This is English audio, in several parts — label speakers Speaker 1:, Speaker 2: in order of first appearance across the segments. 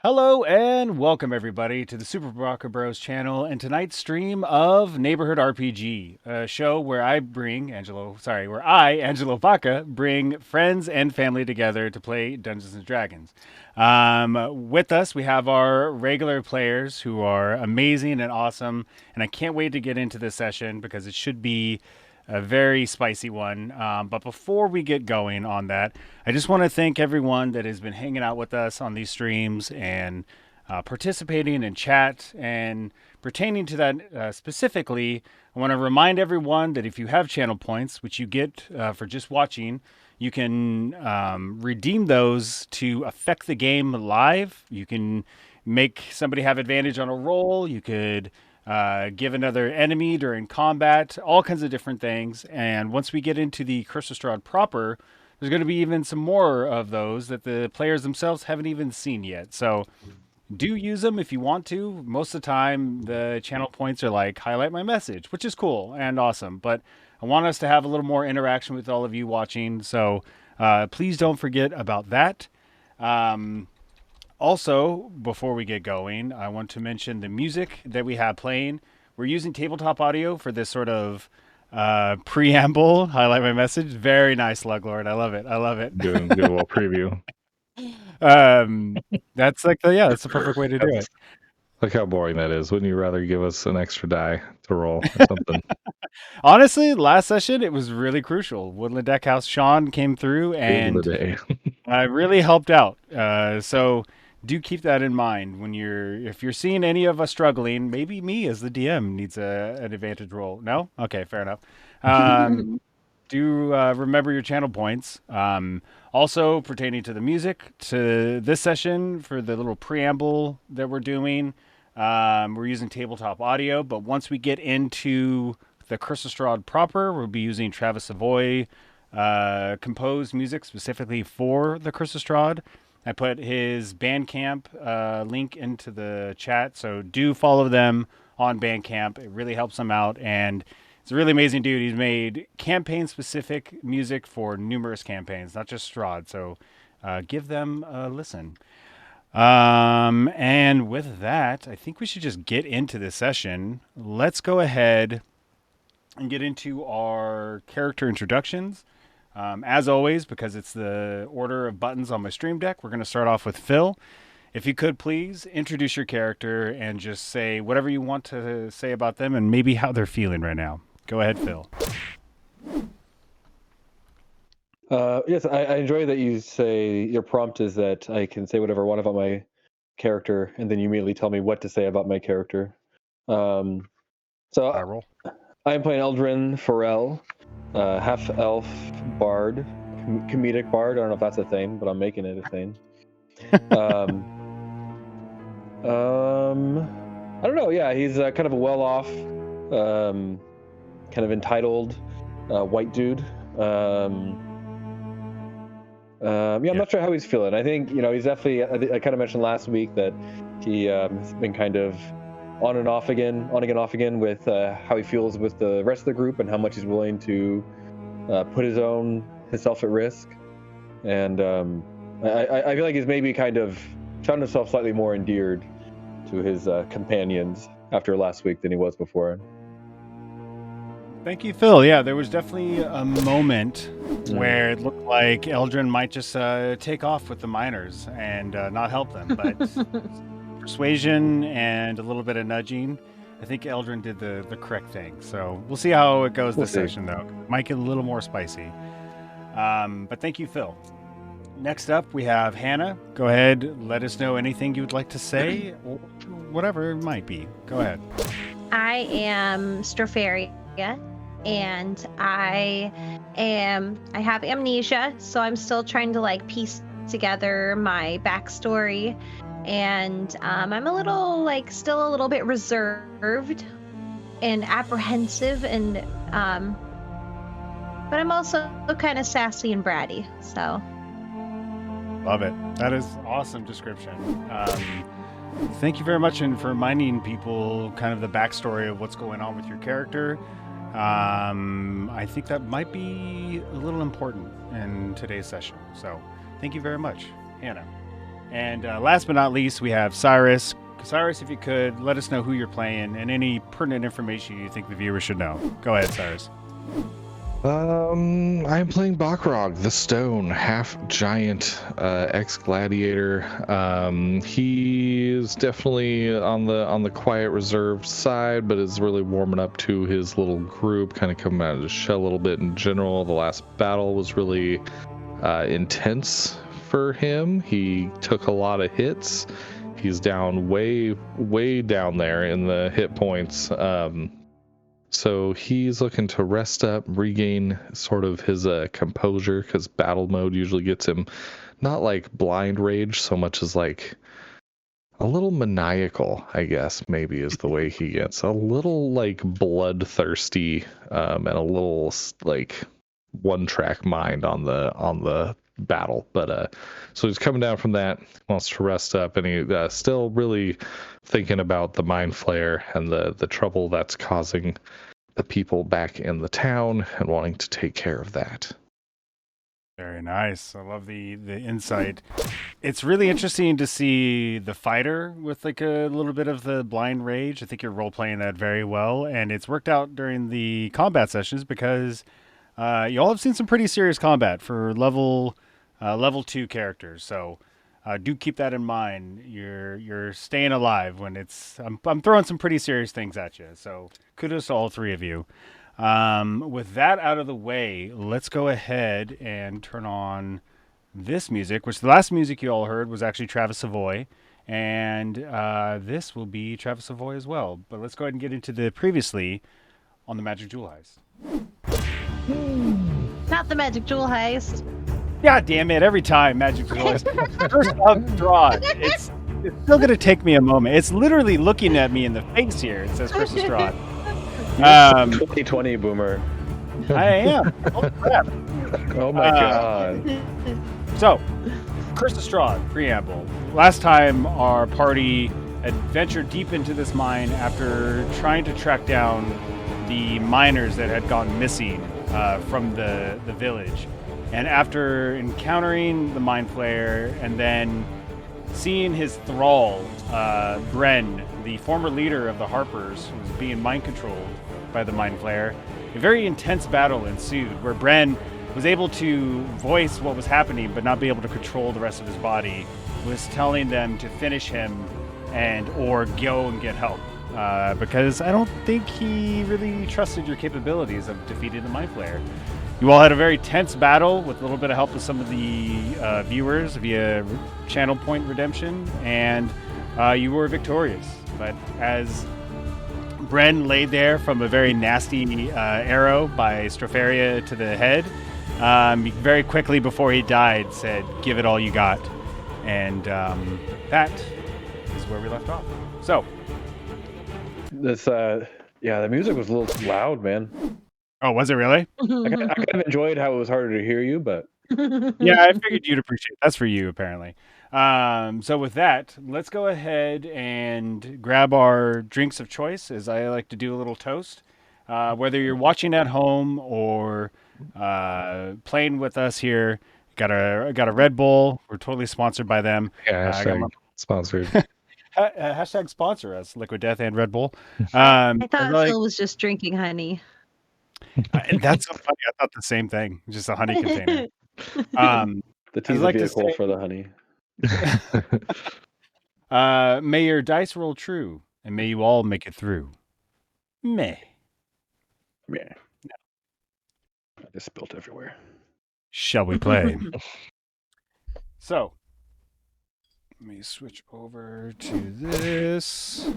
Speaker 1: Hello and welcome everybody to the Super Baraka Bros channel and tonight's stream of Neighborhood RPG, a show where Angelo Baca, bring friends and family together to play Dungeons and Dragons. With us, we have our regular players who are amazing and awesome, and I can't wait to get into this session because it should be a very spicy one. But before we get going on that, I just want to thank everyone that has been hanging out with us on these streams and participating in chat. And pertaining to that specifically, I want to remind everyone that if you have channel points, which you get for just watching, you can redeem those to affect the game live. You can make somebody have advantage on a roll. You could give another enemy during combat, all kinds of different things. And once we get into the Curse of Strahd proper, there's going to be even some more of those that the players themselves haven't even seen yet. So do use them if you want to. Most of the time, the channel points are like, highlight my message, which is cool and awesome. But I want us to have a little more interaction with all of you watching. So please don't forget about that. Also, before we get going, I want to mention the music that we have playing. We're using tabletop audio for this sort of preamble. Highlight my message. Very nice, Luglord. I love it. I love it.
Speaker 2: Doing a little preview.
Speaker 1: That's that's the perfect way to do it.
Speaker 2: Look how boring that is. Wouldn't you rather give us an extra die to roll or something?
Speaker 1: Honestly, last session it was really crucial. Woodland Deckhouse Sean came through
Speaker 2: Save the
Speaker 1: and
Speaker 2: day.
Speaker 1: really helped out. So do keep that in mind when if you're seeing any of us struggling. Maybe me as the DM needs an advantage roll. No, okay, fair enough. Do remember your channel points. Also pertaining to the music to this session for the little preamble that we're doing. We're using tabletop audio, but once we get into the Curse of Strahd proper, we'll be using Travis Savoy composed music specifically for the Curse of Strahd. I put his Bandcamp link into the chat, so do follow them on Bandcamp. It really helps them out, and it's a really amazing dude. He's made campaign-specific music for numerous campaigns, not just Strahd, so give them a listen. And with that, I think we should just get into this session. Let's go ahead and get into our character introductions. As always, because it's the order of buttons on my stream deck, we're going to start off with Phil. If you could please introduce your character and just say whatever you want to say about them and maybe how they're feeling right now. Go ahead, Phil.
Speaker 3: Yes, I enjoy that you say your prompt is that I can say whatever I want about my character, and then you immediately tell me what to say about my character. So
Speaker 1: roll.
Speaker 3: I'm playing Eldrin Farrell, half-elf bard, comedic bard. I don't know if that's a thing, but I'm making it a thing. I don't know. Yeah, he's kind of a well-off, kind of entitled white dude. I'm not sure how he's feeling. I think, he's definitely, I kind of mentioned last week that he has been kind of on and off again with how he feels with the rest of the group and how much he's willing to put himself at risk. And I feel like he's maybe kind of found himself slightly more endeared to his companions after last week than he was before.
Speaker 1: Thank you, Phil. Yeah, there was definitely a moment where it looked like Eldrin might just take off with the miners and not help them. But persuasion and a little bit of nudging, I think Eldrin did the correct thing. So we'll see how it goes this session, though. Might get a little more spicy. But thank you, Phil. Next up, we have Hannah. Go ahead, let us know anything you would like to say, or whatever it might be. Go ahead.
Speaker 4: I am Stropharia, and I have amnesia, so I'm still trying to piece together my backstory, and I'm a little still a little bit reserved and apprehensive, and but I'm also kind of sassy and bratty, so.
Speaker 1: Love it. That is awesome description. Thank you very much for reminding people kind of the backstory of what's going on with your character. I think that might be a little important in today's session. So thank you very much, Hannah. And last but not least, we have Cyrus. Cyrus, if you could, let us know who you're playing and any pertinent information you think the viewers should know. Go ahead, Cyrus.
Speaker 2: I'm playing Bakrog, the stone, half giant, ex-gladiator. He is definitely on the quiet, reserved side, but is really warming up to his little group, kind of coming out of his shell a little bit in general. The last battle was really intense for him. He took a lot of hits. He's down way down there in the hit points. So he's looking to rest up, regain sort of his composure, because battle mode usually gets him not like blind rage so much as like a little maniacal, I guess maybe is the way he gets. A little like bloodthirsty, and a little like one-track mind on the battle. But so he's coming down from that, wants to rest up, and he still really thinking about the Mind Flayer and the trouble that's causing the people back in the town, and wanting to take care of that.
Speaker 1: Very nice. I love the insight. It's really interesting to see the fighter with like a little bit of the blind rage. I think you're role playing that very well, and it's worked out during the combat sessions because you all have seen some pretty serious combat for level 2 characters. So do keep that in mind. You're staying alive when it's. I'm throwing some pretty serious things at you. So kudos to all three of you. With that out of the way, let's go ahead and turn on this music, which the last music you all heard was actually Travis Savoy, and this will be Travis Savoy as well. But let's go ahead and get into the previously on the Magic Jewel Heist.
Speaker 4: Not the magic jewel heist.
Speaker 1: God damn it, every time Magic Jewel Heist. First up, Strahd. It's still going to take me a moment. It's literally looking at me in the face here. It says Chris Strahd.
Speaker 3: 2020 boomer.
Speaker 1: I am. Oh, crap.
Speaker 3: Oh my god.
Speaker 1: So, Curse of Strahd, preamble. Last time our party adventured deep into this mine after trying to track down the miners that had gone missing from the village. And after encountering the Mind Flayer and then seeing his thrall, Bren, the former leader of the Harpers, who was being mind controlled by the Mind Flayer, a very intense battle ensued where Bren was able to voice what was happening but not be able to control the rest of his body, was telling them to finish him and or go and get help. Because I don't think he really trusted your capabilities of defeating the Mind Flayer. You all had a very tense battle with a little bit of help with some of the viewers via channel point redemption, and you were victorious. But as Bren laid there from a very nasty arrow by Stropharia to the head, very quickly before he died said, "Give it all you got." And that is where we left off. So
Speaker 3: This the music was a little loud, man.
Speaker 1: Oh, was it really?
Speaker 3: I kind of enjoyed how it was harder to hear you, but
Speaker 1: Yeah, I figured you'd appreciate it. That's for you, apparently. So with that, let's go ahead and grab our drinks of choice, as I like to do a little toast. Whether you're watching at home or playing with us here, got a Red Bull. We're totally sponsored by them.
Speaker 2: Yeah, hashtag sponsored.
Speaker 1: Hashtag sponsor us, Liquid Death and Red Bull.
Speaker 4: I thought Phil was just drinking honey.
Speaker 1: That's so funny. I thought the same thing. Just a honey container.
Speaker 3: the tea's
Speaker 1: like
Speaker 3: a
Speaker 1: to
Speaker 3: vehicle
Speaker 1: say-
Speaker 3: for the honey.
Speaker 1: May your dice roll true, and may you all make it through. Meh.
Speaker 3: Yeah. I just spilled everywhere.
Speaker 1: Shall we play? So, let me switch over to this.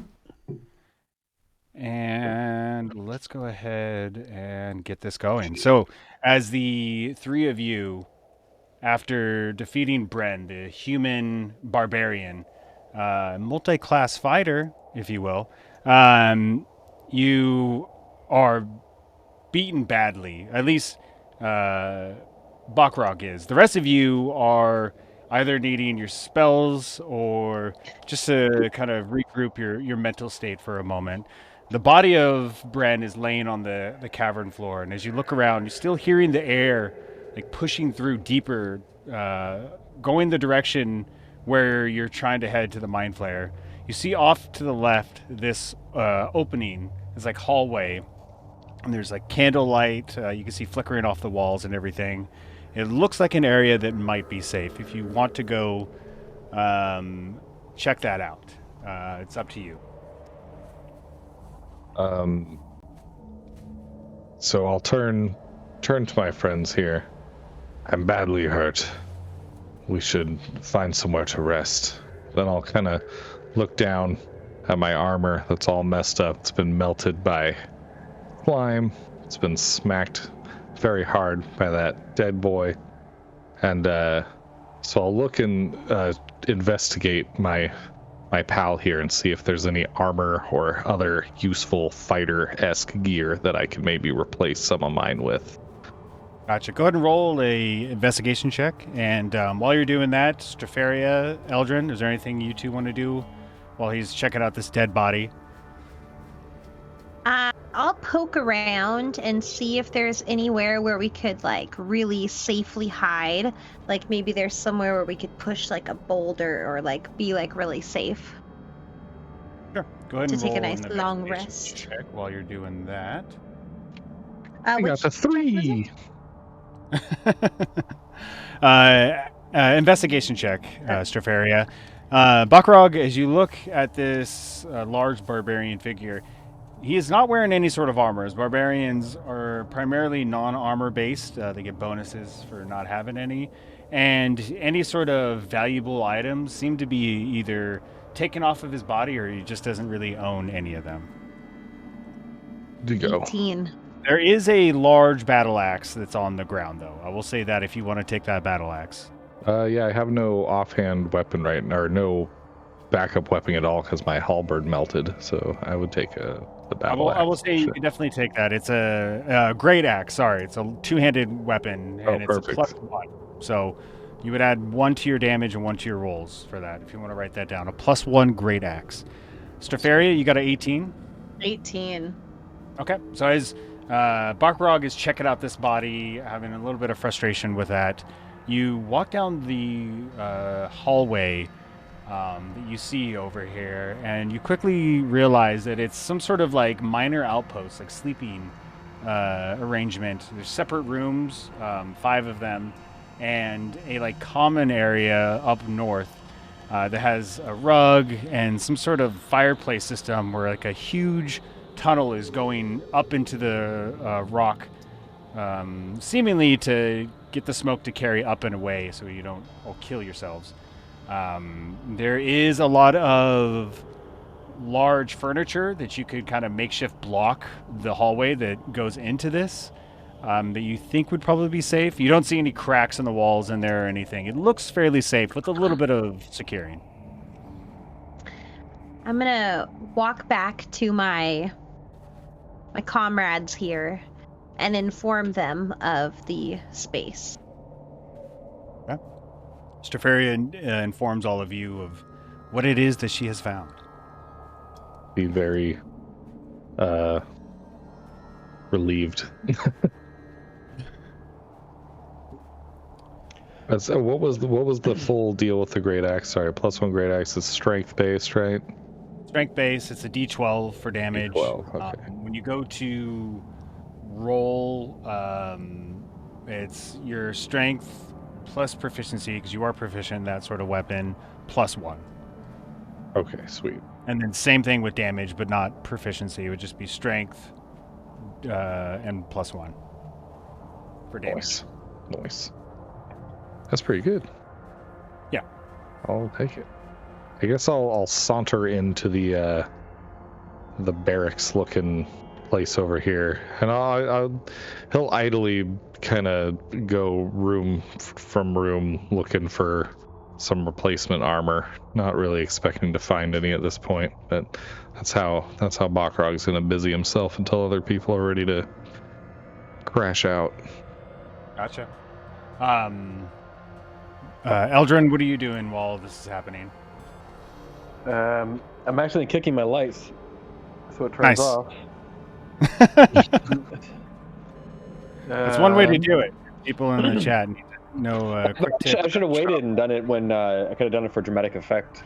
Speaker 1: And let's go ahead and get this going. So, as the three of you, after defeating Bren, the human barbarian, multi-class fighter, if you will, you are beaten badly. At least Bakrog is. The rest of you are either needing your spells or just to kind of regroup your mental state for a moment. The body of Bren is laying on the cavern floor, and as you look around, you're still hearing the air like pushing through deeper, going the direction where you're trying to head to the Mind Flayer, you see off to the left this opening. It's like hallway, and there's like candlelight. You can see flickering off the walls and everything. It looks like an area that might be safe. If you want to go check that out, it's up to you.
Speaker 2: So I'll turn to my friends here. I'm badly hurt. We should find somewhere to rest. Then I'll kind of look down at my armor that's all messed up. It's been melted by slime. It's been smacked very hard by that dead boy. And so I'll look and investigate my pal here and see if there's any armor or other useful fighter-esque gear that I can maybe replace some of mine with.
Speaker 1: Gotcha. Go ahead and roll a investigation check. And while you're doing that, Strafaria, Eldrin, is there anything you two want to do while he's checking out this dead body?
Speaker 4: I'll poke around and see if there's anywhere where we could like really safely hide. Like maybe there's somewhere where we could push like a boulder or like be like really safe.
Speaker 1: Sure. Go ahead
Speaker 4: To
Speaker 1: and
Speaker 4: take a
Speaker 1: roll
Speaker 4: nice
Speaker 1: an
Speaker 4: long
Speaker 1: investigation
Speaker 4: rest.
Speaker 1: check while you're doing that.
Speaker 2: I got the 3.
Speaker 1: Investigation check, Strafaria. Bakrog, as you look at this large barbarian figure, he is not wearing any sort of armor. As barbarians are primarily non-armor based. They get bonuses for not having any. And any sort of valuable items seem to be either taken off of his body or he just doesn't really own any of them.
Speaker 2: To go.
Speaker 4: 18.
Speaker 1: There is a large battle axe that's on the ground, though. I will say that if you want to take that battle axe.
Speaker 2: Yeah, I have no offhand weapon right now, or no backup weapon at all because my halberd melted. So I would take the battle axe.
Speaker 1: I will say you can definitely take that. It's a great axe. Sorry, it's a two-handed weapon, and it's
Speaker 2: perfect.
Speaker 1: a +1. So you would add 1 to your damage and 1 to your rolls for that. If you want to write that down, a +1 great axe. Strafaria, you got an 18.
Speaker 4: 18.
Speaker 1: Okay, so as Bakrog is checking out this body, having a little bit of frustration with that, you walk down the hallway that you see over here, and you quickly realize that it's some sort of like minor outpost, like sleeping arrangement. There's separate rooms, 5 of them, and a like common area up north that has a rug and some sort of fireplace system where like a huge tunnel is going up into the rock, seemingly to get the smoke to carry up and away so you don't kill yourselves. There is a lot of large furniture that you could kind of makeshift block the hallway that goes into this, that you think would probably be safe. You don't see any cracks in the walls in there or anything. It looks fairly safe with a little bit of securing.
Speaker 4: I'm gonna walk back to my comrades here and inform them of the space.
Speaker 1: Okay. Strafaria informs all of you of what it is that she has found.
Speaker 2: Be very relieved. So what was the full deal with the great axe? Sorry, +1 great axe is strength based, right?
Speaker 1: Strength base, it's a D12 for damage.
Speaker 2: D12, okay.
Speaker 1: When you go to roll, it's your strength plus proficiency, because you are proficient in that sort of weapon, +1.
Speaker 2: Okay, sweet.
Speaker 1: And then same thing with damage, but not proficiency. It would just be strength and +1 for damage.
Speaker 2: Nice. That's pretty good.
Speaker 1: Yeah.
Speaker 2: I'll take it. I guess I'll saunter into the barracks looking place over here, and he'll idly kind of go room from room looking for some replacement armor, not really expecting to find any at this point, but that's how Bakrog's gonna busy himself until other people are ready to crash out.
Speaker 1: Gotcha. Eldrin, what are you doing while this is happening?
Speaker 3: I'm actually kicking my lights, so it turns
Speaker 1: Nice.
Speaker 3: off.
Speaker 1: That's one way to do it. People in the chat need to quick tip.
Speaker 3: I should have waited and done it when I could have done it for dramatic effect.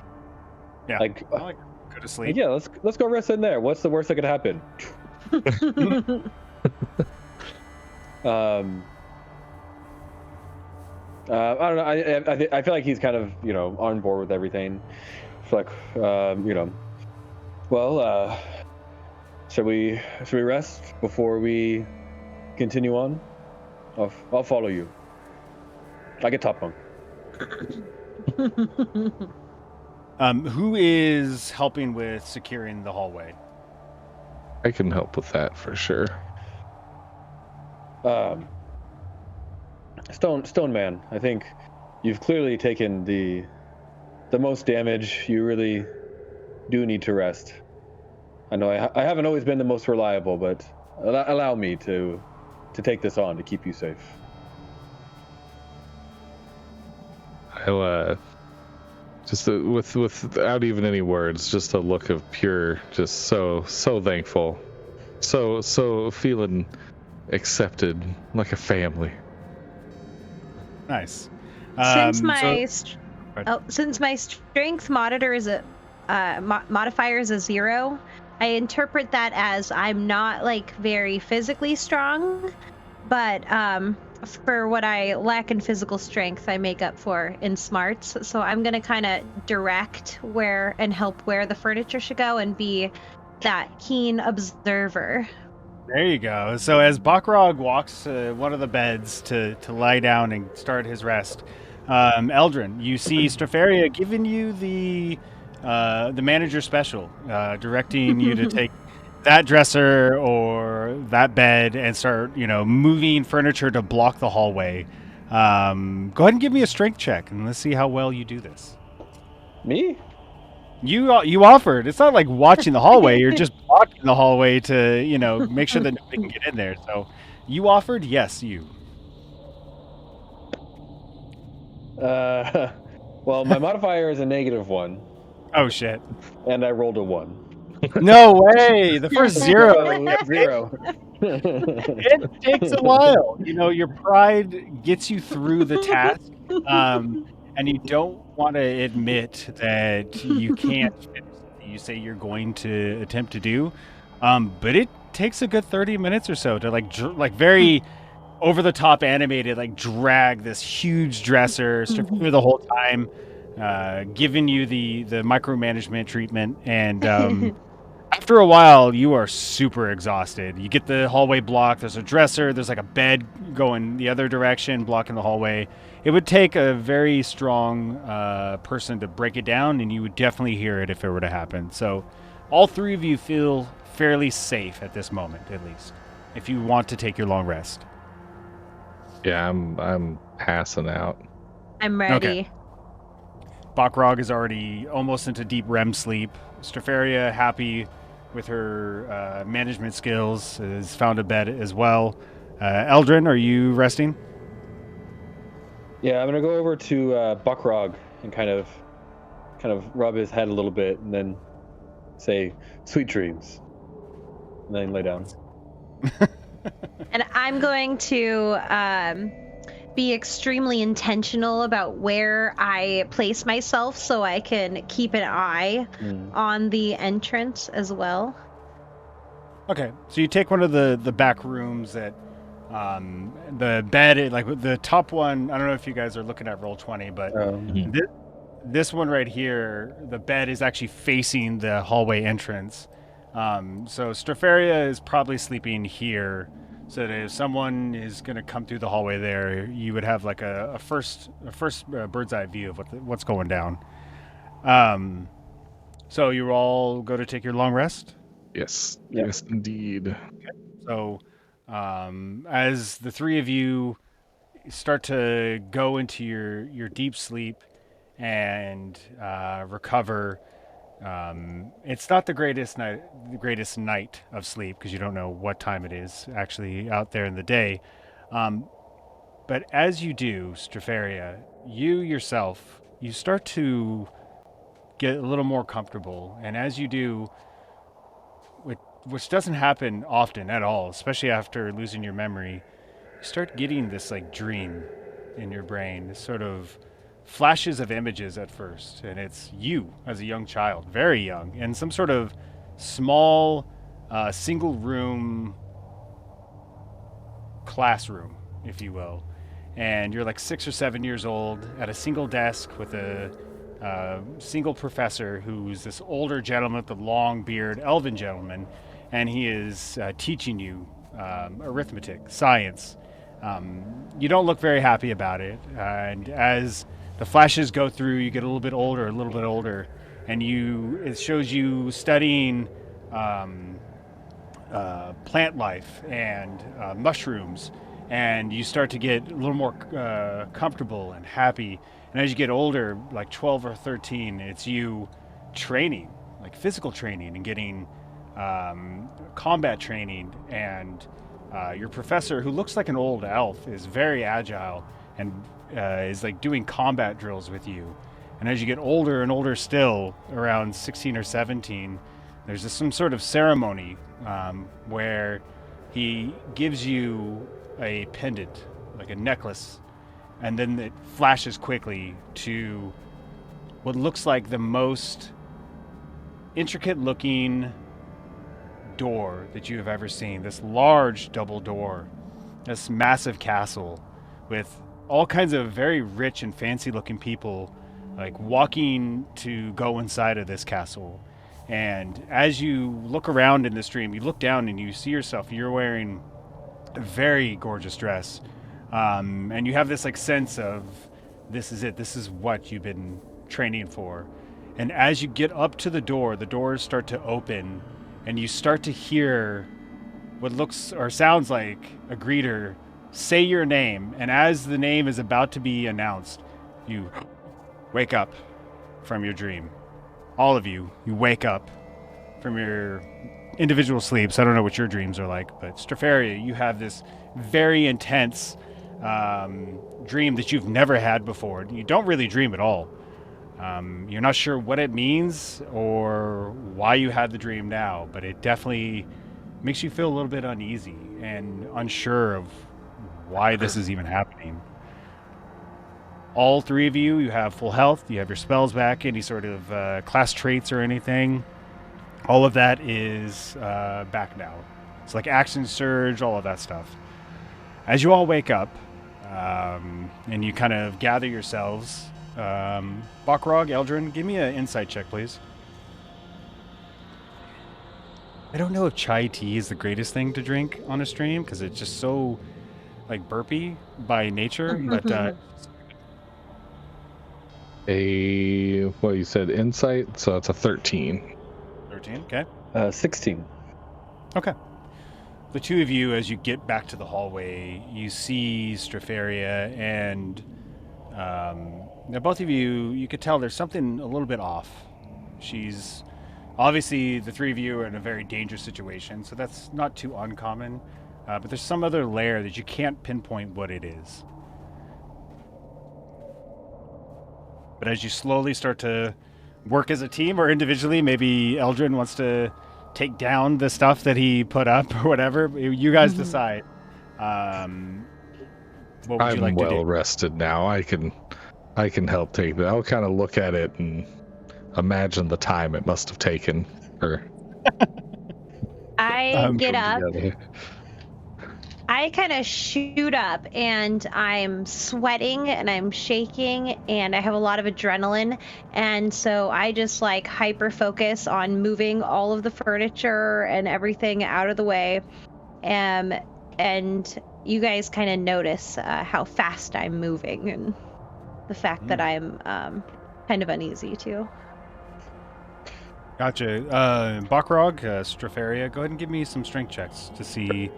Speaker 1: Yeah,
Speaker 3: Like,
Speaker 1: I like go to sleep.
Speaker 3: yeah, let's go rest in there. What's the worst that could happen? I don't know. I feel like he's kind of on board with everything. It's like well, should we rest before we continue on? I'll follow you. I get top bunk.
Speaker 1: Who is helping with securing the hallway?
Speaker 2: I can help with that for sure.
Speaker 3: Stone Man, I think you've clearly taken the most damage. You really do need to rest. I know I haven't always been the most reliable, but allow me to take this on to keep you safe.
Speaker 2: I'll just without even any words, just a look of pure, just so thankful, so feeling accepted like a family.
Speaker 1: Nice.
Speaker 4: Since my strength monitor is modifier is a 0, I interpret that as I'm not like very physically strong, but for what I lack in physical strength, I make up for in smarts. So I'm gonna kind of direct where and help where the furniture should go and be that keen observer.
Speaker 1: There you go. So as Bakrog walks to one of the beds to lie down and start his rest, Eldrin, you see Strafaria giving you the manager special, directing you to take that dresser or that bed and start, moving furniture to block the hallway. Go ahead and give me a strength check, and let's see how well you do this.
Speaker 3: Me?
Speaker 1: You offered. It's not like watching the hallway. You're just blocking the hallway to, make sure that nobody can get in there. So you offered? Yes, you.
Speaker 3: Well, my modifier is a -1.
Speaker 1: Oh, shit.
Speaker 3: And I rolled a 1.
Speaker 1: No way. The first 0.
Speaker 3: So, 0.
Speaker 1: It takes a while. Your pride gets you through the task. And you don't want to admit that you can't finish what you say you're going to attempt to do. But it takes a good 30 minutes or so to like very over the top animated, like drag this huge dresser through the whole time, giving you the micromanagement treatment. And after a while, you are super exhausted. You get the hallway blocked. There's a dresser. There's like a bed going the other direction, blocking the hallway. It would take a very strong person to break it down, and you would definitely hear it if it were to happen. So all three of you feel fairly safe at this moment, at least, if you want to take your long rest.
Speaker 2: Yeah, I'm passing out.
Speaker 4: I'm ready.
Speaker 1: Okay. Bakrog is already almost into deep REM sleep. Strafaria, happy with her management skills, has found a bed as well. Eldrin, are you resting?
Speaker 3: Yeah, I'm gonna go over to Buckrog and kind of rub his head a little bit, and then say "sweet dreams," and then lay down.
Speaker 4: And I'm going to be extremely intentional about where I place myself so I can keep an eye on the entrance as well.
Speaker 1: Okay, so you take one of the back rooms that the bed, like the top one. I don't know if you guys are looking at Roll20, but this one right here, the bed is actually facing the hallway entrance. So Strafaria is probably sleeping here, so that if someone is going to come through the hallway there, you would have like a first bird's eye view of what's going down. So you all go to take your long rest?
Speaker 2: Yes.
Speaker 3: Yep.
Speaker 2: Yes, indeed.
Speaker 1: Okay. So as the three of you start to go into your deep sleep and recover, it's not the greatest night of sleep because you don't know what time it is actually out there in the day. But as you do, Strafaria, you yourself, you start to get a little more comfortable, and as you do, which doesn't happen often at all, especially after losing your memory, you start getting this like dream in your brain, sort of flashes of images at first, and it's you as a young child, very young, in some sort of small single room classroom, if you will. And you're like 6 or 7 years old at a single desk with a single professor who's this older gentleman with a long beard, elven gentleman, and he is teaching you arithmetic, science. You don't look very happy about it, and as the flashes go through, you get a little bit older, and it shows you studying plant life and mushrooms, and you start to get a little more comfortable and happy. And as you get older, like 12 or 13, it's you training, like physical training and getting combat training. And your professor, who looks like an old elf, is very agile and is like doing combat drills with you. And as you get older and older still, around 16 or 17, there's some sort of ceremony where he gives you a pendant, like a necklace, and then it flashes quickly to what looks like the most intricate looking door that you have ever seen. This large double door, this massive castle with all kinds of very rich and fancy looking people like walking to go inside of this castle. And as you look around in this dream, you look down and you see yourself, you're wearing a very gorgeous dress. And you have this like sense of, this is it, this is what you've been training for. And as you get up to the doors start to open, and you start to hear what looks or sounds like a greeter say your name. And as the name is about to be announced, you wake up from your dream. All of you wake up from your individual sleeps. I don't know what your dreams are like, but Strafaria, you have this very intense dream that you've never had before. You don't really dream at all. You're not sure what it means or why you had the dream now, but it definitely makes you feel a little bit uneasy and unsure of why this is even happening. All three of you have full health. You have your spells back, any sort of class traits or anything. All of that is back now. It's like action surge, all of that stuff. As you all wake up, and you kind of gather yourselves, Bakrog, Eldrin, give me an insight check, please. I don't know if chai tea is the greatest thing to drink on a stream, because it's just so, like, burpy by nature, but...
Speaker 2: you said insight, so it's a 13.
Speaker 1: 13, okay.
Speaker 3: 16.
Speaker 1: Okay. The two of you, as you get back to the hallway, you see Strafaria, and now both of you could tell there's something a little bit off. She's obviously, the three of you are in a very dangerous situation, so that's not too uncommon, but there's some other layer that you can't pinpoint what it is. But as you slowly start to work as a team or individually, maybe Eldrin wants to take down the stuff that he put up or whatever. You guys decide. What would you like to do?
Speaker 2: I'm well rested now. I can help take that. I'll kind of look at it and imagine the time it must have taken her.
Speaker 4: I get up.
Speaker 2: Together.
Speaker 4: I kind of shoot up, and I'm sweating and I'm shaking and I have a lot of adrenaline, and so I just like hyper focus on moving all of the furniture and everything out of the way, and you guys kind of notice how fast I'm moving and the fact that I'm kind of uneasy too.
Speaker 1: Gotcha. Bakrog, Strafaria, go ahead and give me some strength checks to see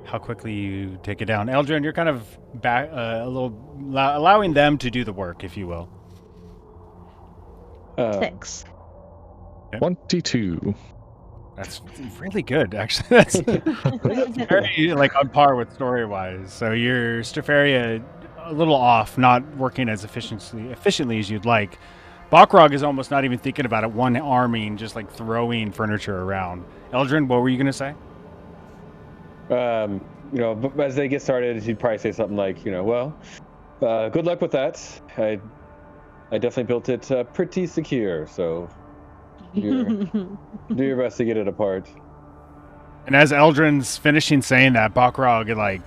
Speaker 1: how quickly you take it down. Eldrin, you're kind of back a little, allowing them to do the work, if you will.
Speaker 4: 6.
Speaker 1: Okay.
Speaker 2: 22.
Speaker 1: That's really good, actually. That's very like on par with story-wise. So your Strafaria a little off, not working as efficiently as you'd like. Bakrog is almost not even thinking about it, one-arming, just like throwing furniture around. Eldrin, what were you going to say?
Speaker 3: As they get started, he'd probably say something like, well, Good luck with that. I definitely built it pretty secure, so do your best to get it apart.
Speaker 1: And as Eldrin's finishing saying that, Bakrog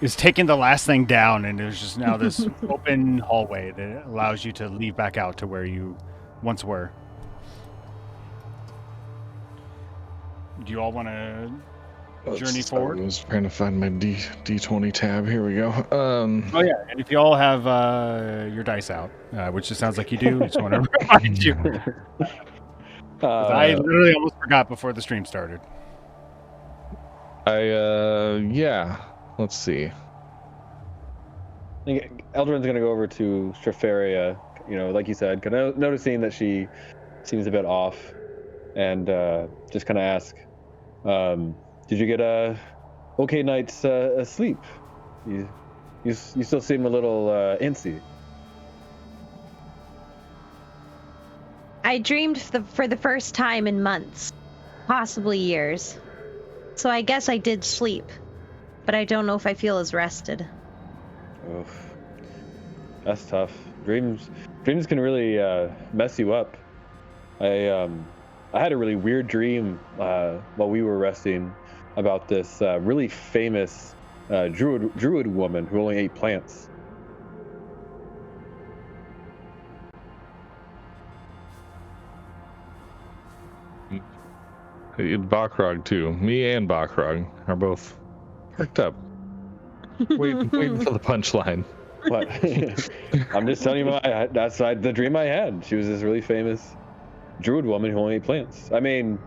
Speaker 1: is taking the last thing down, and there's just now this open hallway that allows you to leave back out to where you once were. Do you all want to journey forward?
Speaker 2: I was trying to find my D20 tab. Here we go.
Speaker 1: Oh yeah, and if you all have your dice out, which it sounds like you do, I just want to remind you. I literally almost forgot before the stream started.
Speaker 2: Yeah. Let's see.
Speaker 3: I think Eldrin's gonna go over to Strafaria, like you said, kind of noticing that she seems a bit off, and just kind of ask, did you get a okay night's sleep? You still seem a little antsy.
Speaker 4: I dreamed for the first time in months, possibly years. So I guess I did sleep, but I don't know if I feel as rested.
Speaker 3: Oof. That's tough. Dreams can really mess you up. I had a really weird dream while we were resting about this really famous druid woman who only ate plants.
Speaker 2: Bakrog too. Me and Bakrog are both perked up, waiting for the punchline.
Speaker 3: What? I'm just telling you, that's the dream I had. She was this really famous druid woman who only ate plants. I mean,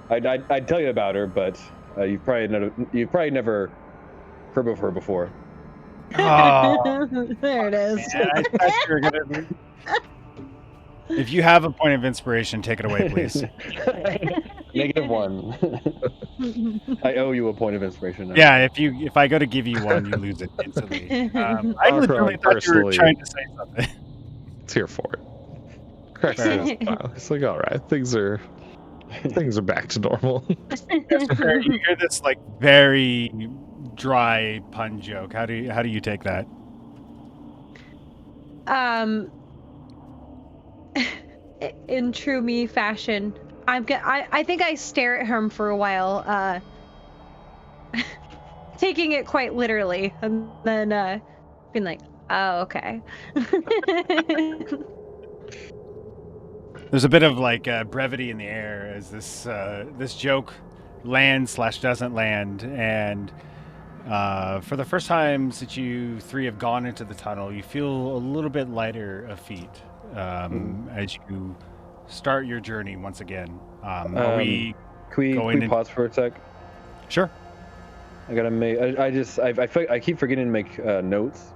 Speaker 3: I'd tell you about her, but you've probably never heard of her before.
Speaker 1: Oh,
Speaker 4: There it is.
Speaker 1: man, I thought you were gonna... If you have a point of inspiration, take it away, please.
Speaker 3: -1. I owe you a point of inspiration now.
Speaker 1: Yeah, if I go to give you one, you lose it instantly. I literally thought you were trying to say something.
Speaker 2: It's here for it. Cracks his smile. It's like, all right, things are back to normal.
Speaker 1: You hear this very dry pun joke. How do you take that?
Speaker 4: In true me fashion, I think I stare at him for a while, taking it quite literally, and then being like, "Oh, okay."
Speaker 1: There's a bit of brevity in the air as this joke lands/doesn't land, and for the first time since you three have gone into the tunnel, you feel a little bit lighter of feet as you start your journey once again. Are we
Speaker 3: Can we pause for a sec?
Speaker 1: Sure.
Speaker 3: I gotta make. I keep forgetting to make notes,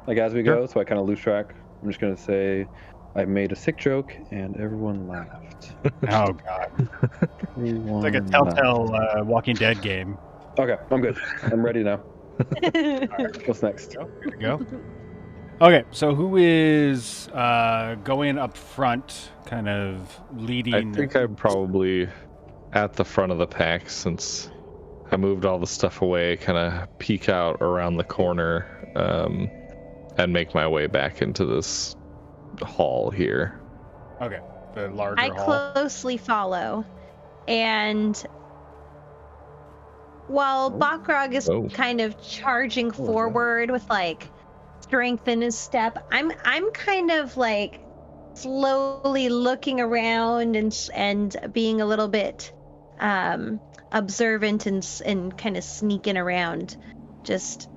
Speaker 3: as we go, so I kind of lose track. I'm just gonna say, I made a sick joke and everyone laughed.
Speaker 1: Oh god. It's like a telltale Walking Dead game.
Speaker 3: Okay, I'm good. I'm ready now. Right, what's next?
Speaker 1: Here we go. Okay, so who is going up front, kind of leading?
Speaker 2: I think I'm probably at the front of the pack since I moved all the stuff away, kind of peek out around the corner and make my way back into this hall here.
Speaker 1: Okay, the larger
Speaker 4: I
Speaker 1: hall.
Speaker 4: closely follow, and while Bakrog is kind of charging forward with strength in his step, I'm kind of slowly looking around and being a little bit observant and kind of sneaking around, just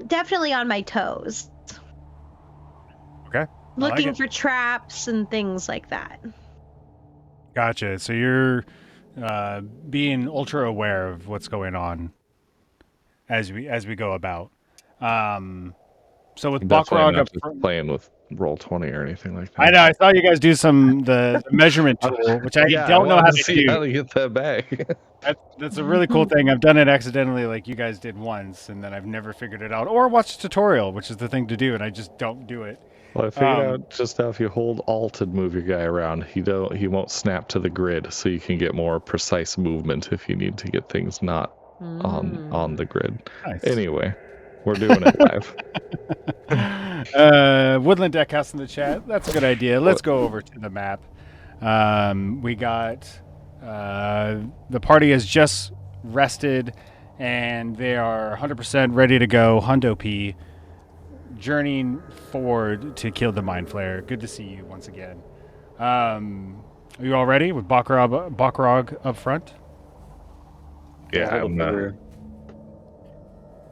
Speaker 4: definitely on my toes.
Speaker 1: Okay.
Speaker 4: Looking for traps and things like that.
Speaker 1: Gotcha. So you're being ultra aware of what's going on as we go about. So with Bakrog up front,
Speaker 2: playing with Roll20 or anything like that.
Speaker 1: I know. I saw you guys do the measurement tool, which I don't know how to do.
Speaker 2: How to get that back.
Speaker 1: That's a really cool thing. I've done it accidentally, like you guys did once, and then I've never figured it out or watched a tutorial, which is the thing to do, and I just don't do it.
Speaker 2: Well, I figured out just how if you hold Alt and move your guy around, he won't snap to the grid, so you can get more precise movement if you need to get things not on the grid.
Speaker 1: Nice.
Speaker 2: Anyway, We're doing it live.
Speaker 1: Woodland Deckhouse in the chat. That's a good idea. Let's go over to the map. We got the party has just rested, and they are 100% ready to go. Hundo P, journeying forward to kill the Mind Flayer. Good to see you once again. Are you all ready with Bakrog up front?
Speaker 2: Yeah, I'm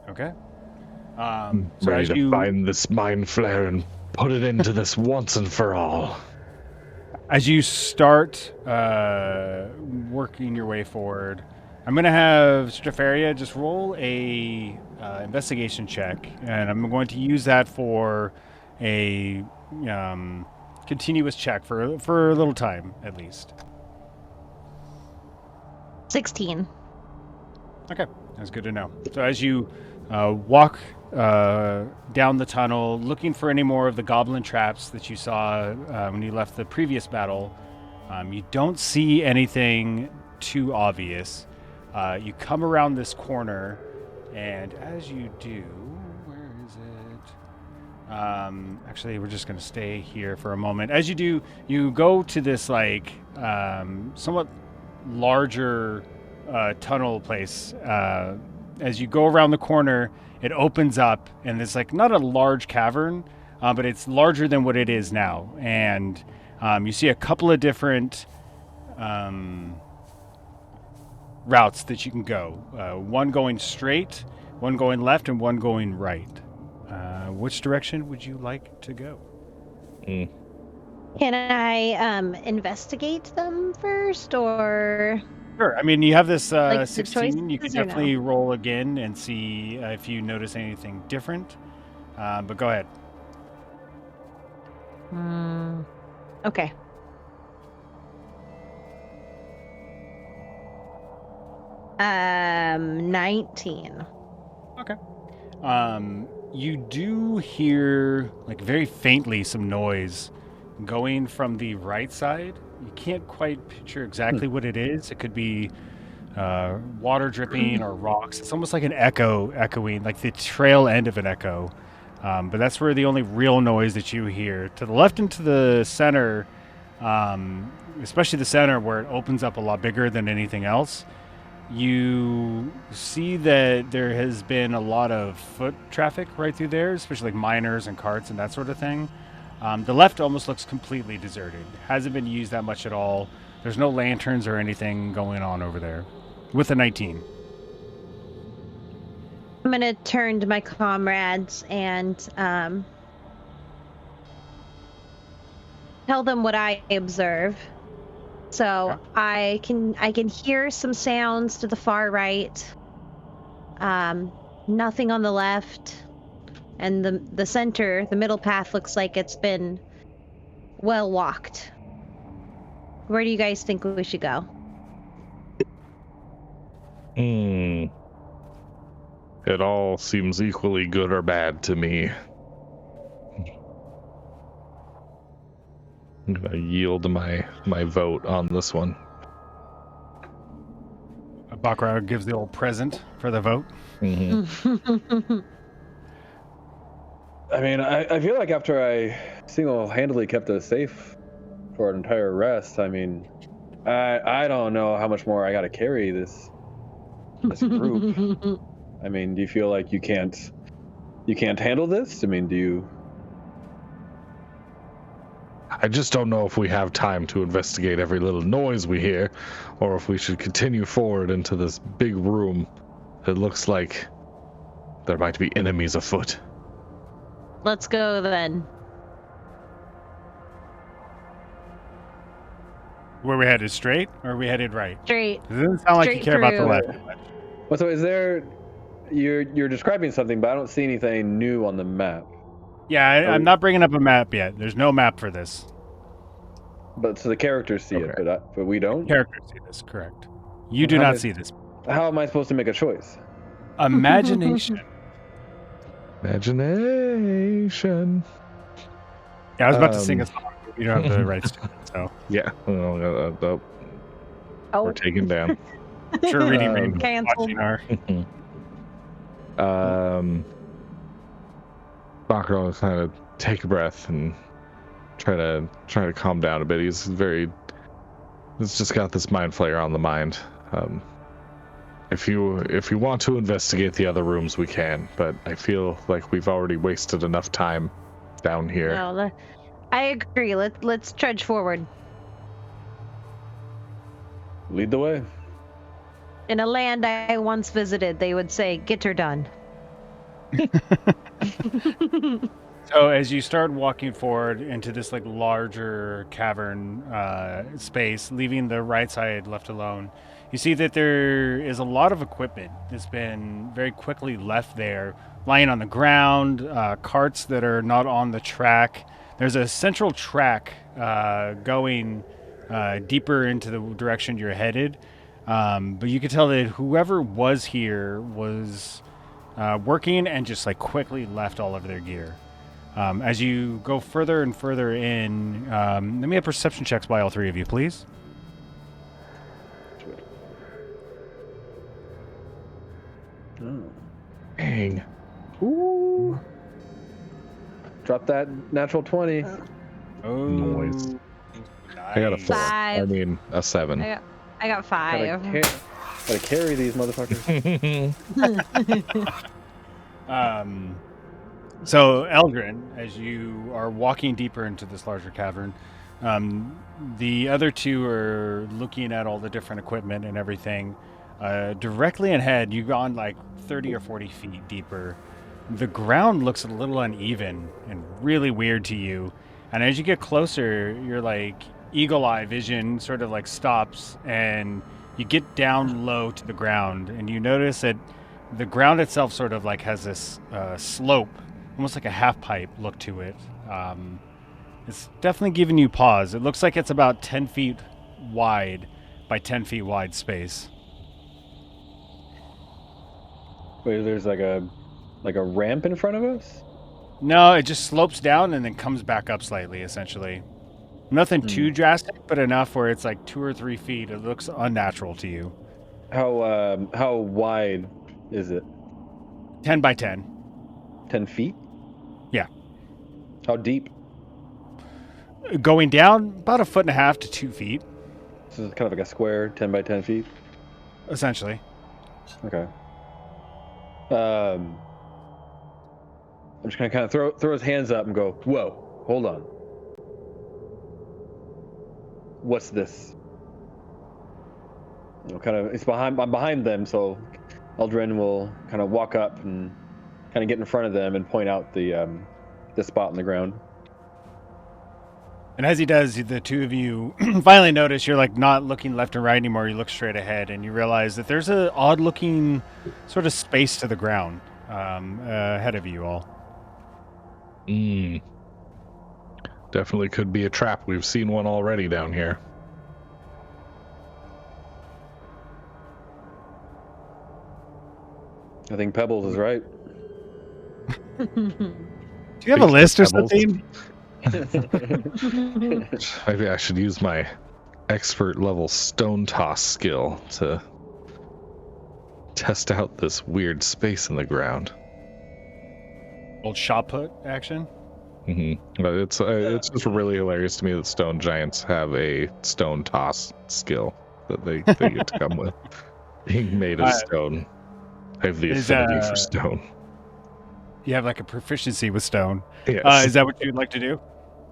Speaker 1: Okay. So
Speaker 2: ready
Speaker 1: as
Speaker 2: to
Speaker 1: you
Speaker 2: find this Mind Flayer and put it into this once and for all.
Speaker 1: As you start working your way forward, I'm going to have Strafaria just roll a investigation check, and I'm going to use that for a continuous check for a little time at least.
Speaker 4: 16.
Speaker 1: Okay, that's good to know. So as you walk down the tunnel, looking for any more of the goblin traps that you saw when you left the previous battle, you don't see anything too obvious. You come around this corner, and as you do, where is it? Actually, we're just going to stay here for a moment. As you do, you go to this like somewhat larger tunnel place. As you go around the corner, it opens up, and it's like not a large cavern, but it's larger than what it is now. And you see a couple of different routes that you can go. One going straight, one going left, and one going right. Which direction would you like to go?
Speaker 4: Can I investigate them first, or?
Speaker 1: Sure. I mean, you have this
Speaker 4: Like the
Speaker 1: 16. You could
Speaker 4: choices or no?
Speaker 1: definitely roll again and see if you notice anything different. But go ahead.
Speaker 4: Okay. Um, 19.
Speaker 1: Okay. You do hear, like, very faintly some noise going from the right side. You can't quite picture exactly what it is. It could be water dripping or rocks. It's almost like an echoing, like the trail end of an echo. But that's where the only real noise that you hear. To the left and to the center, especially the center where it opens up a lot bigger than anything else, you see that there has been a lot of foot traffic right through there, especially like miners and carts and that sort of thing. The left almost looks completely deserted. Hasn't been used that much at all. There's no lanterns or anything going on over there. With a 19.
Speaker 4: I'm gonna turn to my comrades and tell them what I observe. So I can hear some sounds to the far right. Nothing on the left, and the center, the middle path looks like it's been well walked. Where do you guys think we should go?
Speaker 2: It all seems equally good or bad to me. I'm gonna yield my vote on this one.
Speaker 1: Bakra gives the old present for the vote.
Speaker 3: I mean, I feel like after I single-handedly kept us safe for an entire rest, I mean, I don't know how much more I got to carry this group. I mean, do you feel like you can't handle this? I mean, do you?
Speaker 2: I just don't know if we have time to investigate every little noise we hear, or if we should continue forward into this big room. It looks like there might be enemies afoot.
Speaker 4: Let's go then.
Speaker 1: Where we headed, straight or are we headed right?
Speaker 4: Straight.
Speaker 1: It doesn't sound like you
Speaker 4: Straight
Speaker 1: care about the
Speaker 4: through.
Speaker 1: left.
Speaker 3: Well, so is there? You're describing something, but I don't see anything new on the map.
Speaker 1: Yeah, I'm not bringing up a map yet. There's no map for this.
Speaker 3: But so the characters see it, but we don't.
Speaker 1: Characters see this, correct? You do not see this.
Speaker 3: How am I supposed to make a choice?
Speaker 1: Imagination.
Speaker 2: Imagination.
Speaker 1: Yeah, I was about to sing a song, but you don't have the rights to it, so.
Speaker 2: Yeah. We're taken down.
Speaker 1: I'm sure reading
Speaker 4: Canceled.
Speaker 1: watching our.
Speaker 2: Bakro is kind of take a breath and try to calm down a bit. He's just got this Mind Flayer on the mind. If you want to investigate the other rooms, we can, but I feel like we've already wasted enough time down here.
Speaker 4: No, I agree. Let's trudge forward.
Speaker 3: Lead the way.
Speaker 4: In a land I once visited, they would say, "Get her done."
Speaker 1: So as you start walking forward into this like larger cavern space, leaving the right side left alone, you see that there is a lot of equipment that's been very quickly left there, lying on the ground, carts that are not on the track. There's a central track going deeper into the direction you're headed, but you can tell that whoever was here was working and just like quickly left all of their gear. As you go further and further in, let me have perception checks by all three of you, please.
Speaker 3: Oh.
Speaker 2: Dang.
Speaker 3: Ooh. Drop that natural 20.
Speaker 1: Oh,
Speaker 2: Noise. I got a 4.
Speaker 4: Five.
Speaker 2: I mean, a 7.
Speaker 4: I got 5.
Speaker 3: Gotta carry these motherfuckers.
Speaker 1: So Eldrin, as you are walking deeper into this larger cavern, the other two are looking at all the different equipment and everything. Directly ahead, you've gone like 30 or 40 feet deeper. The ground looks a little uneven and really weird to you. And as you get closer, your like eagle eye vision sort of like stops, and you get down low to the ground, and you notice that the ground itself sort of like has this slope, almost like a half pipe look to it. It's definitely giving you pause. It looks like it's about 10 feet wide by 10 feet wide space.
Speaker 3: Wait, there's like a ramp in front of us?
Speaker 1: No, it just slopes down and then comes back up slightly, essentially. Nothing too drastic, but enough where it's like 2 or 3 feet. It looks unnatural to you.
Speaker 3: How wide is it?
Speaker 1: 10 by 10.
Speaker 3: 10 feet?
Speaker 1: Yeah.
Speaker 3: How deep?
Speaker 1: Going down about 1.5 to 2 feet,
Speaker 3: This is kind of like a square, 10 by 10 feet.
Speaker 1: essentially.
Speaker 3: Okay. I'm just gonna kind of throw his hands up and go, "Whoa, hold on. What's this?" You know, kind of. I'm behind them, so Eldrin will kind of walk up and kind of get in front of them and point out the spot on the ground.
Speaker 1: And as he does, the two of you finally notice you're like not looking left and right anymore. You look straight ahead, and you realize that there's a odd-looking sort of space to the ground ahead of you all.
Speaker 2: Definitely could be a trap. We've seen one already down here.
Speaker 3: I think Pebbles is right.
Speaker 1: Do you have a list or
Speaker 2: Pebbles.
Speaker 1: something?
Speaker 2: Maybe I should use my expert level stone toss skill to test out this weird space in the ground.
Speaker 1: Old shot put action.
Speaker 2: But it's just really hilarious to me that stone giants have a stone toss skill that they get to come with. Being made of stone. I have the affinity for stone.
Speaker 1: You have like a proficiency with stone.
Speaker 2: Yes.
Speaker 1: Is that what you'd like to do?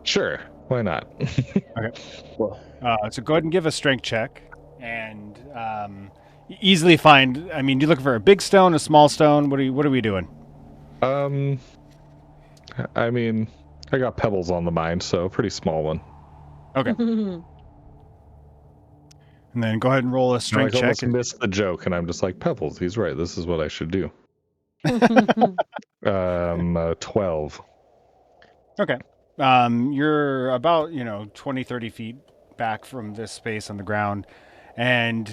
Speaker 2: Sure. Why not?
Speaker 1: Okay.
Speaker 3: Well,
Speaker 1: So go ahead and give a strength check, and you easily find. I mean, you looking for a big stone, a small stone? What are we doing?
Speaker 2: I mean, I got pebbles on the mind, so a pretty small one.
Speaker 1: Okay. And then go ahead and roll a
Speaker 2: I
Speaker 1: strength check.
Speaker 2: almost missed the joke, and I'm just like, Pebbles, he's right. This is what I should do. 12.
Speaker 1: Okay. You're about 20, 30 feet back from this space on the ground, and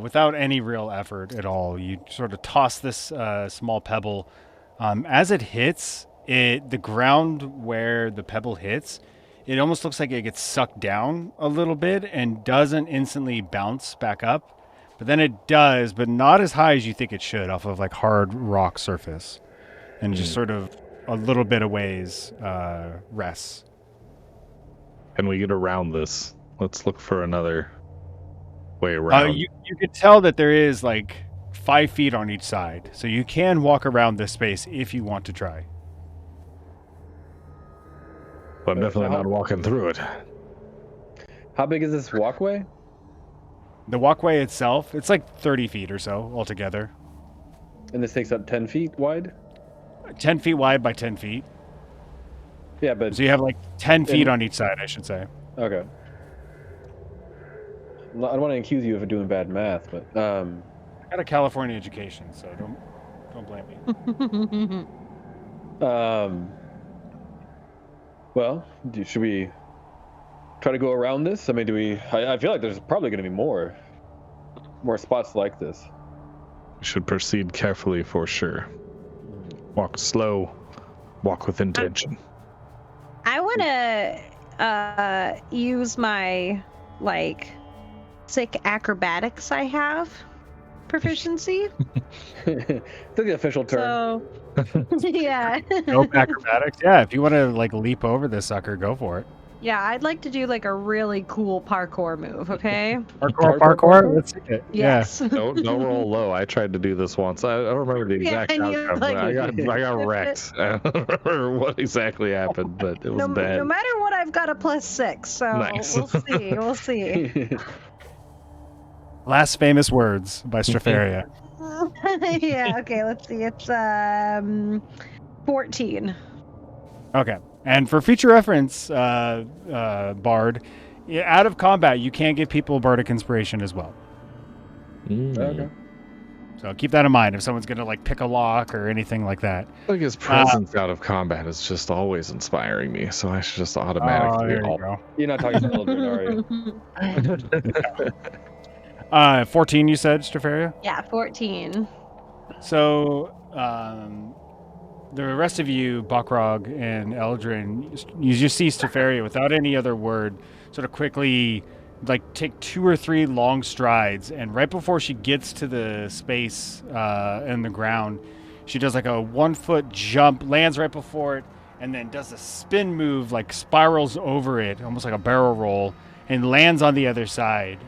Speaker 1: without any real effort at all, you sort of toss this small pebble. As it hits the ground where the pebble hits, it almost looks like it gets sucked down a little bit and doesn't instantly bounce back up, but then it does, but not as high as you think it should off of like hard rock surface, and just sort of a little bit of ways rests.
Speaker 2: Can we get around this? Let's look for another way around.
Speaker 1: You could tell that there is like 5 feet on each side, so you can walk around this space if you want to try.
Speaker 2: But I'm definitely not walking through it.
Speaker 3: How big is this walkway?
Speaker 1: The walkway itself, it's like 30 feet or so altogether.
Speaker 3: And this takes up 10 feet wide?
Speaker 1: 10 feet wide by 10 feet.
Speaker 3: Yeah, but...
Speaker 1: So you have like 10 feet on each side, I should say.
Speaker 3: Okay. I don't want to accuse you of doing bad math, but...
Speaker 1: I got a California education, so don't blame me.
Speaker 3: Well, should we try to go around this? I mean, I feel like there's probably going to be more spots like this.
Speaker 2: We should proceed carefully for sure. Walk slow, walk with intention.
Speaker 4: I want to use my sick acrobatics I have proficiency.
Speaker 3: It's the official term.
Speaker 4: So yeah.
Speaker 1: Nope, acrobatics. Yeah, if you want to leap over this sucker, go for it.
Speaker 4: Yeah, I'd like to do a really cool parkour move, okay?
Speaker 1: Parkour? Let's see it.
Speaker 4: Yes.
Speaker 2: Don't roll low. I tried to do this once. I don't remember the exact
Speaker 4: and you,
Speaker 2: outcome. I got wrecked. I don't remember what exactly happened, but it was bad.
Speaker 4: No matter what, I've got a +6, so
Speaker 2: Nice.
Speaker 4: We'll see.
Speaker 1: Last famous words by Strahd.
Speaker 4: Yeah, okay, let's see. It's 14.
Speaker 1: Okay. And for future reference, Bard, out of combat, you can give people Bardic Inspiration as well.
Speaker 3: Okay.
Speaker 1: So keep that in mind if someone's going to pick a lock or anything like that.
Speaker 2: Like his presence out of combat is just always inspiring me, so I should just automatically.
Speaker 1: There you go.
Speaker 3: You're not talking to Eldrin, are you?
Speaker 1: 14, you said, Strahd?
Speaker 4: Yeah, 14.
Speaker 1: So, the rest of you, Bakrog and Eldrin, you just see Strahd without any other word, sort of quickly, take 2 or 3 long strides, and right before she gets to the space in the ground, she does a 1-foot jump, lands right before it, and then does a spin move, spirals over it, almost like a barrel roll, and lands on the other side.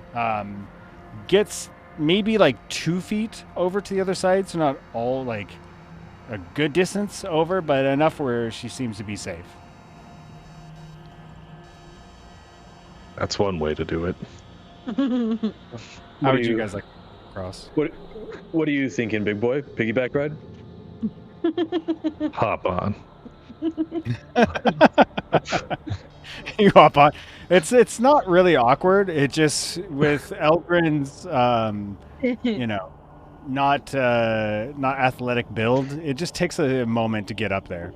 Speaker 1: Gets maybe 2 feet over to the other side, so not all a good distance over, but enough where she seems to be safe.
Speaker 2: That's one way to do it.
Speaker 1: How would you guys like to cross?
Speaker 3: What are you thinking, big boy? Piggyback ride?
Speaker 2: Hop on.
Speaker 1: You hop on. It's not really awkward. It just with Eldrin's not athletic build, it just takes a moment to get up there.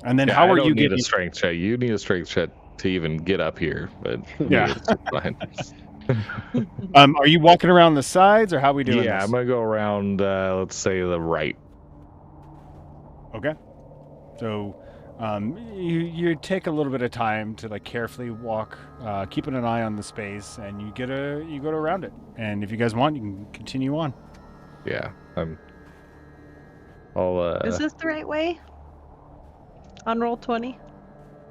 Speaker 1: And then how are you getting
Speaker 2: a strength check? You need a strength check to even get up here, but
Speaker 1: yeah.
Speaker 2: It's fine.
Speaker 1: Are you walking around the sides or how are we doing
Speaker 2: Yeah,
Speaker 1: this?
Speaker 2: I'm gonna go around let's say the right.
Speaker 1: Okay. So you take a little bit of time to carefully walk, keeping an eye on the space, and you go to around it. And if you guys want, you can continue on.
Speaker 2: Yeah,
Speaker 4: Is this the right way? On roll 20?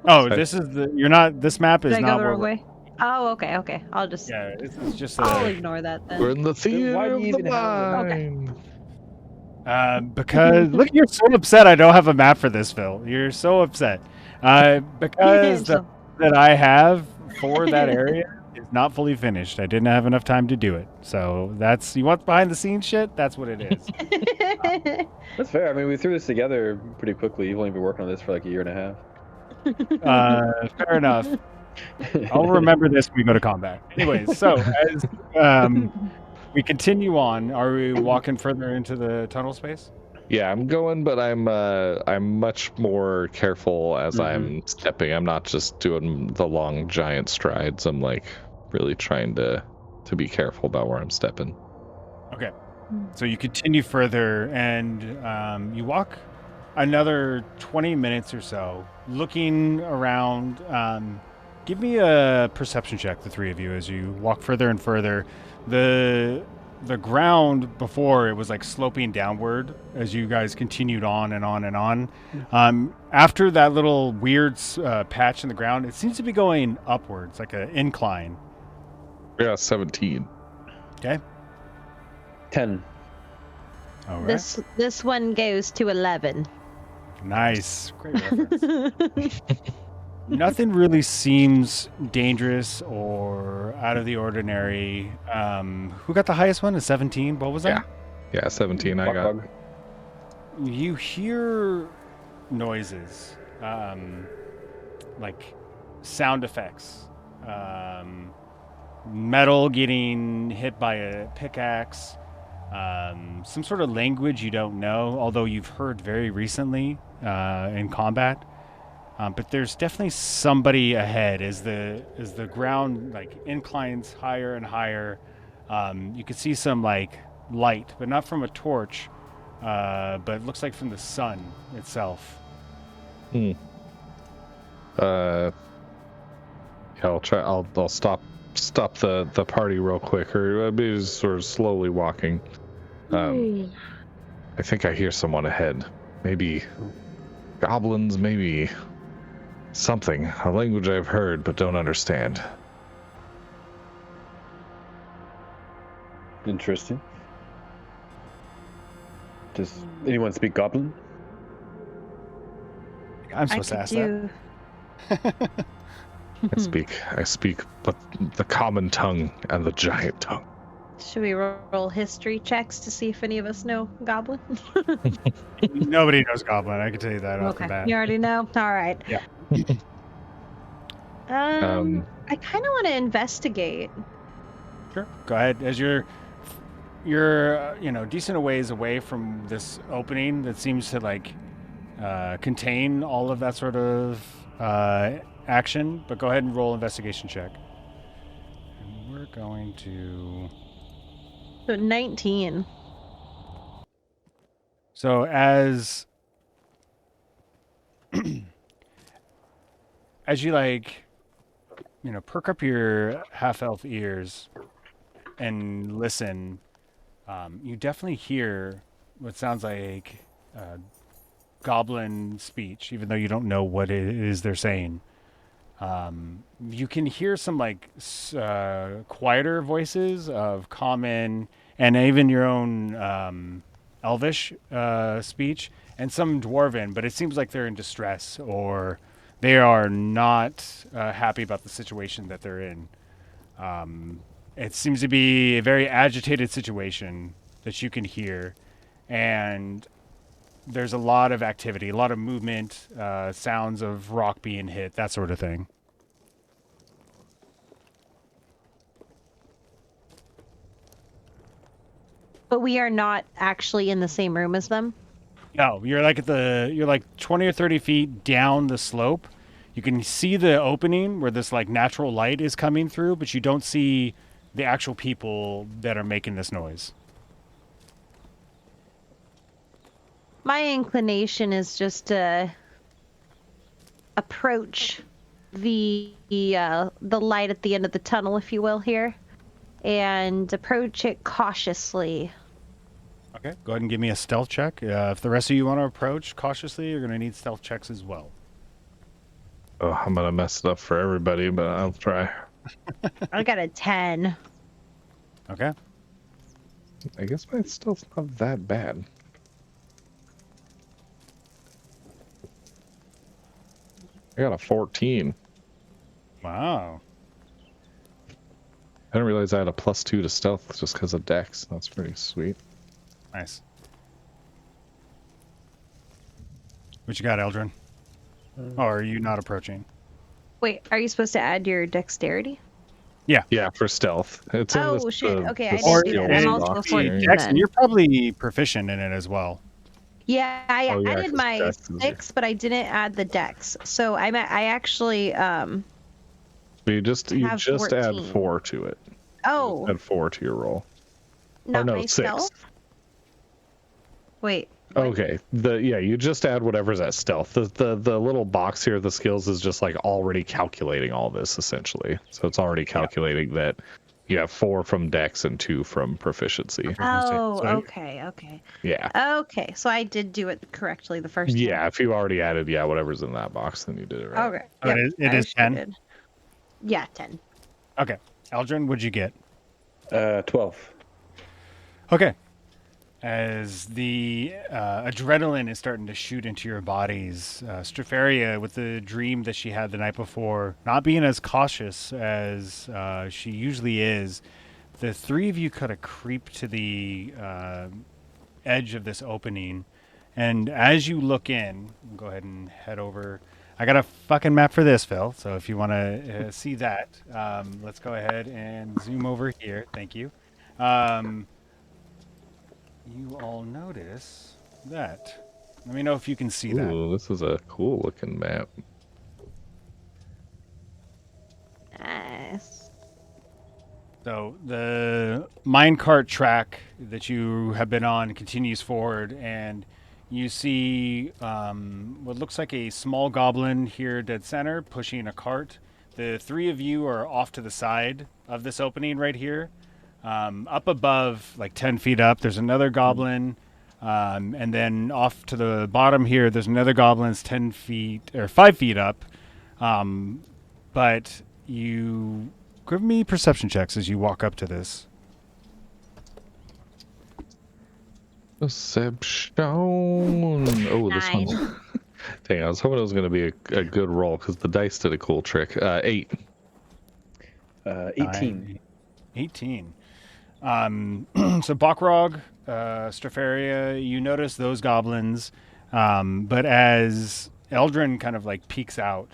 Speaker 1: Oh, this is this map is
Speaker 4: Did I
Speaker 1: not
Speaker 4: go the
Speaker 1: where
Speaker 4: wrong way? Oh, okay. I'll just.
Speaker 1: Yeah, this is just
Speaker 4: I'll ignore that then.
Speaker 2: we're in the theater
Speaker 3: why do
Speaker 2: of
Speaker 3: you
Speaker 2: the
Speaker 3: even have
Speaker 2: mind.
Speaker 1: because look, you're so upset I don't have a map for this, Phil. You're so upset. Because that I have for that area is not fully finished. I didn't have enough time to do it. So you want behind the scenes shit? That's what it is.
Speaker 3: That's fair. I mean, we threw this together pretty quickly. You've only been working on this for a year and a half.
Speaker 1: Fair enough. I'll remember this when we go to combat. Anyways, so as we continue on, are we walking further into the tunnel space?
Speaker 2: Yeah, I'm going, but I'm much more careful as I'm stepping. I'm not just doing the long giant strides. I'm really trying to be careful about where I'm stepping.
Speaker 1: Okay. So you continue further and you walk another 20 minutes or so, looking around. Give me a perception check, the three of you, as you walk further and further. The the ground before, it was like sloping downward as you guys continued on and on and on. After that little weird patch in the ground, it seems to be going upwards, like an incline.
Speaker 2: Yeah, 17.
Speaker 1: Okay.
Speaker 3: 10.
Speaker 1: All right.
Speaker 4: This one goes to 11.
Speaker 1: Nice. Great reference. Nothing really seems dangerous or out of the ordinary. Who got the highest one? A 17? What was that?
Speaker 2: Yeah, 17 I got.
Speaker 3: Bug.
Speaker 1: You hear noises, like sound effects. Metal getting hit by a pickaxe. Some sort of language you don't know, although you've heard very recently in combat. But there's definitely somebody ahead as the ground like inclines higher and higher. You can see some like light, but not from a torch, but it looks like from the sun itself.
Speaker 2: Yeah, I'll try. I'll stop the party real quick, or maybe just sort of slowly walking. I think I hear someone ahead. Maybe goblins, maybe something. A language I've heard but don't understand.
Speaker 3: Interesting. Does anyone speak Goblin?
Speaker 1: I'm supposed to ask that.
Speaker 2: I speak but the common tongue and the giant tongue.
Speaker 4: Should we roll history checks to see if any of us know Goblin?
Speaker 1: Nobody knows Goblin. I can tell you that off the bat.
Speaker 4: You already know? All right.
Speaker 1: Yeah.
Speaker 4: I kind of want to investigate.
Speaker 1: Sure. Go ahead. As you're decent a ways away from this opening that seems to like contain all of that sort of action, but go ahead and roll investigation check. And we're going to.
Speaker 4: So 19.
Speaker 1: So as you perk up your half-elf ears and listen, you definitely hear what sounds like goblin speech, even though you don't know what it is they're saying. You can hear some quieter voices of common and even your own elvish speech, and some dwarven, but it seems like they're in distress or they are not happy about the situation that they're in. It seems to be a very agitated situation that you can hear, and there's a lot of activity, a lot of movement, sounds of rock being hit, that sort of thing.
Speaker 4: But we are not actually in the same room as them.
Speaker 1: No, you're like 20 or 30 feet down the slope. You can see the opening where this like natural light is coming through, but you don't see the actual people that are making this noise.
Speaker 4: My inclination is just to approach the light at the end of the tunnel, if you will, here, and approach it cautiously.
Speaker 1: Okay, go ahead and give me a stealth check. If the rest of you want to approach cautiously, you're going to need stealth checks as well.
Speaker 2: Oh, I'm gonna mess it up for everybody, but I'll try.
Speaker 4: I got a 10.
Speaker 1: Okay.
Speaker 2: I guess my stealth's not that bad. I got a 14.
Speaker 1: Wow.
Speaker 2: I didn't realize I had a +2 to stealth just because of dex. That's pretty sweet.
Speaker 1: Nice. What you got, Eldrin? Or are you not approaching?
Speaker 4: Wait, are you supposed to add your dexterity?
Speaker 2: Yeah, for stealth. It's in
Speaker 4: Oh, shit. Okay, I
Speaker 2: the
Speaker 4: didn't do that. I'm
Speaker 2: skills
Speaker 4: also
Speaker 2: box
Speaker 4: 14
Speaker 2: here.
Speaker 1: Dex,
Speaker 4: then.
Speaker 1: you're probably proficient in it as well.
Speaker 4: Yeah, I
Speaker 2: Oh, yeah,
Speaker 4: added
Speaker 2: 'cause
Speaker 4: my
Speaker 2: dex is
Speaker 4: 6, but I didn't add the dex. So I actually
Speaker 2: So you just
Speaker 4: have
Speaker 2: add
Speaker 4: 14.
Speaker 2: 4 to it.
Speaker 4: Oh,
Speaker 2: Add 4 to your roll.
Speaker 4: not
Speaker 2: or no,
Speaker 4: my
Speaker 2: 6.
Speaker 4: stealth? Wait. What?
Speaker 2: Okay. You just add whatever's at stealth. The little box here, the skills, is just like already calculating all this essentially. So it's already calculating that You have 4 from Dex and 2 from Proficiency.
Speaker 4: Oh,
Speaker 1: So-
Speaker 4: okay.
Speaker 2: Yeah.
Speaker 4: Okay, so I did do it correctly the first time.
Speaker 2: Yeah, if you already added, whatever's in that box, then you did it right.
Speaker 4: Okay.
Speaker 1: Oh, it
Speaker 4: I
Speaker 1: is
Speaker 4: sure
Speaker 1: 10?
Speaker 4: did. Yeah, 10.
Speaker 1: Okay. Eldrin, what'd you get?
Speaker 3: 12.
Speaker 1: Okay. As the adrenaline is starting to shoot into your bodies, Strafaria, with the dream that she had the night before, not being as cautious as she usually is, the 3 of you kind of creep to the edge of this opening. And as you look in, go ahead and head over. I got a fucking map for this, Phil. So if you want to see that, let's go ahead and zoom over here. Thank you. You all notice that. Let me know if you can see that.
Speaker 2: Ooh, this is a cool looking map.
Speaker 4: Nice.
Speaker 1: So the minecart track that you have been on continues forward, and you see what looks like a small goblin here dead center pushing a cart. The 3 of you are off to the side of this opening right here. Up above, like 10 feet up, there's another goblin. And then off to the bottom here, there's another goblin that's 10 feet or 5 feet up. But you give me perception checks as you walk up to this.
Speaker 2: Perception. Oh, this
Speaker 4: 9.
Speaker 2: one. Dang, I was hoping it was going to be a good roll because the dice did a cool trick. 8.
Speaker 3: 18.
Speaker 1: 18. So Bakrog, Strafaria, you notice those goblins, but as Eldrin kind of like peeks out,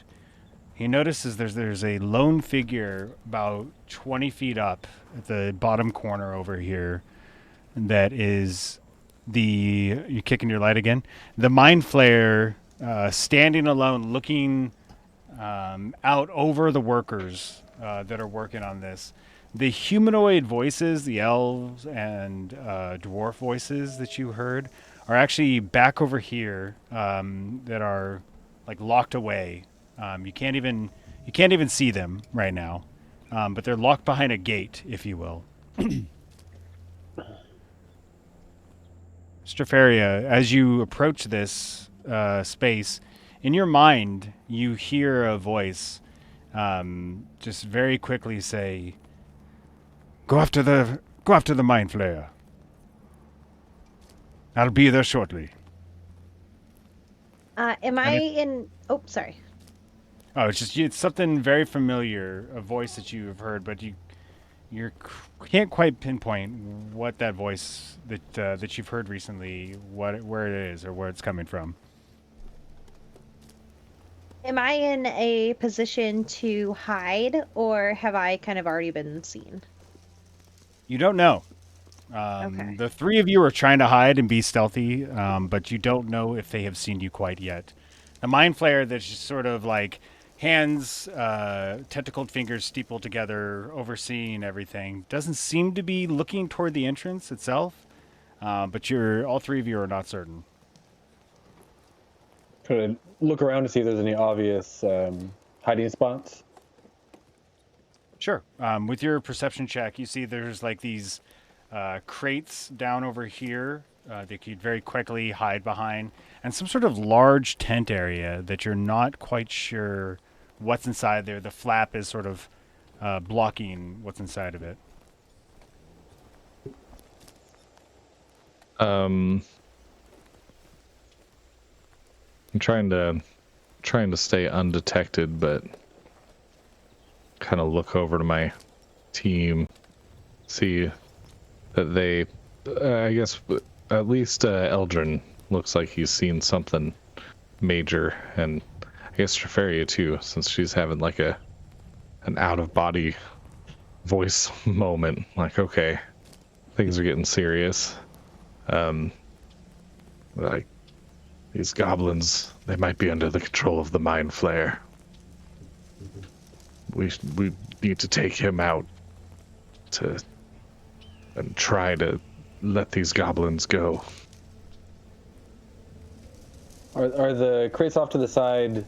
Speaker 1: he notices there's a lone figure about 20 feet up at the bottom corner over here. That is you kicking your light again? The Mind Flayer, standing alone, looking out over the workers that are working on this. The humanoid voices, the elves and dwarf voices that you heard, are actually back over here that are like locked away. You can't even see them right now, but they're locked behind a gate, if you will. Strafaria, as you approach this space, in your mind you hear a voice just very quickly say, Go after the Mind Flayer. I'll be there shortly.
Speaker 4: Am I in... Oh, sorry.
Speaker 1: Oh, it's something very familiar, a voice that you have heard, but you can't quite pinpoint what that voice that you've heard recently, where it is or where it's coming from.
Speaker 4: Am I in a position to hide, or have I kind of already been seen?
Speaker 1: You don't know.
Speaker 4: Okay.
Speaker 1: The 3 of you are trying to hide and be stealthy, but you don't know if they have seen you quite yet. The Mind Flayer that's just sort of like hands, tentacled fingers steepled together, overseeing everything, doesn't seem to be looking toward the entrance itself, but all 3 of you are not certain.
Speaker 3: Try to look around to see if there's any obvious hiding spots.
Speaker 1: Sure. With your perception check, you see there's like these crates down over here that you could very quickly hide behind, and some sort of large tent area that you're not quite sure what's inside there. The flap is sort of blocking what's inside of it.
Speaker 2: I'm trying to stay undetected, but kind of look over to my team, see that they, I guess, at least Eldrin looks like he's seen something major, and I guess Strafaria too, since she's having like an out-of-body voice moment. Like, okay, things are getting serious. Like, these goblins, they might be under the control of the Mind Flayer. We need to take him out and try to let these goblins go.
Speaker 3: Are the crates off to the side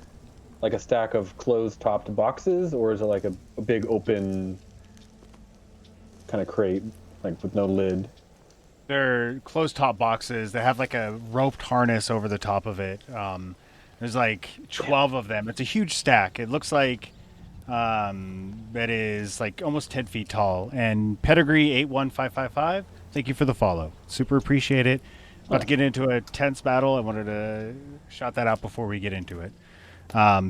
Speaker 3: like a stack of closed topped boxes, or is it like a big open kind of crate, like with no lid?
Speaker 1: They're closed top boxes. They have like a roped harness over the top of it. There's like 12 of them. It's a huge stack. It looks like that is like almost 10 feet tall. And pedigree 81555. Thank you for the follow. Super appreciate it. About to get into a tense battle. I wanted to shout that out before we get into it.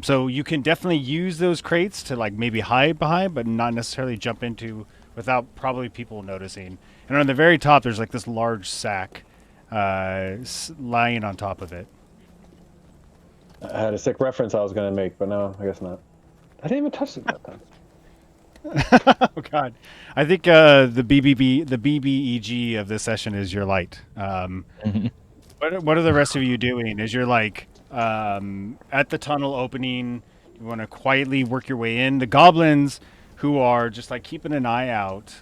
Speaker 1: So you can definitely use those crates to like maybe hide behind, but not necessarily jump into without probably people noticing. And on the very top, there's like this large sack lying on top of it.
Speaker 3: I had a sick reference I was gonna make, but no, I guess not. I didn't even touch it that time.
Speaker 1: Oh God, I think the BBEG of this session is your light. What are the rest of you doing? Is you're like at the tunnel opening? You want to quietly work your way in. The goblins, who are just like keeping an eye out,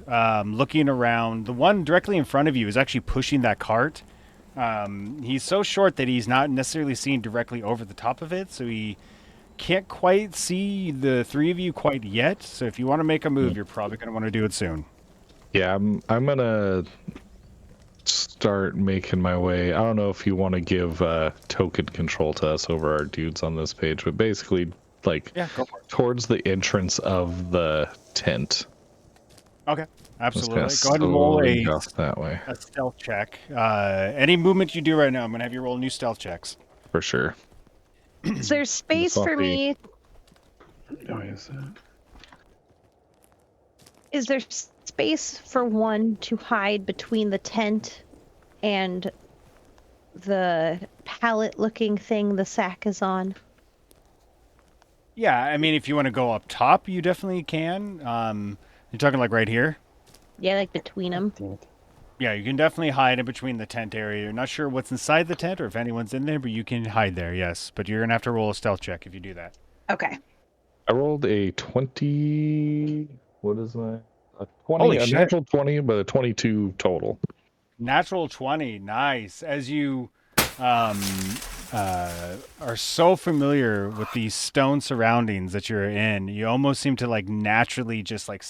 Speaker 1: looking around. The one directly in front of you is actually pushing that cart. He's so short that he's not necessarily seen directly over the top of it, so he can't quite see the three of you quite yet. So if you want to make a move, you're probably going to want to do it soon.
Speaker 2: Yeah, I'm gonna start making my way. I don't know if you want to give token control to us over our dudes on this page, but basically, like,
Speaker 1: Yeah, go for it.
Speaker 2: towards the entrance of the tent.
Speaker 1: Okay, absolutely. Go
Speaker 2: Just
Speaker 1: ahead and
Speaker 2: kinda
Speaker 1: roll
Speaker 2: slowly dust that way,
Speaker 1: a stealth check. Any movement you do right now, I'm going to have you roll new stealth checks.
Speaker 2: for sure.
Speaker 4: Is there space
Speaker 2: off
Speaker 4: for
Speaker 2: the-
Speaker 4: me?
Speaker 3: Oh, yes.
Speaker 4: Is there space for one to hide between the tent and the pallet-looking thing the sack is on?
Speaker 1: Yeah, I mean, if you want to go up top, you definitely can. You're talking like right here?
Speaker 4: Yeah, like between them.
Speaker 3: Damn it.
Speaker 1: Yeah, you can definitely hide in between the tent area. You're not sure what's inside the tent or if anyone's in there, but you can hide there, yes. But you're going to have to roll a stealth check if you do that.
Speaker 4: Okay.
Speaker 2: I rolled a 20. What is that? A 20,
Speaker 1: Holy
Speaker 2: a
Speaker 1: shit.
Speaker 2: natural 20, but a 22 total.
Speaker 1: Natural 20, nice. As you are so familiar with these stone surroundings that you're in, you almost seem to like naturally just like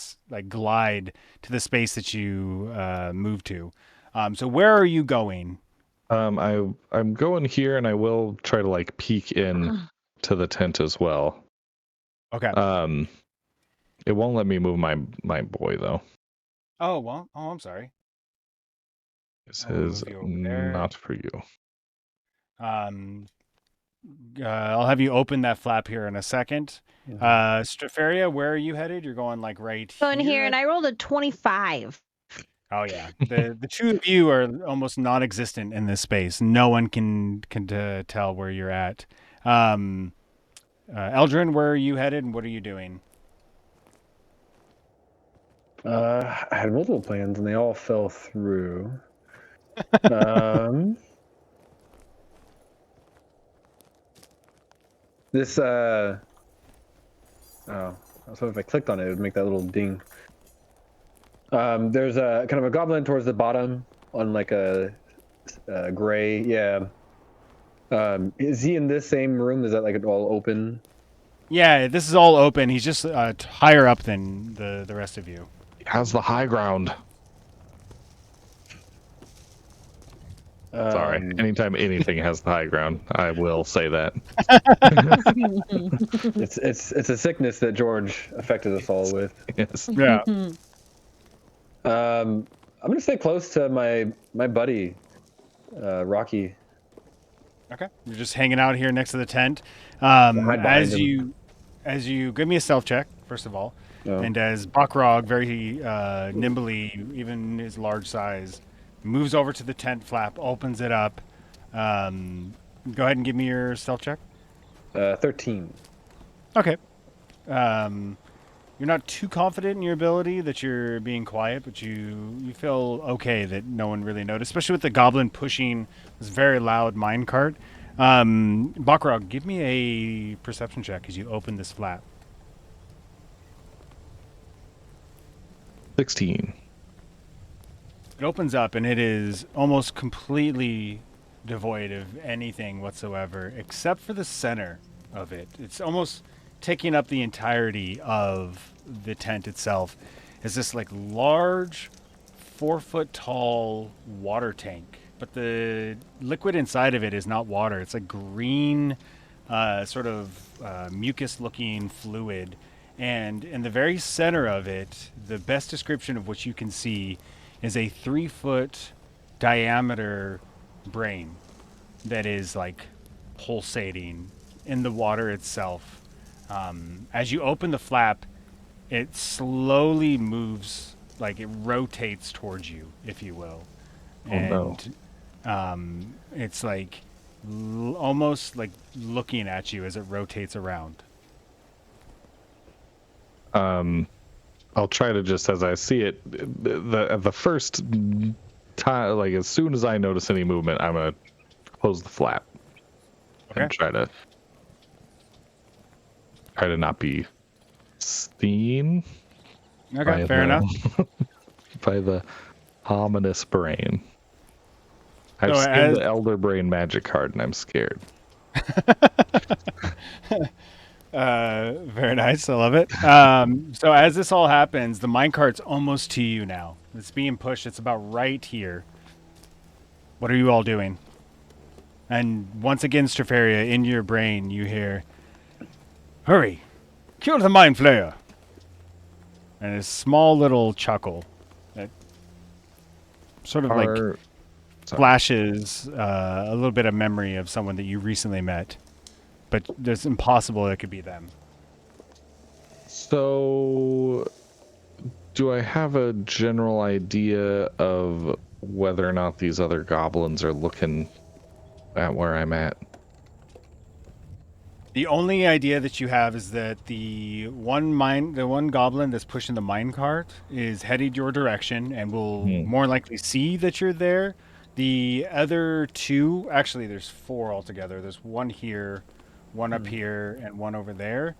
Speaker 1: glide to the space that you move to. So where are you going?
Speaker 2: I'm going here, and I will try to like peek in to the tent as well.
Speaker 1: Okay.
Speaker 2: It won't let me move my boy though.
Speaker 1: Oh, well. Oh, I'm sorry.
Speaker 2: This
Speaker 1: I'll
Speaker 2: is
Speaker 1: move you over there.
Speaker 2: not for you.
Speaker 1: I'll have you open that flap here in a second. Strafaria, where are you headed? You're going like right
Speaker 4: Going here,
Speaker 1: here?
Speaker 4: and I rolled a 25.
Speaker 1: Oh yeah, the two of you are almost non-existent in this space. No one can tell where you're at. Eldrin, where are you headed, and what are you doing?
Speaker 3: I had multiple plans, and they all fell through. This oh, so if I clicked on it, it would make that little ding. There's a kind of a goblin towards the bottom on like a gray, yeah. Is he in this same room? Is that like it all open?
Speaker 1: Yeah, this is all open. He's just higher up than the rest of you.
Speaker 2: How's the high ground? Sorry. Anytime anything has the high ground, I will say that.
Speaker 3: It's a sickness that George affected us all with.
Speaker 2: Yes.
Speaker 1: Yeah.
Speaker 3: I'm gonna stay close to my buddy, Rocky.
Speaker 1: Okay. You're just hanging out here next to the tent.
Speaker 3: Hide behind
Speaker 1: As you give me a stealth check first of all,
Speaker 3: Oh.
Speaker 1: and as Bakrog very nimbly, even his large size, moves over to the tent flap, opens it up. Go ahead and give me your stealth check.
Speaker 3: 13.
Speaker 1: Okay. You're not too confident in your ability that you're being quiet, but you feel okay that no one really noticed, especially with the goblin pushing this very loud minecart. Bakrog, give me a perception check as you open this flap.
Speaker 2: 16.
Speaker 1: It opens up and it is almost completely devoid of anything whatsoever except for the center of it. It's almost taking up the entirety of the tent itself. is this like large 4-foot tall water tank, but the liquid inside of it is not water. It's a green, sort of mucus looking fluid. And in the very center of it, the best description of what you can see is a 3-foot diameter brain that is like pulsating in the water itself. As you open the flap, it slowly moves, like it rotates towards you, if you will.
Speaker 2: Oh, no.
Speaker 1: And it's like almost like looking at you as it rotates around.
Speaker 2: I'll try to, just as I see it, the first time, like as soon as I notice any movement, I'm gonna close the flap and try to not be seen.
Speaker 1: Okay, fair enough.
Speaker 2: By the ominous brain. I've
Speaker 1: So
Speaker 2: seen the Elder Brain magic card, and I'm scared.
Speaker 1: Very nice. I love it. So as this all happens, the minecart's almost to you now. It's being pushed. It's about right here. What are you all doing? And once again, Strafaria, in your brain, you hear, "Hurry! Kill the Mind Flayer!" And a small little chuckle that sort of like flashes a little bit of memory of someone that you recently met. But it's impossible it could be them.
Speaker 2: So, do I have a general idea of whether or not these other goblins are looking at where I'm at?
Speaker 1: The only idea that you have is that the one goblin that's pushing the minecart is headed your direction and will more likely see that you're there. The other two, actually, there's 4 altogether. There's one here, one up here, and one over there.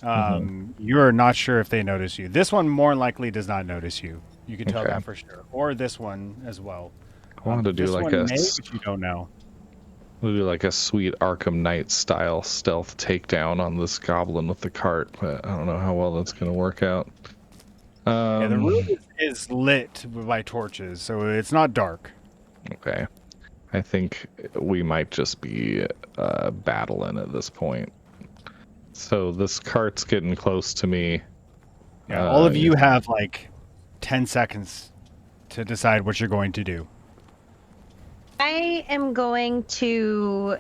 Speaker 1: You are not sure if they notice you. This one more likely does not notice you. You can tell that for sure. Or this one as well.
Speaker 2: I wanted to do like a...
Speaker 1: but you don't know.
Speaker 2: We'll do like a sweet Arkham Knight style stealth takedown on this goblin with the cart, but I don't know how well that's going to work out.
Speaker 1: Yeah, the room is lit by torches, so it's not dark.
Speaker 2: Okay. I think we might just be battling at this point. So this cart's getting close to me.
Speaker 1: Yeah, all of you have like 10 seconds to decide what you're going to do.
Speaker 4: I am going to,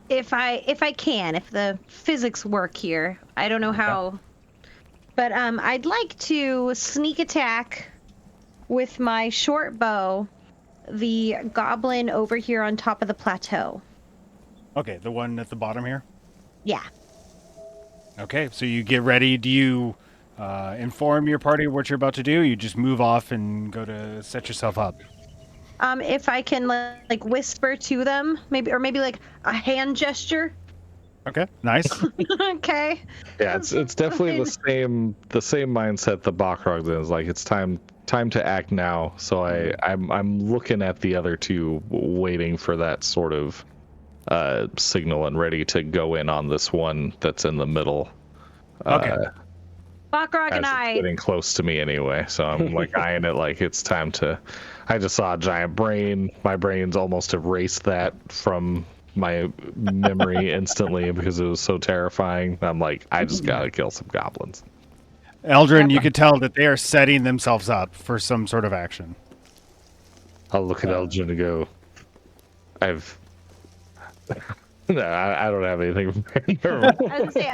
Speaker 4: if the physics work here, I don't know how, but I'd like to sneak attack with my short bow the goblin over here on top of the plateau.
Speaker 1: Okay, the one at the bottom here?
Speaker 4: Yeah.
Speaker 1: Okay, so you get ready. Do you inform your party what you're about to do? You just move off and go to set yourself up?
Speaker 4: If I can like whisper to them, maybe like a hand gesture.
Speaker 1: Okay, nice.
Speaker 4: Okay.
Speaker 2: Yeah, it's definitely the same mindset the Balrog is. Like, it's time to act now. So I'm looking at the other two, waiting for that sort of signal and ready to go in on this one that's in the middle.
Speaker 1: Okay.
Speaker 4: Balrog and
Speaker 2: I getting close to me anyway, so I'm like eyeing it like it's time to. I just saw a giant brain. My brain's almost erased that from my memory instantly because it was so terrifying. I'm like, I just gotta kill some goblins.
Speaker 1: Eldrin, you could tell that they are setting themselves up for some sort of action.
Speaker 2: I'll look at Eldrin and go, no, I don't have anything.
Speaker 4: I was gonna say,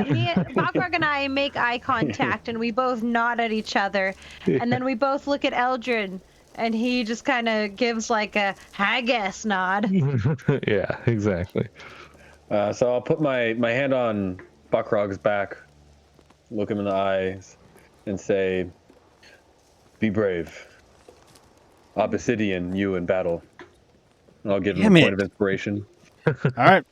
Speaker 4: Balrog and I make eye contact, and we both nod at each other, and then we both look at Eldrin, and he just kind of gives like a I guess nod.
Speaker 2: Yeah, exactly.
Speaker 3: So I'll put my hand on Balrog's back, look him in the eyes, and say, "Be brave. Obsidian, you in battle." And I'll give him a point of inspiration.
Speaker 1: All right.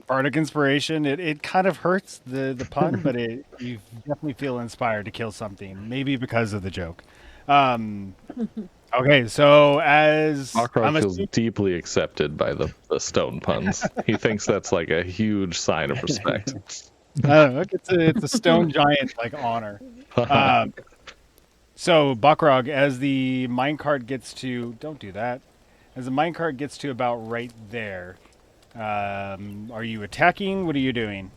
Speaker 1: Bardic inspiration. It kind of hurts the pun, but you definitely feel inspired to kill something. Maybe because of the joke. Okay, so as
Speaker 2: Balrog feels deeply accepted by the stone puns. He thinks that's like a huge sign of respect.
Speaker 1: It's a stone giant like honor. So, Bakrog, as the minecart gets to, don't do that. As the minecart gets to about right there, are you attacking? What are you doing?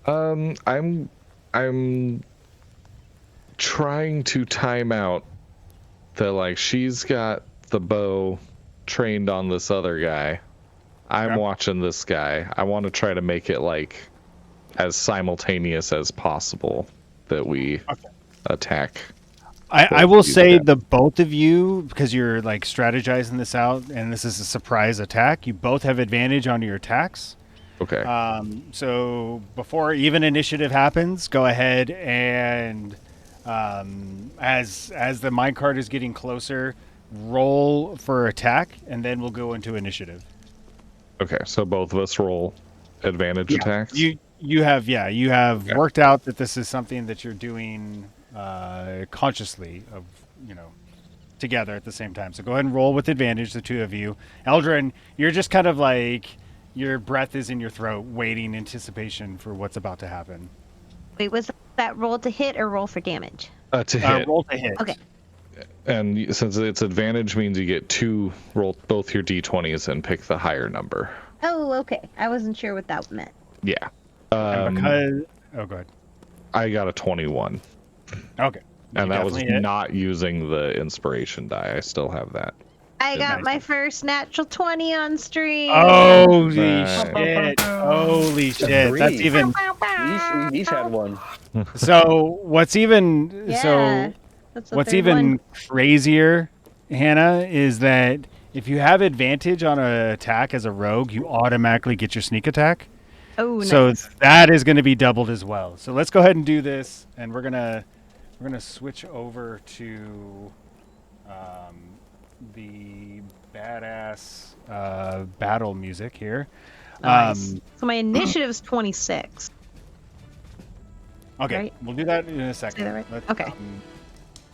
Speaker 2: I'm trying to time out that, like, she's got the bow trained on this other guy. I'm
Speaker 1: Okay.
Speaker 2: watching this guy. I want to try to make it like as simultaneous as possible that we attack.
Speaker 1: I
Speaker 2: both
Speaker 1: will
Speaker 2: of these
Speaker 1: say
Speaker 2: guys.
Speaker 1: the both of you, because you're like strategizing this out, and this is a surprise attack. You both have advantage on your attacks.
Speaker 2: Okay.
Speaker 1: So before even initiative happens, go ahead and as the minecart is getting closer, roll for attack, and then we'll go into initiative.
Speaker 2: Okay. So both of us roll advantage attacks.
Speaker 1: You have
Speaker 2: Okay.
Speaker 1: worked out that this is something that you're doing consciously of together at the same time. So go ahead and roll with advantage, the two of you. Eldrin, you're just kind of like your breath is in your throat, waiting anticipation for what's about to happen.
Speaker 4: Wait, was that roll to hit or roll for damage?
Speaker 2: To hit.
Speaker 1: Roll to hit.
Speaker 4: Okay.
Speaker 2: And since it's advantage means you get roll both your d20s and pick the higher number.
Speaker 4: Oh, okay. I wasn't sure what that meant.
Speaker 2: Yeah.
Speaker 1: And because go ahead.
Speaker 2: I got a 21.
Speaker 1: Okay.
Speaker 2: And
Speaker 1: You
Speaker 2: that was
Speaker 1: definitely hit.
Speaker 2: not using the inspiration die. I still have that.
Speaker 4: I got
Speaker 1: Nice.
Speaker 4: my first natural 20 on stream.
Speaker 1: Holy
Speaker 2: Nice.
Speaker 1: shit! Holy shit! That's
Speaker 3: Three.
Speaker 1: even.
Speaker 3: We each had one.
Speaker 1: So what's even
Speaker 4: Yeah,
Speaker 1: so
Speaker 4: that's the
Speaker 1: what's
Speaker 4: third
Speaker 1: even
Speaker 4: one.
Speaker 1: crazier, Hannah, is that if you have advantage on an attack as a rogue, you automatically get your sneak attack.
Speaker 4: Oh, nice.
Speaker 1: So that is going to be doubled as well. So let's go ahead and do this, and we're gonna switch over to the badass battle music here.
Speaker 4: Nice. So my initiative's 26.
Speaker 1: Okay,
Speaker 4: Right?
Speaker 1: we'll do that in a second.
Speaker 4: Say that right?
Speaker 1: Let's,
Speaker 4: Okay.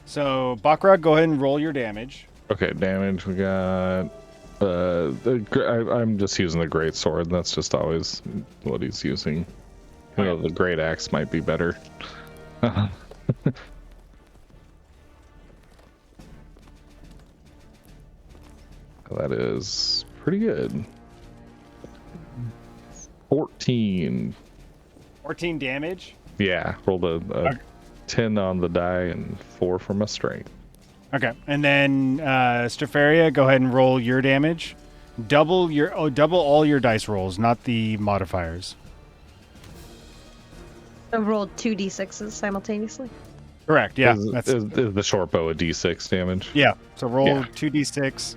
Speaker 1: So Bakrag, go ahead and roll your damage.
Speaker 2: Okay, damage. We got. I'm just using the great sword. That's just always what he's using. You know, the great axe might be better. That is pretty good. 14.
Speaker 1: 14 damage.
Speaker 2: Yeah, rolled a 10 on the die and 4 from my strength.
Speaker 1: Okay, and then Strafaria, go ahead and roll your damage. Double all your dice rolls, not the modifiers.
Speaker 4: I rolled 2d6s simultaneously.
Speaker 1: Correct. Yeah,
Speaker 2: Is the short bow a d6 damage?
Speaker 1: yeah. So roll
Speaker 2: Yeah.
Speaker 1: 2d6.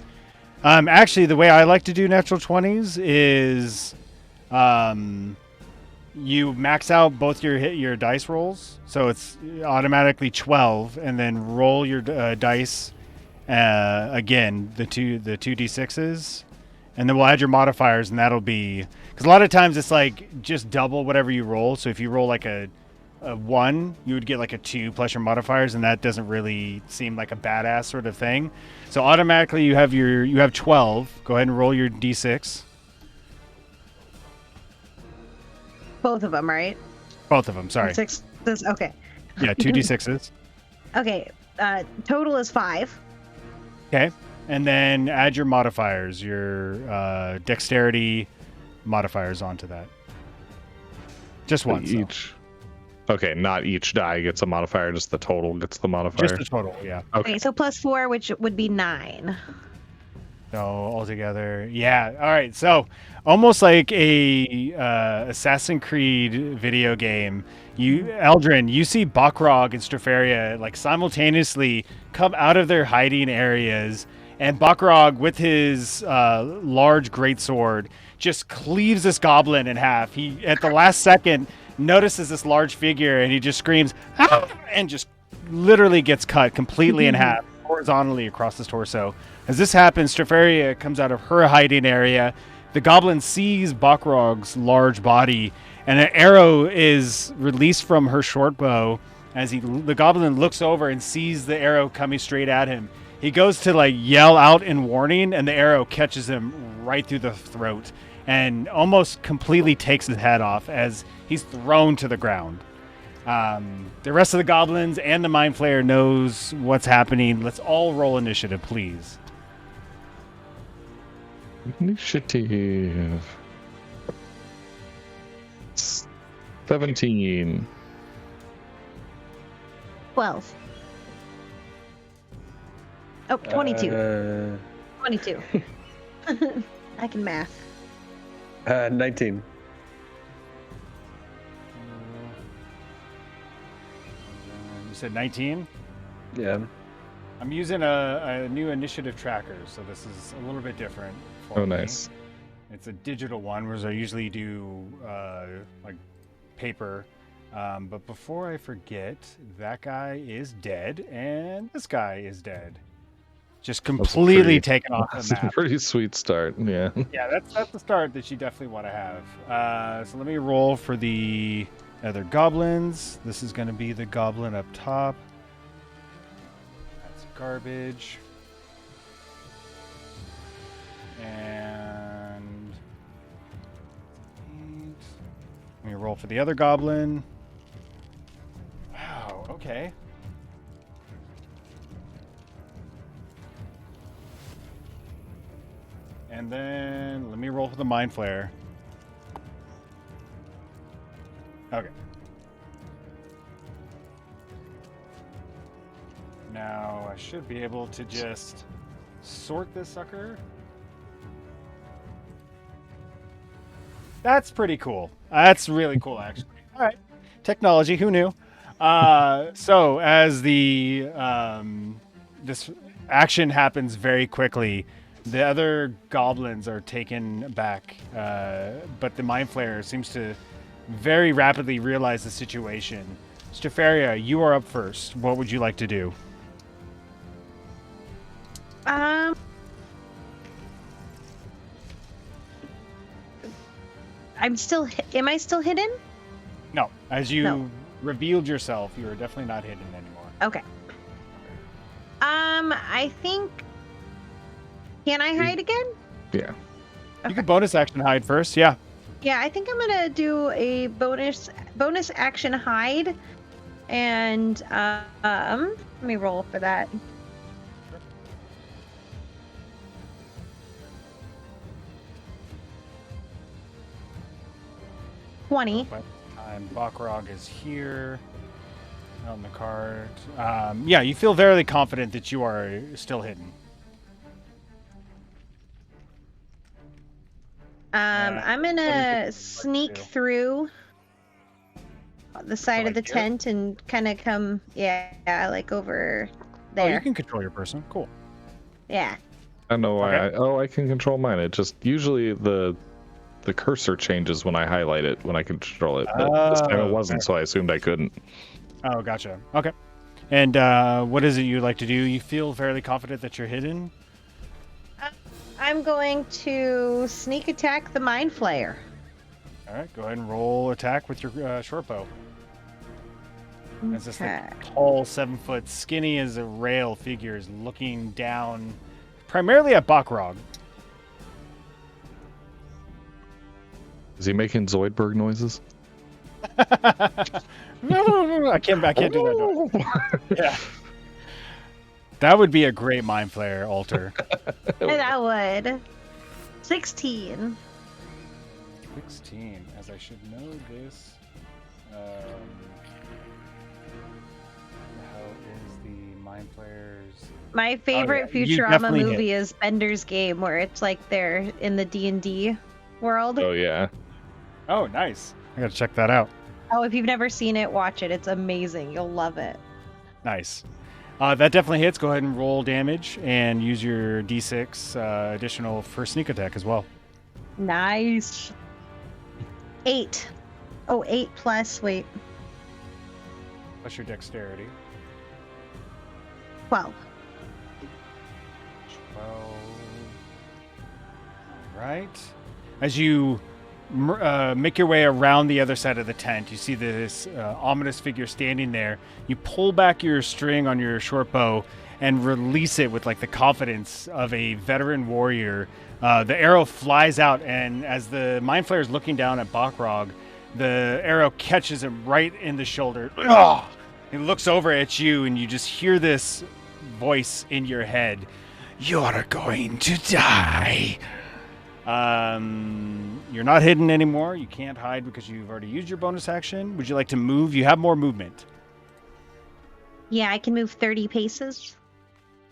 Speaker 1: Actually, the way I like to do natural 20s is, you max out both your dice rolls, so it's automatically 12, and then roll your dice again, the 2d6s, and then we'll add your modifiers, and that'll be because a lot of times it's like just double whatever you roll. So if you roll like a 1, you would get like a 2 plus your modifiers, and that doesn't really seem like a badass sort of thing. So automatically you have 12. Go ahead and roll your d6.
Speaker 4: Both of them, right?
Speaker 1: Both of them. Sorry.
Speaker 4: Six. This okay.
Speaker 1: Yeah, 2d6s.
Speaker 4: Okay. Total is 5.
Speaker 1: Okay, and then add your modifiers, your dexterity modifiers onto that. Just one. so.
Speaker 2: Each. Okay, not each die gets a modifier, just the total gets the modifier.
Speaker 1: Just the total. Yeah.
Speaker 4: Okay, so plus 4, which would be 9.
Speaker 1: So altogether, yeah. All right. So almost like a Assassin's Creed video game. Eldrin, you see Bakrog and Strafaria like simultaneously come out of their hiding areas, and Bakrog with his large greatsword just cleaves this goblin in half. He at the last second notices this large figure, and he just screams, "Ah!" and just literally gets cut completely in half, horizontally across his torso. As this happens, Strafaria comes out of her hiding area. The goblin sees Bakrog's large body, and an arrow is released from her short bow. As the goblin looks over and sees the arrow coming straight at him, he goes to like yell out in warning, and the arrow catches him right through the throat and almost completely takes his head off as he's thrown to the ground. The rest of the goblins and the Mind Flayer knows what's happening. Let's all roll initiative, please.
Speaker 2: Initiative. 17.
Speaker 4: 12. Oh, 22. 22. I can math.
Speaker 3: 19.
Speaker 1: You said 19?
Speaker 3: Yeah.
Speaker 1: I'm using a new initiative tracker, so this is a little bit different for me.
Speaker 2: Nice.
Speaker 1: It's a digital one, whereas I usually do like paper. But before I forget, that guy is dead, and this guy is dead. Just completely taken off the
Speaker 2: That's a
Speaker 1: map.
Speaker 2: pretty sweet start. Yeah.
Speaker 1: Yeah, that's the start that you definitely want to have. So let me roll for the other goblins. This is going to be the goblin up top. That's garbage. And let me roll for the other goblin. Wow, okay. And then let me roll for the Mind Flayer. Okay. Now I should be able to just sort this sucker. That's pretty cool. That's really cool, actually. All right. Technology, who knew? So as the this action happens very quickly, the other goblins are taken back, but the Mind Flayer seems to very rapidly realize the situation. Stefaria, you are up first. What would you like to do?
Speaker 4: I'm still. Am I still hidden?
Speaker 1: No. As you
Speaker 4: No.
Speaker 1: revealed yourself, you are definitely not hidden anymore.
Speaker 4: Okay. I think. Can I hide again?
Speaker 2: Yeah.
Speaker 1: You could bonus action hide first, yeah.
Speaker 4: Yeah, I think I'm gonna do a bonus action hide, and let me roll for that. $20.
Speaker 1: By the time Bakrog is here on the card. Yeah, you feel very confident that you are still hidden.
Speaker 4: I'm
Speaker 1: what
Speaker 4: gonna
Speaker 1: is it
Speaker 4: sneak
Speaker 1: do?
Speaker 4: through the side of the
Speaker 1: like here?
Speaker 4: tent and kind of come, yeah, like over
Speaker 1: Oh,
Speaker 4: there.
Speaker 1: you can control your person. Cool.
Speaker 4: Yeah.
Speaker 2: I don't know why.
Speaker 1: Okay.
Speaker 2: I can control mine. It just usually the cursor changes when I highlight it when I control it. But this time it wasn't, so I assumed I couldn't.
Speaker 1: Oh, gotcha. Okay. And what is it you like to do? You feel fairly confident that you're hidden?
Speaker 4: I'm going to sneak attack the Mind Flayer.
Speaker 1: All right, go ahead and roll attack with your short bow. As this
Speaker 4: Okay.
Speaker 1: tall, 7-foot, skinny as a rail figure is looking down primarily at Bakrog.
Speaker 2: Is he making Zoidberg noises?
Speaker 1: No, I can't do that noise. Yeah. That would be a great Mind Flayer altar.
Speaker 4: And I would. 16.
Speaker 1: 16, as I should know this. How is the Mind Flayer's...
Speaker 4: My favorite
Speaker 1: yeah, you
Speaker 4: Futurama
Speaker 1: definitely
Speaker 4: movie is Bender's Game, where it's like they're in the D&D world.
Speaker 2: Oh yeah.
Speaker 1: Oh, nice. I gotta check that out.
Speaker 4: Oh, if you've never seen it, watch it. It's amazing. You'll love it.
Speaker 1: Nice. That definitely hits. Go ahead and roll damage and use your D6 additional for sneak attack as well.
Speaker 4: Nice. 8. Oh, 8 plus, wait,
Speaker 1: Plus your dexterity.
Speaker 4: 12.
Speaker 1: 12. Right. As you make your way around the other side of the tent, you see this ominous figure standing there. You pull back your string on your short bow and release it with like the confidence of a veteran warrior. The arrow flies out, and as the Mind Flayer is looking down at Bakrog, The arrow catches him right in the shoulder. Ugh! He looks over at you, and you just hear this voice in your head. You're going to die. You're not hidden anymore. You can't hide because you've already used your bonus action. Would you like to move? You have more movement.
Speaker 4: Yeah, I can move 30 paces.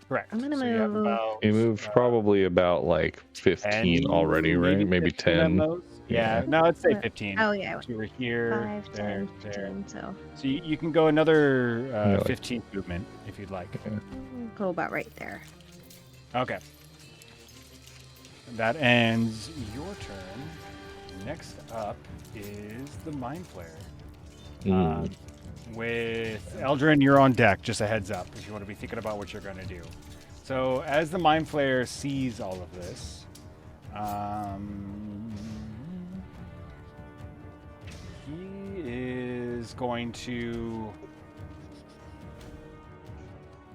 Speaker 1: Correct.
Speaker 4: I'm gonna
Speaker 1: So you have
Speaker 4: move.
Speaker 1: about,
Speaker 2: He moved probably about like 15
Speaker 1: 10,
Speaker 2: already, right? Maybe
Speaker 1: 15 at
Speaker 2: 10.
Speaker 1: most. Yeah,
Speaker 2: Yeah.
Speaker 1: no, I'd say 15.
Speaker 4: Oh, yeah.
Speaker 1: So you were here,
Speaker 4: 5,
Speaker 1: there,
Speaker 4: 10,
Speaker 1: there.
Speaker 4: 15, so
Speaker 1: So you can go another
Speaker 2: Yeah, like-
Speaker 1: 15 movement if you'd like.
Speaker 4: we'll go about right there.
Speaker 1: Okay. That ends your turn. Next up is the Mind Flayer. With Eldrin, you're on deck, just a heads up, if you want to be thinking about what you're going to do. So as the Mind Flayer sees all of this, he is going to...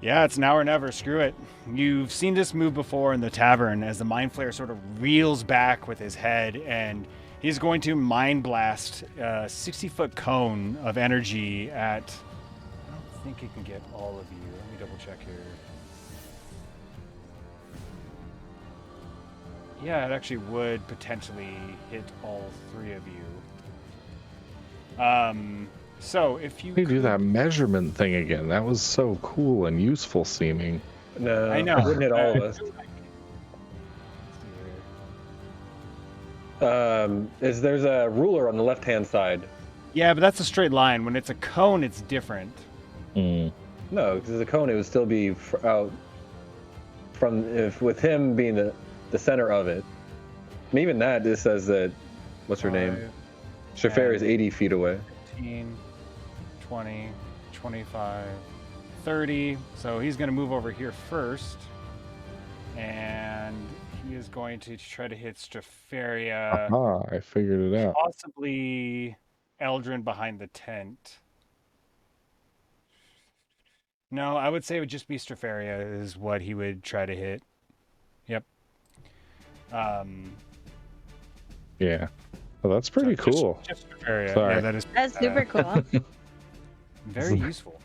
Speaker 1: Yeah, it's now or never. Screw it. You've seen this move before in the tavern as the Mind Flayer sort of reels back with his head, and he's going to Mind Blast a 60-foot cone of energy at... I don't think he can get all of you. Let me double check here. Yeah, it actually would potentially hit all three of you. So if you
Speaker 2: Let me do
Speaker 1: could-
Speaker 2: that measurement thing again. That was so cool and useful seeming.
Speaker 3: No,
Speaker 1: I know.
Speaker 3: it wouldn't hit all of us. There's a ruler on the left-hand side.
Speaker 1: Yeah, but that's a straight line. When it's a cone, it's different.
Speaker 3: No, because the cone, it would still be out from with him being the center of it. And even that, this says that. What's her name? Shafar is 80 feet away.
Speaker 1: 15, 20, 25, 30. So he's going to move over here first. And he is going to try to hit Strafaria,
Speaker 2: I figured it out.
Speaker 1: possibly Eldrin behind the tent. No, I would say it would just be Strafaria is what he would try to hit. Yep.
Speaker 2: Yeah. Well, that's pretty
Speaker 1: so
Speaker 2: cool.
Speaker 1: Just Strafaria.
Speaker 2: Sorry.
Speaker 1: Yeah, that is
Speaker 4: That's super cool.
Speaker 1: very useful.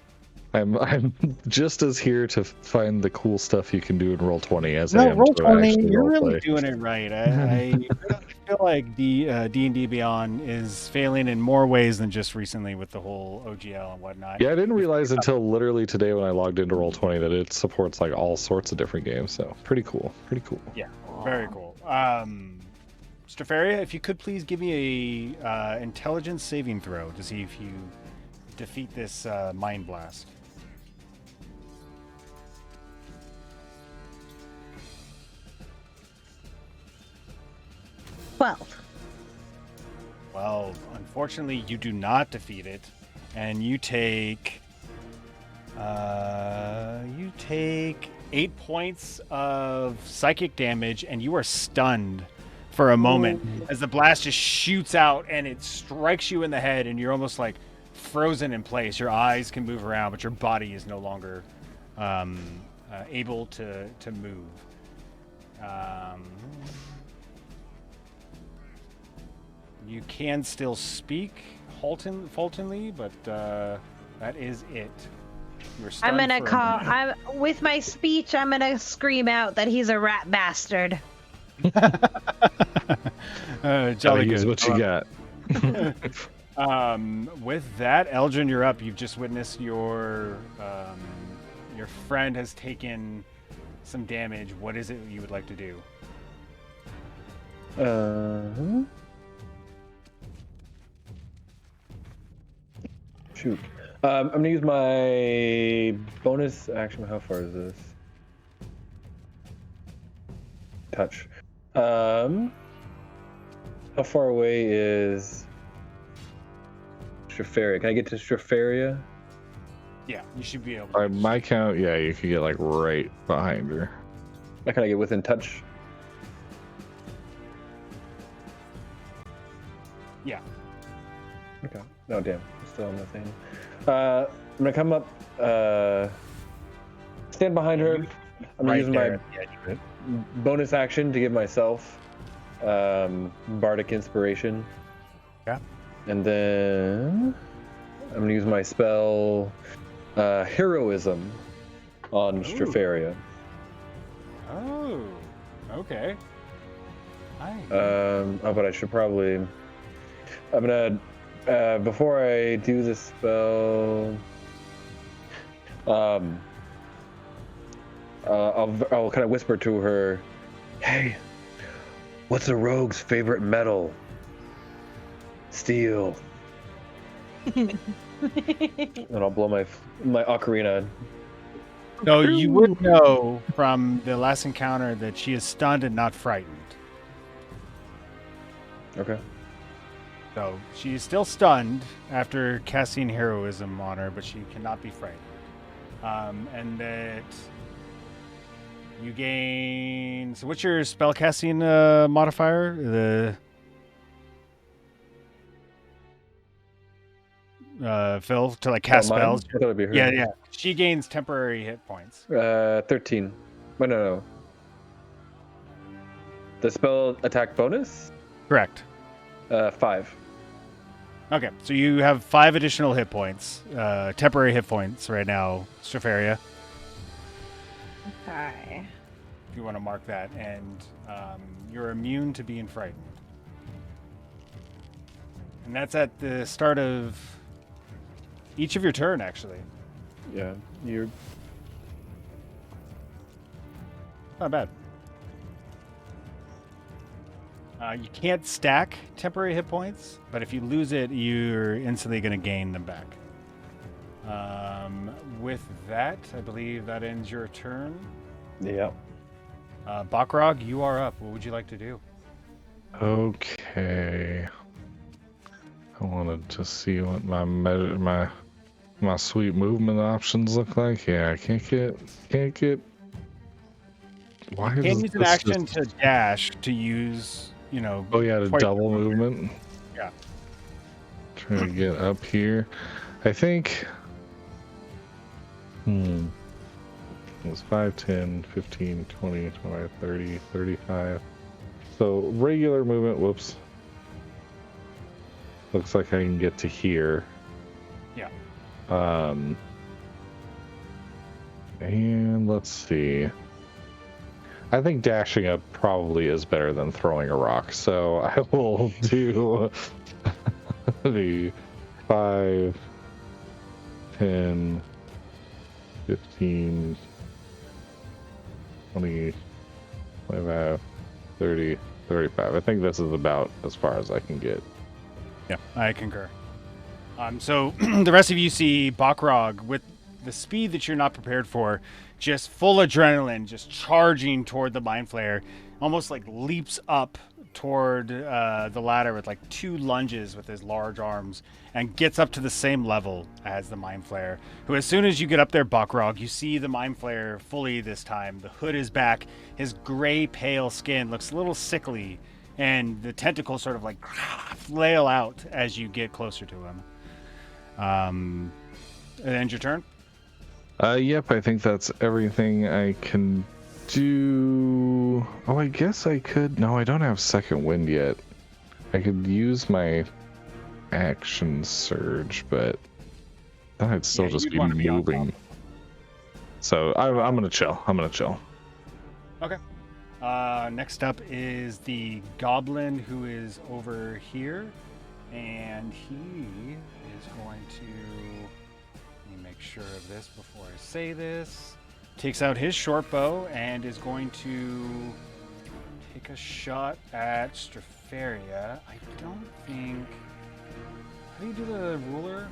Speaker 2: I'm just as here to find the cool stuff you can do in Roll20 as I
Speaker 1: No,
Speaker 2: am
Speaker 1: roll
Speaker 2: to
Speaker 1: 20.
Speaker 2: actually
Speaker 1: You're
Speaker 2: roleplay.
Speaker 1: really doing it right. I feel like D&D Beyond is failing in more ways than just recently with the whole OGL and whatnot.
Speaker 2: Yeah, I didn't realize until literally today when I logged into Roll20 that it supports like all sorts of different games. So pretty cool. Pretty cool.
Speaker 1: Yeah, very cool. Strafaria, if you could please give me a intelligence saving throw to see if you defeat this Mind Blast. Well, unfortunately, you do not defeat it, and you take 8 points of psychic damage, and you are stunned for a moment as the blast just shoots out and it strikes you in the head, and you're almost like frozen in place. Your eyes can move around, but your body is no longer able to move. You can still speak haltingly, but that is it. You're
Speaker 4: I'm
Speaker 1: stunned
Speaker 4: gonna
Speaker 1: for a
Speaker 4: call.
Speaker 1: minute.
Speaker 4: With my speech, I'm gonna scream out that he's a rat bastard.
Speaker 2: Gotta
Speaker 1: Jolly
Speaker 2: use
Speaker 1: good.
Speaker 2: what you got.
Speaker 1: With that, Eldrin, you're up. You've just witnessed your friend has taken some damage. What is it you would like to do?
Speaker 3: Shoot. I'm gonna use my bonus action. How far is this? Touch. How far away is Strafaria? Can I get to Strafaria?
Speaker 1: Yeah, you should be able to.
Speaker 2: By my count, yeah, you could get like right behind her.
Speaker 3: Can I get within touch?
Speaker 1: Yeah.
Speaker 3: Okay. No, damn. I'm still on the thing. I'm gonna come up, stand behind her. I'm gonna use my bonus action to give myself Bardic Inspiration.
Speaker 1: Yeah.
Speaker 3: And then I'm gonna use my spell Heroism on Strafaria.
Speaker 1: Oh, okay.
Speaker 3: But I should probably. I'm gonna before I do the spell. I'll kind of whisper to her, "Hey, what's a rogue's favorite metal? Steel." And I'll blow my ocarina.
Speaker 1: So you would know from the last encounter that she is stunned and not frightened.
Speaker 3: Okay.
Speaker 1: So she's still stunned after casting heroism on her, but she cannot be frightened. And that you gain. So what's your spellcasting modifier? Phil, to like cast
Speaker 3: Mine?
Speaker 1: spells.
Speaker 3: I thought it'd be her.
Speaker 1: Yeah. She gains temporary hit points.
Speaker 3: 13. Wait, no. The spell attack bonus?
Speaker 1: Correct.
Speaker 3: 5.
Speaker 1: Okay, so you have 5 additional hit points, temporary hit points right now, Strafaria.
Speaker 4: Okay.
Speaker 1: If you want to mark that, and you're immune to being frightened. And that's at the start of each of your turn, actually.
Speaker 3: Yeah, you're.
Speaker 1: Not bad. You can't stack temporary hit points, but if you lose it, you're instantly going to gain them back. With that, I believe that ends your turn.
Speaker 3: Yeah.
Speaker 1: Bakrog, you are up. What would you like to do?
Speaker 2: Okay. I wanted to see what my sweet movement options look like. Yeah, I can't get. Why
Speaker 1: You
Speaker 2: is
Speaker 1: can use an
Speaker 2: this
Speaker 1: action
Speaker 2: just-
Speaker 1: to dash to use,
Speaker 2: Oh yeah, the
Speaker 1: twice
Speaker 2: double
Speaker 1: the
Speaker 2: movement.
Speaker 1: Yeah.
Speaker 2: Trying to get up here. I think. It's 5, 10, 15, 20, 25, 30, 35. So regular movement, whoops. Looks like I can get to here.
Speaker 1: Yeah.
Speaker 2: And let's see. I think dashing up probably is better than throwing a rock. So I will do the 5, 10, 15, 20, 25, 30, 35. I think this is about as far as I can get.
Speaker 1: Yeah, I concur. So the rest of you see Bakrog with the speed that you're not prepared for, just full adrenaline, just charging toward the Mind Flayer, almost like leaps up toward the ladder with like 2 lunges with his large arms and gets up to the same level as the Mind Flayer, who as soon as you get up there, Bakrog, you see the Mind Flayer fully this time. The hood is back. His gray pale skin looks a little sickly, and the tentacles sort of like flail out as you get closer to him. And end your turn?
Speaker 2: Yep, I think that's everything I can do. Oh, I guess I could. No, I don't have second wind yet. I could use my action surge, but then I'd still just
Speaker 1: you'd
Speaker 2: be
Speaker 1: wanna be on
Speaker 2: moving. So I'm gonna chill.
Speaker 1: Okay. Next up is the goblin who is over here, and he is going to, let me make sure of this before I say this, takes out his short bow and is going to take a shot at Strafaria. I don't think, how do you do the ruler?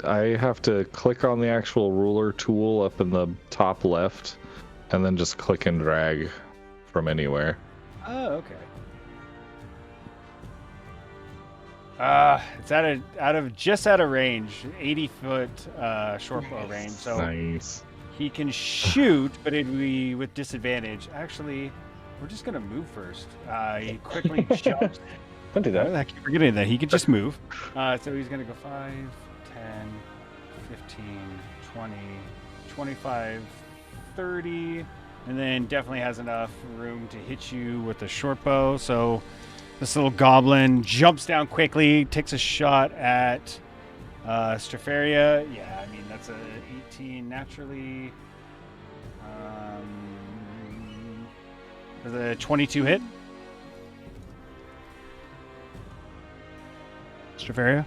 Speaker 2: I have to click on the actual ruler tool up in the top left, and then just click and drag from anywhere.
Speaker 1: Oh, okay. It's just out of range, 80-foot short bow range. So
Speaker 2: Nice.
Speaker 1: he can shoot, but it'd be with disadvantage. Actually, we're just gonna move first. He quickly jumps.
Speaker 3: Don't do that.
Speaker 1: I keep forgetting that he could just move. So he's gonna go 5, 10, 15, 20, 25, 30, and then definitely has enough room to hit you with the short bow. So This little goblin jumps down quickly, takes a shot at Strafaria. Yeah, I mean, that's a 18 naturally. Does a 22 hit? Strafaria?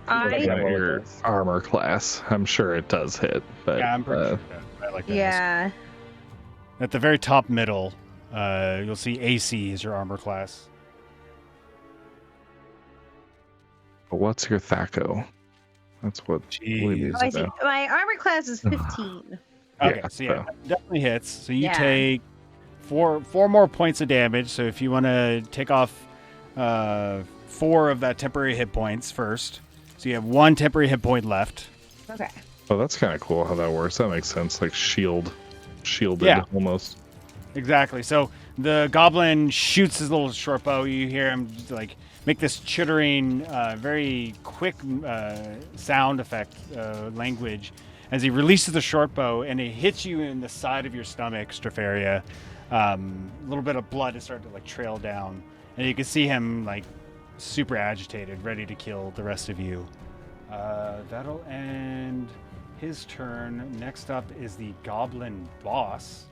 Speaker 3: Looking at all of
Speaker 2: Your
Speaker 3: this.
Speaker 2: armor class. I'm sure it does hit, but
Speaker 1: Yeah, I'm pretty sure. I like that.
Speaker 4: Yeah.
Speaker 1: At the very top middle, you'll see AC is your armor class.
Speaker 2: what's your Thaco? That's what we need
Speaker 1: Jeez.
Speaker 4: Oh, I
Speaker 2: to
Speaker 4: see.
Speaker 2: know.
Speaker 4: My armor class is 15.
Speaker 1: Okay,
Speaker 2: Yeah,
Speaker 1: so yeah,
Speaker 2: so-
Speaker 1: that definitely hits. So you
Speaker 4: Yeah.
Speaker 1: take four more points of damage. So if you want to take off 4 of that temporary hit points first, so you have 1 temporary hit point left.
Speaker 4: Okay.
Speaker 2: Oh, that's kind of cool how that works. That makes sense. Like shielded
Speaker 1: Yeah.
Speaker 2: almost.
Speaker 1: Exactly. So the goblin shoots his little short bow. You hear him like make this chittering, very quick sound effect language as he releases the short bow, and it hits you in the side of your stomach, Strafaria. A little bit of blood is starting to like trail down, and you can see him like super agitated, ready to kill the rest of you. That'll end his turn. Next up is the goblin boss.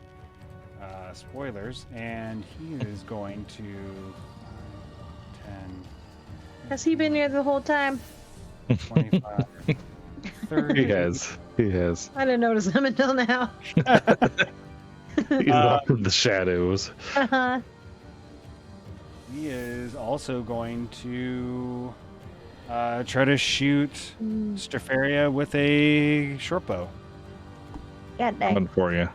Speaker 1: Spoilers, and he is going to 10,
Speaker 4: Has he been here the whole time?
Speaker 1: 25, 30.
Speaker 2: He has.
Speaker 4: I didn't notice him until now.
Speaker 2: He's off in the shadows.
Speaker 4: Uh-huh.
Speaker 1: He is also going to try to shoot Strafaria with a short bow.
Speaker 4: God dang.
Speaker 2: Coming for you.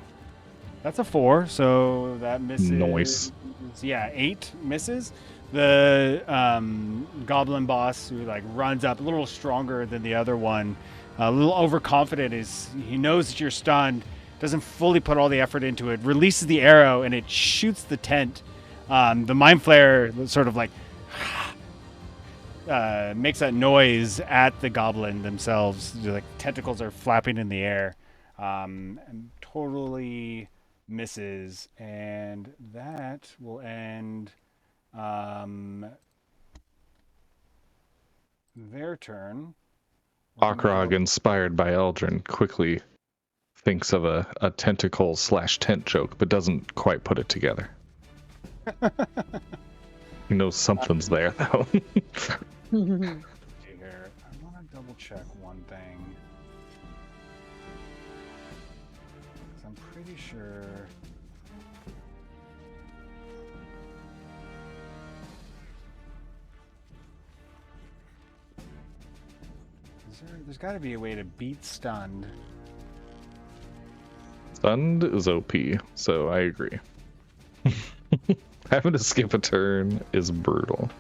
Speaker 1: That's a 4, so that misses.
Speaker 2: Nice.
Speaker 1: Yeah, 8 misses. The goblin boss who like runs up a little stronger than the other one, a little overconfident. He knows that you're stunned, doesn't fully put all the effort into it, releases the arrow, and it shoots the tent. The Mind Flayer sort of like makes that noise at the goblin themselves. Like tentacles are flapping in the air, and totally misses, and that will end their turn.
Speaker 2: Akrog, inspired by Eldrin, quickly thinks of a tentacle/tent joke, but doesn't quite put it together. He knows something's there, though.
Speaker 1: Here, I want to double check one thing. 'Cause I'm pretty sure. There's got to be a way to beat stunned.
Speaker 2: Stunned is OP, so I agree. Having to skip a turn is brutal.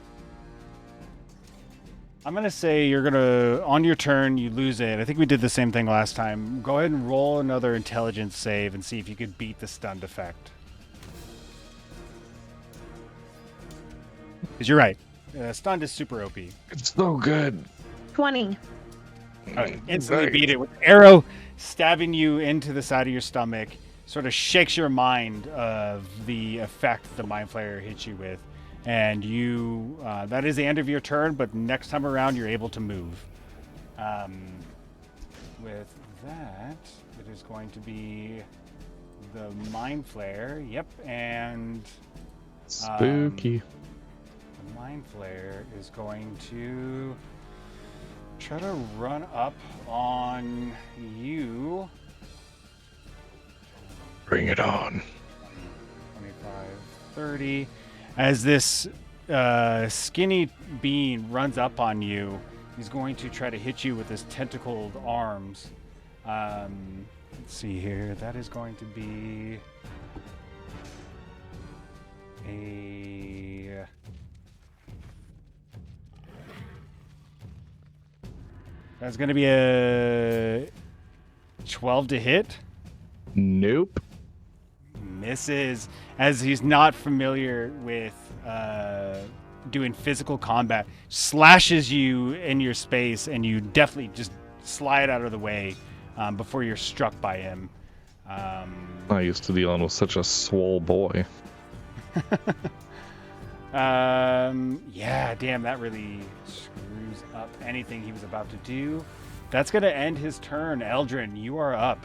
Speaker 1: I'm gonna say you're gonna on your turn you lose it. I think we did the same thing last time. Go ahead and roll another intelligence save and see if you could beat the stunned effect. Because you're right, stunned is super OP.
Speaker 2: It's so good.
Speaker 4: 20.
Speaker 1: Instantly
Speaker 2: Nice.
Speaker 1: beat it with an arrow stabbing you into the side of your stomach. Sort of shakes your mind of the effect the Mind Flayer hits you with, and you that is the end of your turn. But next time around, you're able to move. With that, it is going to be the Mind Flayer. Yep, and
Speaker 2: Spooky.
Speaker 1: the Mind Flayer is going to try to run up on you.
Speaker 2: Bring it on.
Speaker 1: 25, 30. As this skinny being runs up on you, he's going to try to hit you with his tentacled arms. Let's see here. That is going to be a... That's going to be a 12 to hit.
Speaker 2: Nope.
Speaker 1: Misses, as he's not familiar with doing physical combat, slashes you in your space, and you definitely just slide out of the way before you're struck by him.
Speaker 2: I used to dealing with such a swole boy.
Speaker 1: Yeah, damn, that really screws up anything he was about to do. That's going to end his turn. Eldrin, you are up.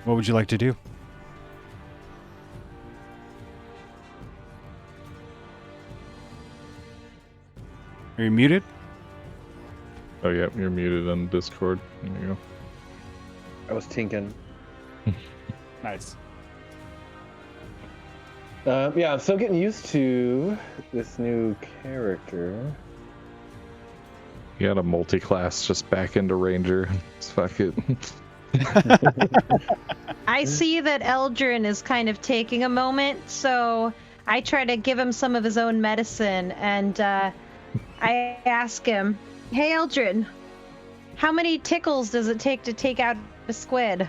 Speaker 1: What would you like to do? Are you muted?
Speaker 2: Oh yeah, you're muted on Discord. There you go.
Speaker 3: I was tinking.
Speaker 1: Nice.
Speaker 3: Yeah, I'm still getting used to this new character.
Speaker 2: You had a multi-class just back into Ranger. Let's fuck it.
Speaker 4: I see that Eldrin is kind of taking a moment, so I try to give him some of his own medicine, and I ask him, "Hey, Eldrin, how many tickles does it take to take out a squid?"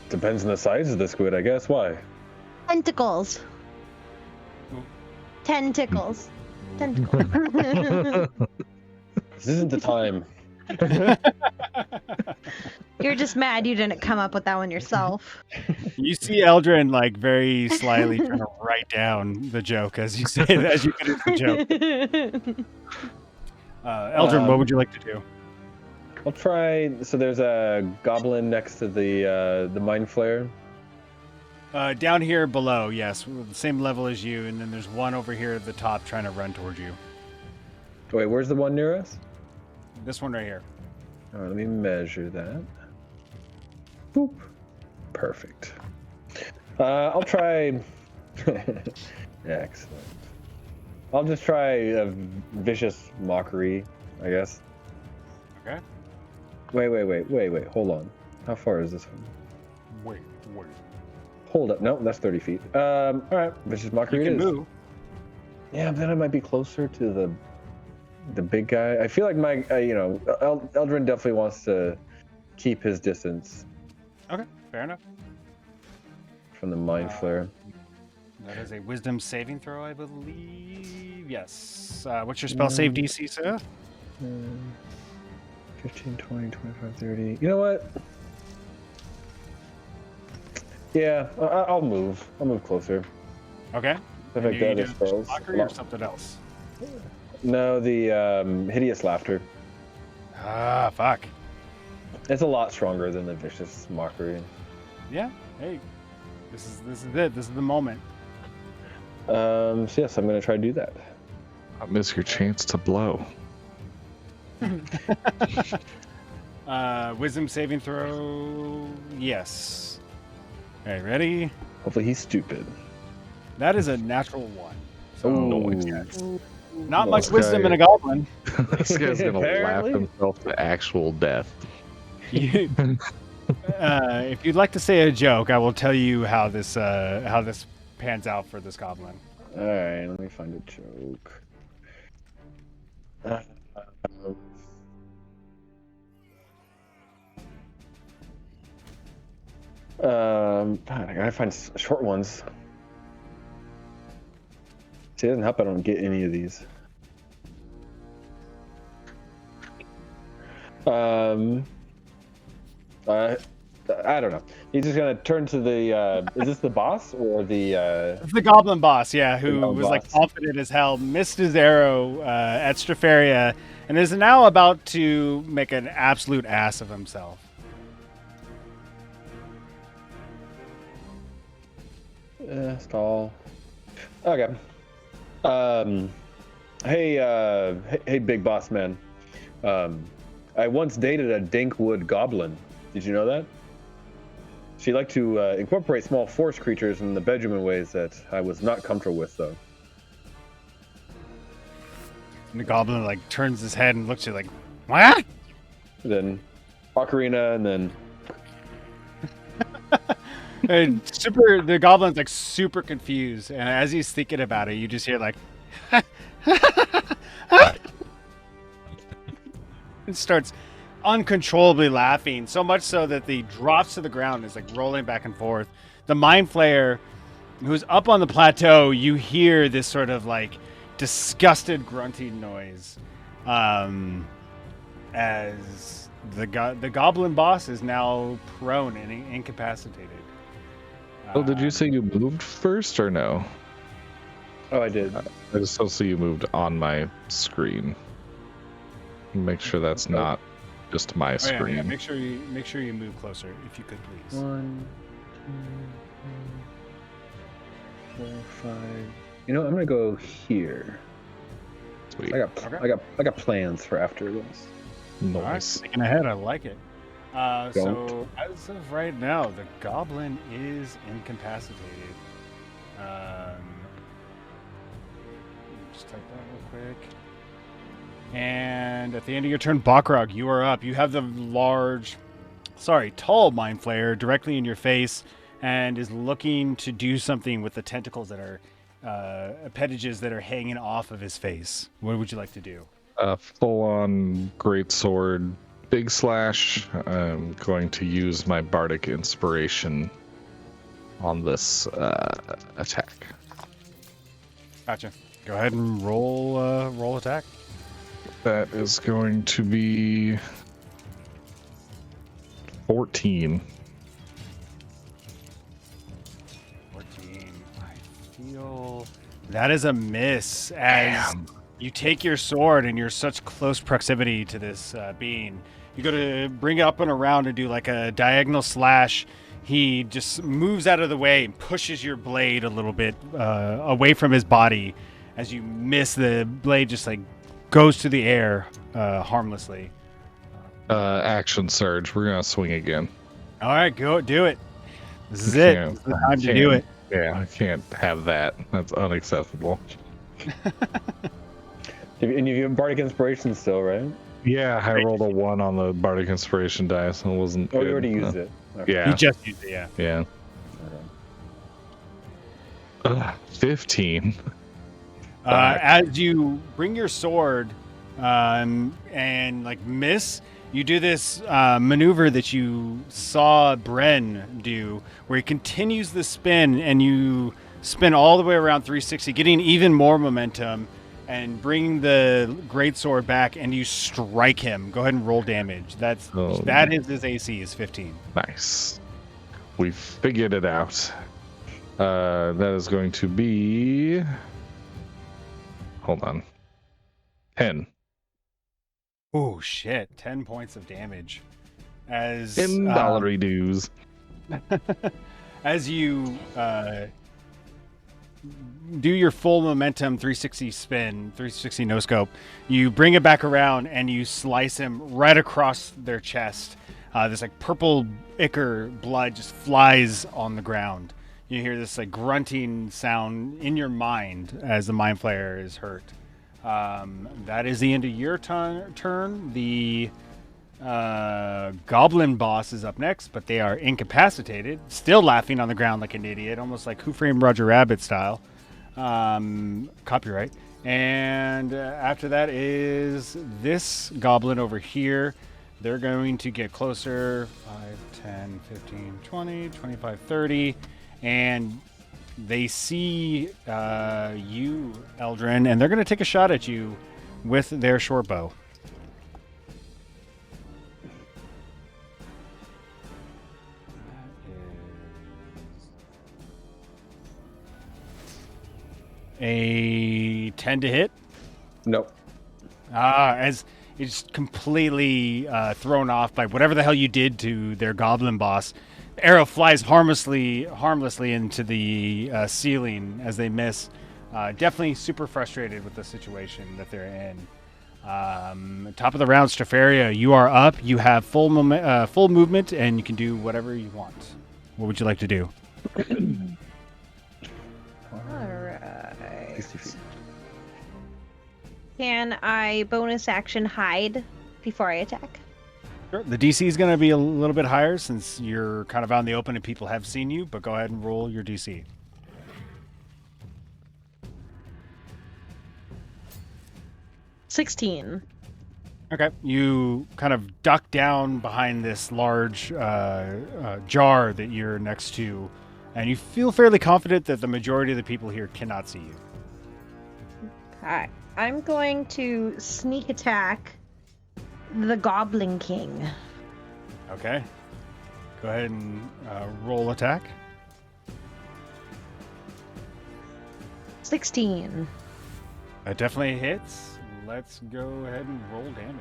Speaker 3: Depends on the size of the squid, I guess. Why?
Speaker 4: Tentacles. 10 tickles. Tentacles.
Speaker 3: This isn't the time.
Speaker 4: You're just mad you didn't come up with that one yourself.
Speaker 1: You see Eldrin like very slyly trying to write down the joke as you say it, as you finish the joke. Eldrin, what would you like to do?
Speaker 3: I'll try. So there's a goblin next to the Mind Flayer.
Speaker 1: Down here below, yes, the same level as you, and then there's one over here at the top trying to run towards you.
Speaker 3: Wait, where's the one near us?
Speaker 1: This one right here.
Speaker 3: All right, let me measure that. Boop. Perfect. I'll try. Excellent. I'll just try a vicious mockery, I guess.
Speaker 1: Okay.
Speaker 3: Wait. Hold on. How far is this one?
Speaker 1: Wait.
Speaker 3: Hold up. No, that's 30 feet. All right. Vicious mockery
Speaker 1: You can
Speaker 3: it is.
Speaker 1: move.
Speaker 3: Yeah, but then I might be closer to the big guy. I feel like my, Eldrin definitely wants to keep his distance
Speaker 1: Okay, fair enough.
Speaker 3: from the Mind Flayer.
Speaker 1: That is a wisdom saving throw, I believe. Yes. What's your spell save DC, sir?
Speaker 3: 15, 20, 25, 30. You know what? Yeah, I'll move. I'll move closer.
Speaker 1: Okay.
Speaker 3: If
Speaker 1: And
Speaker 3: I
Speaker 1: you
Speaker 3: get
Speaker 1: do
Speaker 3: other spells.
Speaker 1: mockery or something else?
Speaker 3: No, the hideous laughter.
Speaker 1: Ah, fuck.
Speaker 3: It's a lot stronger than the vicious mockery.
Speaker 1: Yeah. Hey, this is it. This is the moment.
Speaker 3: So yes, I'm gonna try to do that.
Speaker 2: Don't miss your chance to blow.
Speaker 1: Wisdom saving throw. Yes. Okay, ready?
Speaker 3: Hopefully he's stupid.
Speaker 1: That is a natural one. So
Speaker 3: Ooh.
Speaker 1: not much
Speaker 2: This
Speaker 1: wisdom
Speaker 2: guy-
Speaker 1: in a goblin.
Speaker 2: This guy's gonna laugh
Speaker 3: Apparently.
Speaker 2: himself to actual death.
Speaker 1: If you'd like to say a joke, I will tell you how this pans out for this goblin.
Speaker 3: All right, let me find a joke. God, I gotta find short ones. See, it doesn't help I don't get any of these. I don't know. He's just gonna turn to the. Is this the boss or the?
Speaker 1: It's the goblin boss, yeah, who
Speaker 3: goblin
Speaker 1: was like
Speaker 3: boss.
Speaker 1: confident as hell, missed his arrow at Strafaria, and is now about to make an absolute ass of himself.
Speaker 3: Stall. Okay. Hey, big boss man. I once dated a Dinkwood goblin. Did you know that? She liked to incorporate small forest creatures in the bedroom in ways that I was not comfortable with, though.
Speaker 1: And the goblin like turns his head and looks at you like, what?
Speaker 3: Then Ocarina, and then
Speaker 1: And the goblin's like super confused, and as he's thinking about it, you just hear like, and starts uncontrollably laughing, so much so that the drops to the ground is like rolling back and forth. The Mind Flayer, who's up on the plateau, you hear this sort of like disgusted grunting noise, as the goblin boss is now prone and incapacitated.
Speaker 2: Oh, did you say you moved first or no?
Speaker 3: Oh, I did.
Speaker 2: I just don't see you moved on my screen. Make sure that's not just my screen.
Speaker 1: Yeah. Make sure you move closer, if you could, please.
Speaker 3: 1, 2, 3, 4, 5. You know, I'm gonna go here.
Speaker 2: Sweet.
Speaker 3: I got plans for after this.
Speaker 2: Nice.
Speaker 1: All right, thinking ahead, I like it. So as of right now, the goblin is incapacitated. Just type that real quick. And at the end of your turn, Bakrog, you are up. You have the tall Mind Flayer directly in your face and is looking to do something with the tentacles that are appendages that are hanging off of his face. What would you like to do?
Speaker 2: Full-on greatsword, big slash. I'm going to use my bardic inspiration on this attack.
Speaker 1: Gotcha. Go ahead and roll attack.
Speaker 2: That is going to be 14.
Speaker 1: 14. I feel that is a miss as you take your sword and you're such close proximity to this being. You go to bring it up and around and do like a diagonal slash. He just moves out of the way and pushes your blade a little bit away from his body. As you miss, the blade just like goes to the air harmlessly.
Speaker 2: Action surge. We're gonna swing again.
Speaker 1: All right, go do it. This is it. This is the time to do it.
Speaker 2: Yeah, I can't have that. That's unacceptable.
Speaker 3: And you have bardic inspiration still, right?
Speaker 2: Yeah, I rolled a 1 on the bardic inspiration dice and it wasn't.
Speaker 3: Oh,
Speaker 2: good.
Speaker 3: you already used it. Okay.
Speaker 2: Yeah.
Speaker 1: You just used it, yeah.
Speaker 2: Yeah. 15.
Speaker 1: As you bring your sword and like miss, you do this maneuver that you saw Bren do, where he continues the spin and you spin all the way around 360, getting even more momentum and bring the greatsword back, and you strike him. Go ahead and roll damage. That is his AC is 15.
Speaker 2: Nice. We figured it out. That is going to be. Hold on. 10.
Speaker 1: Oh shit! 10 points of damage. As
Speaker 2: in dollary dues.
Speaker 1: As you do your full momentum 360 spin, 360 no scope, you bring it back around and you slice him right across their chest. This like purple ichor blood just flies on the ground. You hear this like grunting sound in your mind as the Mind Flayer is hurt. That is the end of your turn. The goblin boss is up next, but they are incapacitated, still laughing on the ground like an idiot, almost like Who Framed Roger Rabbit style. Copyright. And after that is this goblin over here. They're going to get closer. 5, 10, 15, 20, 25, 30. And they see you, Eldrin, and they're going to take a shot at you with their short bow. A 10 to hit?
Speaker 3: Nope.
Speaker 1: As it's completely thrown off by whatever the hell you did to their goblin boss. The arrow flies harmlessly into the ceiling as they miss. Definitely super frustrated with the situation that they're in. Top of the round, Strafaria, you are up. You have full movement, and you can do whatever you want. What would you like to do?
Speaker 4: Alright. Can I bonus action hide before I attack?
Speaker 1: Sure. The DC is going to be a little bit higher since you're kind of out in the open and people have seen you, but go ahead and roll your DC.
Speaker 4: $16.
Speaker 1: Okay. You kind of duck down behind this large jar that you're next to, and you feel fairly confident that the majority of the people here cannot see you.
Speaker 4: Okay. I'm going to sneak attack the Goblin King.
Speaker 1: Okay. Go ahead and roll attack.
Speaker 4: 16.
Speaker 1: That definitely hits. Let's go ahead and roll damage.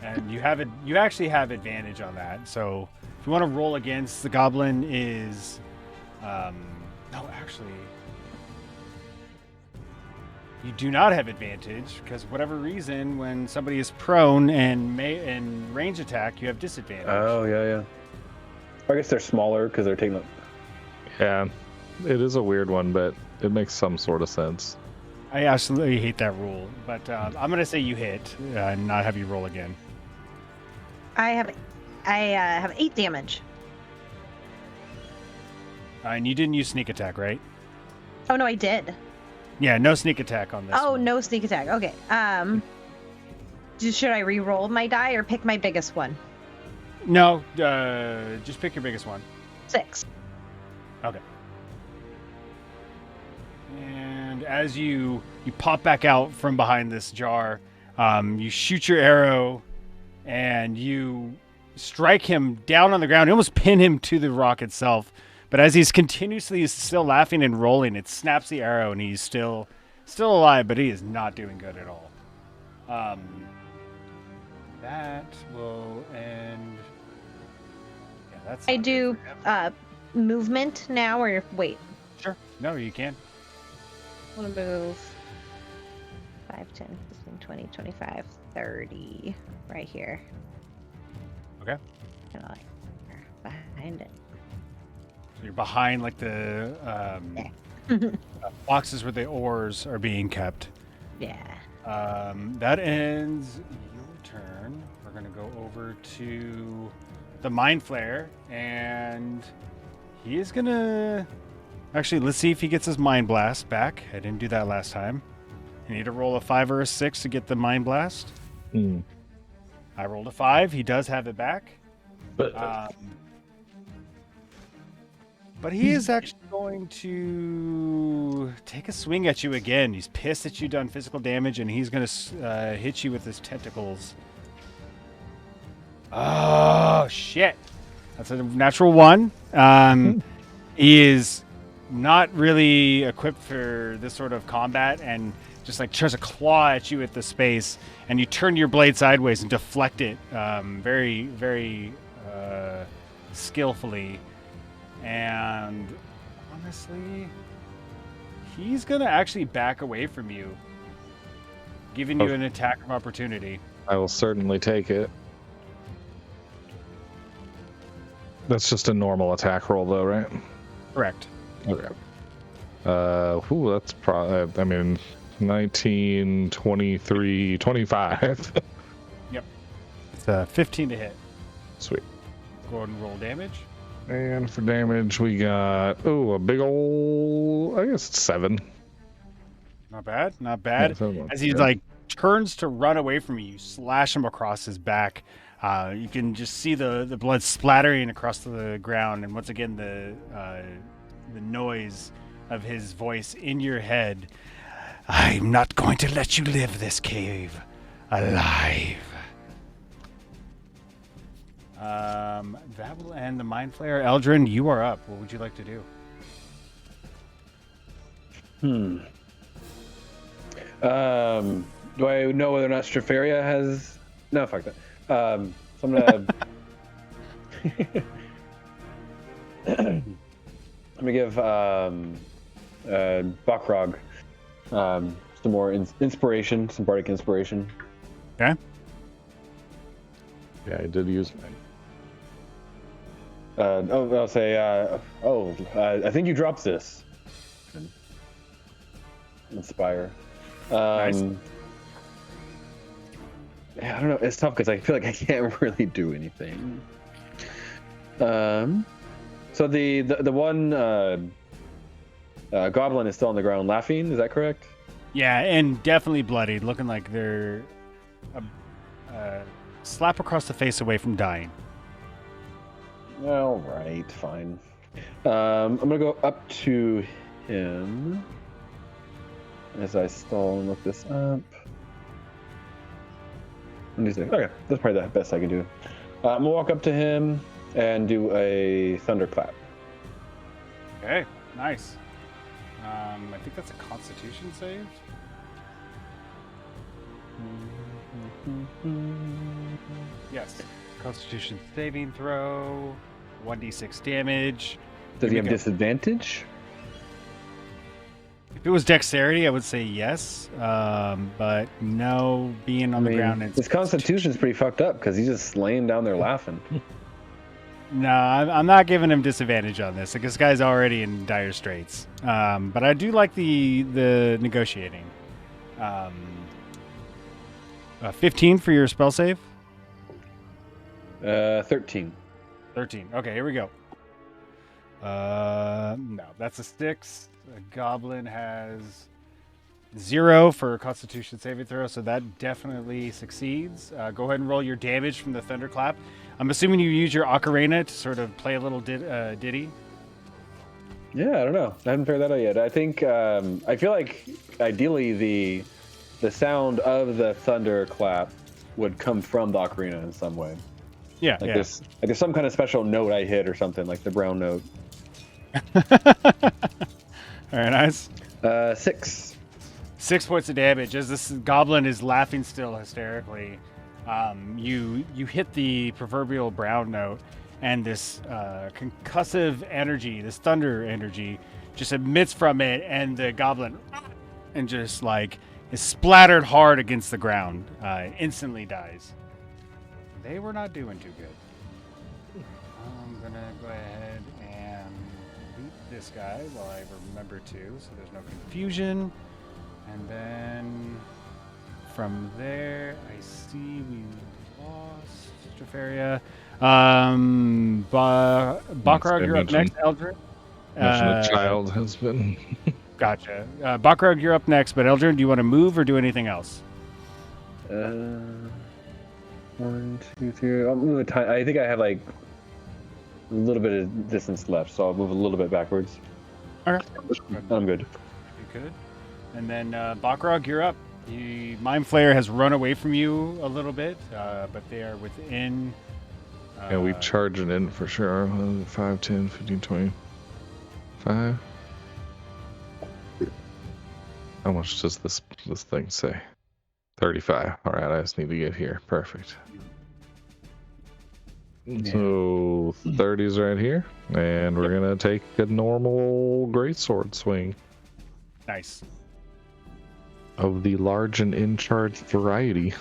Speaker 1: And you have it. You actually have advantage on that. So if you want to roll against, the goblin is. No, actually, you do not have advantage because for whatever reason, when somebody is prone and range attack, you have disadvantage.
Speaker 3: Oh yeah. I guess they're smaller because they're taking.
Speaker 2: Yeah, it is a weird one, but it makes some sort of sense.
Speaker 1: I absolutely hate that rule, but I'm gonna say you hit and not have you roll again.
Speaker 4: I have 8 damage.
Speaker 1: And you didn't use sneak attack, right?
Speaker 4: Oh no, I did.
Speaker 1: Yeah, no sneak attack on this.
Speaker 4: Oh,
Speaker 1: one.
Speaker 4: no sneak attack. Okay. Should I re-roll my die or pick my biggest one?
Speaker 1: No, just pick your biggest one.
Speaker 4: 6.
Speaker 1: Okay. And as you pop back out from behind this jar, you shoot your arrow, and you strike him down on the ground. You almost pin him to the rock itself. But as he's still laughing and rolling, it snaps the arrow, and he's still alive, but he is not doing good at all. That will end. Yeah, that's.
Speaker 4: I
Speaker 1: not
Speaker 4: do
Speaker 1: good for him.
Speaker 4: movement now, or wait.
Speaker 1: Sure. No, you can.
Speaker 4: I want to move 5, 10, 15, 20, 25, 30 right here.
Speaker 1: Okay.
Speaker 4: Kind of like behind it.
Speaker 1: So you're behind like the boxes where the ores are being kept.
Speaker 4: Yeah.
Speaker 1: That ends your turn. We're gonna go over to the Mind Flayer, and he is gonna. Actually, let's see if he gets his Mind Blast back. I didn't do that last time. You need to roll a 5 or a 6 to get the Mind Blast. I rolled a 5. He does have it back. But he is actually going to take a swing at you again. He's pissed that you've done physical damage, and he's going to hit you with his tentacles. Oh, shit. That's a natural 1. He is not really equipped for this sort of combat, and just like tries to claw at you at the space, and you turn your blade sideways and deflect it very, very skillfully. And honestly, he's going to actually back away from you, giving you an attack of opportunity.
Speaker 2: I will certainly take it. That's just a normal attack roll, though, right?
Speaker 1: Correct.
Speaker 2: Okay. That's probably, I mean, 19, 23, 25.
Speaker 1: Yep. It's a 15 to hit.
Speaker 2: Sweet.
Speaker 1: Go ahead and roll damage.
Speaker 2: And for damage, we got, a big ol', I guess it's 7.
Speaker 1: Not bad. Not bad.
Speaker 2: Yeah, 7.
Speaker 1: As he turns to run away from you, you slash him across his back. You can just see the blood splattering across the ground, and once again the noise of his voice in your head. I'm not going to let you live this cave alive. That will end the Mind Flayer. Eldrin, you are up. What would you like to do?
Speaker 3: Do I know whether or not Strafaria has? No, fuck that. So I'm gonna. I'm gonna give Bakrog some more inspiration, some bardic inspiration.
Speaker 1: Okay.
Speaker 2: Yeah, I did use mine.
Speaker 3: I'll say, I think you dropped this. Inspire.
Speaker 1: Nice.
Speaker 3: Yeah, I don't know. It's tough because I feel like I can't really do anything. So the one goblin is still on the ground laughing. Is that correct?
Speaker 1: Yeah, and definitely bloodied, looking like they're a slap across the face away from dying.
Speaker 3: All right, fine. I'm gonna go up to him as I stall and look this up. Okay, that's probably the best I can do. I'm gonna walk up to him and do a thunderclap.
Speaker 1: Okay, nice. I think that's a Constitution save. Yes, Constitution saving throw, 1d6 damage.
Speaker 3: Does he
Speaker 1: Here
Speaker 3: have
Speaker 1: we go.
Speaker 3: disadvantage?
Speaker 1: If it was Dexterity, I would say yes, but no, being on the ground.
Speaker 3: His Constitution's pretty fucked up because he's just laying down there laughing.
Speaker 1: No, I'm not giving him disadvantage on this. Like, this guy's already in dire straits. But I do like the negotiating. 15 for your spell save.
Speaker 3: 13.
Speaker 1: 13. Okay, here we go. No, that's a 6. A goblin has 0 for Constitution saving throw, so that definitely succeeds. Go ahead and roll your damage from the thunderclap. I'm assuming you use your ocarina to sort of play a little ditty.
Speaker 3: Yeah, I don't know. I haven't figured that out yet. I think I feel like ideally the sound of the thunderclap would come from the ocarina in some way.
Speaker 1: Yeah,
Speaker 3: like there's some kind of special note I hit or something, like the brown note.
Speaker 1: Very nice.
Speaker 3: 6.
Speaker 1: 6 points of damage as this goblin is laughing still hysterically. You hit the proverbial brown note, and this concussive energy, this thunder energy, just emits from it, and the goblin and just like is splattered hard against the ground, instantly dies. They were not doing too good. I'm gonna go ahead and beat this guy while I remember to, so there's no confusion. And then from there, I see we lost Strafaria. Bakrog, you're up next. Eldrin.
Speaker 2: A child has been.
Speaker 1: Gotcha. Bakrog, you're up next. But Eldrin, do you want to move or do anything else?
Speaker 3: 1, 2, 3. I'll move a tiny. I think I have like a little bit of distance left, so I'll move a little bit backwards.
Speaker 1: Okay.
Speaker 3: I'm good.
Speaker 1: You could. And then Bakrog, you're up. The Mind Flayer has run away from you a little bit, but they are within.
Speaker 2: Yeah, we charge it in for sure. 5, 10, 15, 20. 5. How much does this thing say? 35. All right, I just need to get here. Perfect. Yeah. So 30's right here, and we're gonna take a normal greatsword swing.
Speaker 1: Nice.
Speaker 2: Of the large and in charge variety.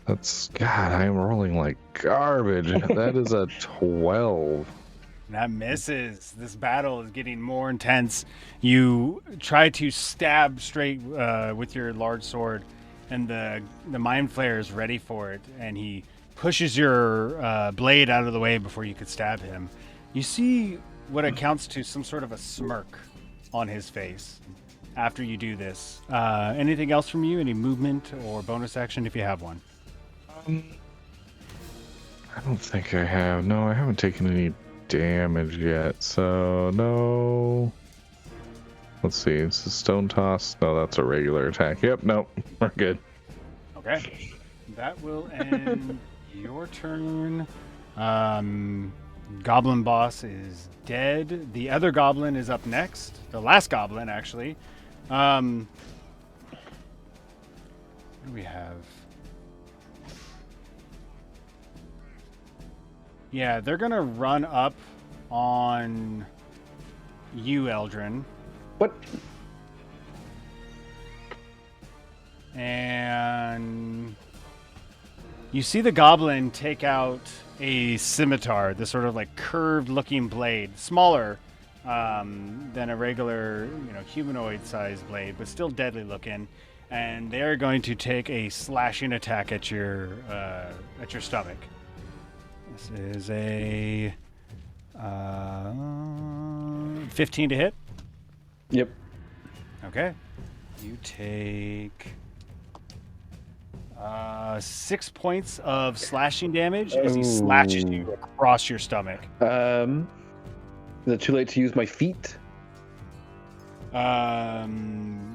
Speaker 2: That's God. I am rolling like garbage. That is a 12.
Speaker 1: That misses. This battle is getting more intense. You try to stab straight with your large sword, and the Mind Flayer is ready for it, and he pushes your blade out of the way before you could stab him. You see what accounts to some sort of a smirk on his face after you do this. Anything else from you? Any movement or bonus action if you have one?
Speaker 2: I don't think I have. No, I haven't taken any damage yet, so no. Let's see, it's a stone toss. No, that's a regular attack. Yep, nope, we're good.
Speaker 1: Okay, that will end your turn. Goblin boss is dead. The other goblin is up next. The last goblin, actually. What do we have? Yeah, they're gonna run up on you, Eldrin.
Speaker 3: What?
Speaker 1: And you see the goblin take out a scimitar, this sort of like curved-looking blade, smaller than a regular, humanoid-sized blade, but still deadly-looking. And they are going to take a slashing attack at your stomach. This is a 15 to hit.
Speaker 3: Yep.
Speaker 1: Okay. You take 6 points of slashing damage as he slashes you across your stomach.
Speaker 3: Is it too late to use my feet?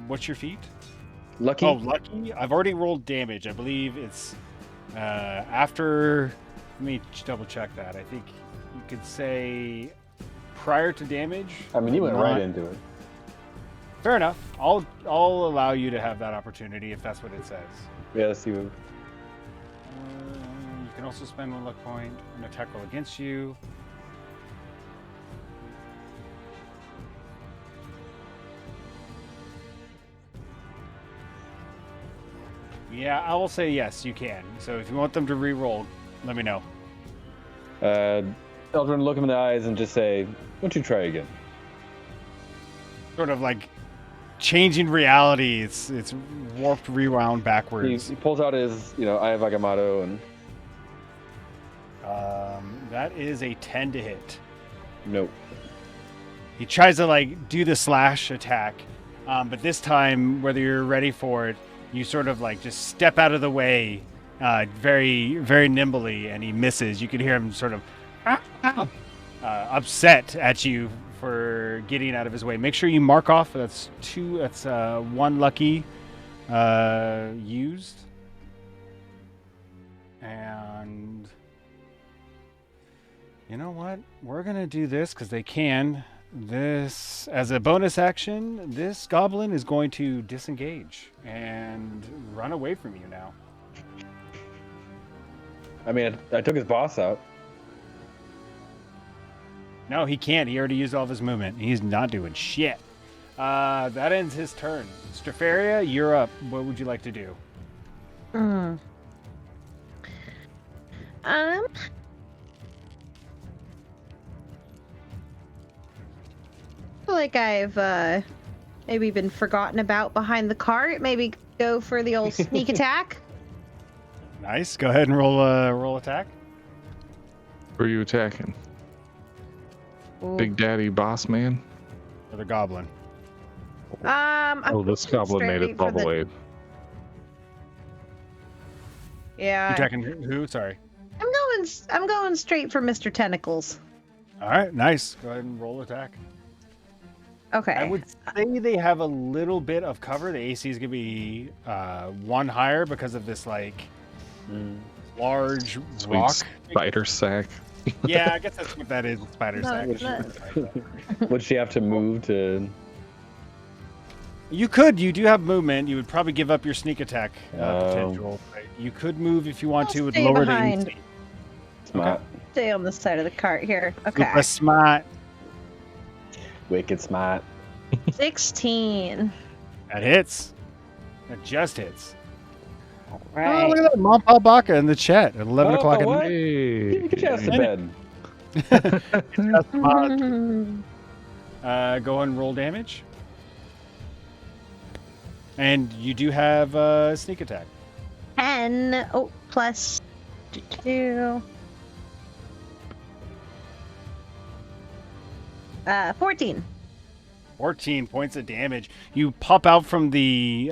Speaker 1: What's your feat?
Speaker 3: Lucky.
Speaker 1: Oh, lucky. I've already rolled damage. I believe it's after. Let me double check that. I think you could say prior to damage.
Speaker 3: I mean, you went
Speaker 1: not-
Speaker 3: right into it.
Speaker 1: Fair enough. I'll allow you to have that opportunity if that's what it says.
Speaker 3: Yeah, let's see.
Speaker 1: You can also spend 1 luck point and attack roll against you. Yeah, I will say yes, you can. So if you want them to re-roll, let me know.
Speaker 3: Eldrin, look him in the eyes and just say, "Why don't you try again?"
Speaker 1: Sort of like changing reality. It's warped, rewound backwards.
Speaker 3: He pulls out his, Eye of Agamotto, and
Speaker 1: That is a 10 to hit.
Speaker 3: nope.
Speaker 1: He tries to like do the slash attack, but this time, whether you're ready for it, you sort of like just step out of the way, very, very nimbly, and he misses. You can hear him sort of upset at you for getting out of his way. Make sure you mark off. That's 1 lucky used, and you know what? We're gonna do this because they can. This, as a bonus action, this goblin is going to disengage and run away from you now.
Speaker 3: I mean, I took his boss out.
Speaker 1: No, he can't. He already used all of his movement. He's not doing shit. That ends his turn. Strafaria, you're up. What would you like to do?
Speaker 4: I feel like I've maybe been forgotten about behind the cart. Maybe go for the old sneak attack.
Speaker 1: Nice. Go ahead and roll attack.
Speaker 2: Who are you attacking?
Speaker 4: Ooh.
Speaker 2: Big Daddy Boss Man?
Speaker 1: Or the goblin.
Speaker 4: I'm
Speaker 2: This goblin made
Speaker 4: straight
Speaker 2: it all
Speaker 4: for
Speaker 2: the way.
Speaker 1: You
Speaker 4: Yeah,
Speaker 1: attacking who? Sorry.
Speaker 4: I'm going straight for Mr. Tentacles.
Speaker 1: All right. Nice. Go ahead and roll attack.
Speaker 4: Okay.
Speaker 1: I would say they have a little bit of cover. The AC is going to be 1 higher because of this like large
Speaker 2: Sweet
Speaker 1: rock.
Speaker 2: spider sack.
Speaker 1: Yeah, I guess that's what that is. Spider
Speaker 4: No,
Speaker 1: sack.
Speaker 3: Would she have to move to?
Speaker 1: You could. You do have movement. You would probably give up your sneak attack potential. But you could move if you want
Speaker 4: I'll
Speaker 1: to. It would
Speaker 4: stay
Speaker 1: lower
Speaker 4: behind.
Speaker 1: the AC.
Speaker 3: Smart.
Speaker 4: Stay on the side of the cart here. Okay.
Speaker 1: Super smart.
Speaker 3: Wicked smart.
Speaker 4: 16.
Speaker 1: That hits. That just hits.
Speaker 4: Right.
Speaker 1: Oh, look at that. Mom Pop Baka in the chat at 11 o'clock at
Speaker 3: what?
Speaker 1: night.
Speaker 2: Hey.
Speaker 3: Get your ass to bed.
Speaker 1: Go ahead and roll damage. And you do have sneak attack.
Speaker 4: 10. Oh, plus 2. 14.
Speaker 1: 14 points of damage. You pop out from the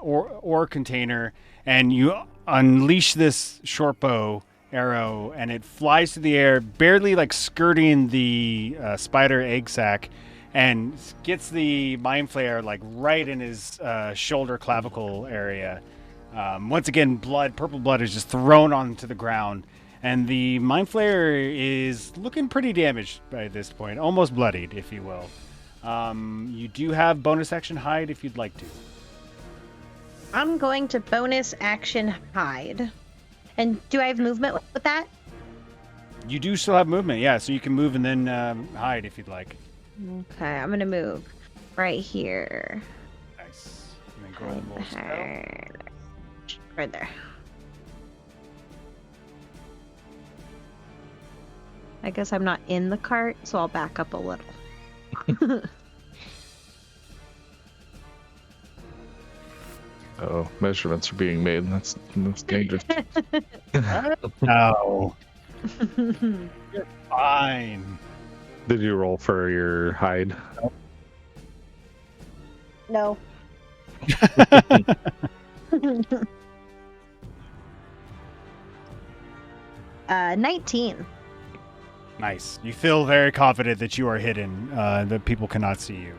Speaker 1: ore container and you unleash this short bow arrow, and it flies through the air, barely like skirting the spider egg sac, and gets the Mind Flayer like right in his shoulder clavicle area. Once again, purple blood is just thrown onto the ground, and the Mind Flayer is looking pretty damaged by this point, almost bloodied, if you will. You do have bonus action hide if you'd like to.
Speaker 4: I'm going to bonus action hide. And do I have movement with that?
Speaker 1: You do still have movement, yeah, so you can move and then hide if you'd like.
Speaker 4: Okay, I'm going to move right here.
Speaker 1: Nice. And then go ahead and roll spell.
Speaker 4: Right there. I guess I'm not in the cart, so I'll back up a little.
Speaker 2: Oh, measurements are being made. That's dangerous.
Speaker 1: No. You're fine.
Speaker 2: Did you roll for your hide?
Speaker 4: No. 19.
Speaker 1: Nice. You feel very confident that you are hidden, that people cannot see you.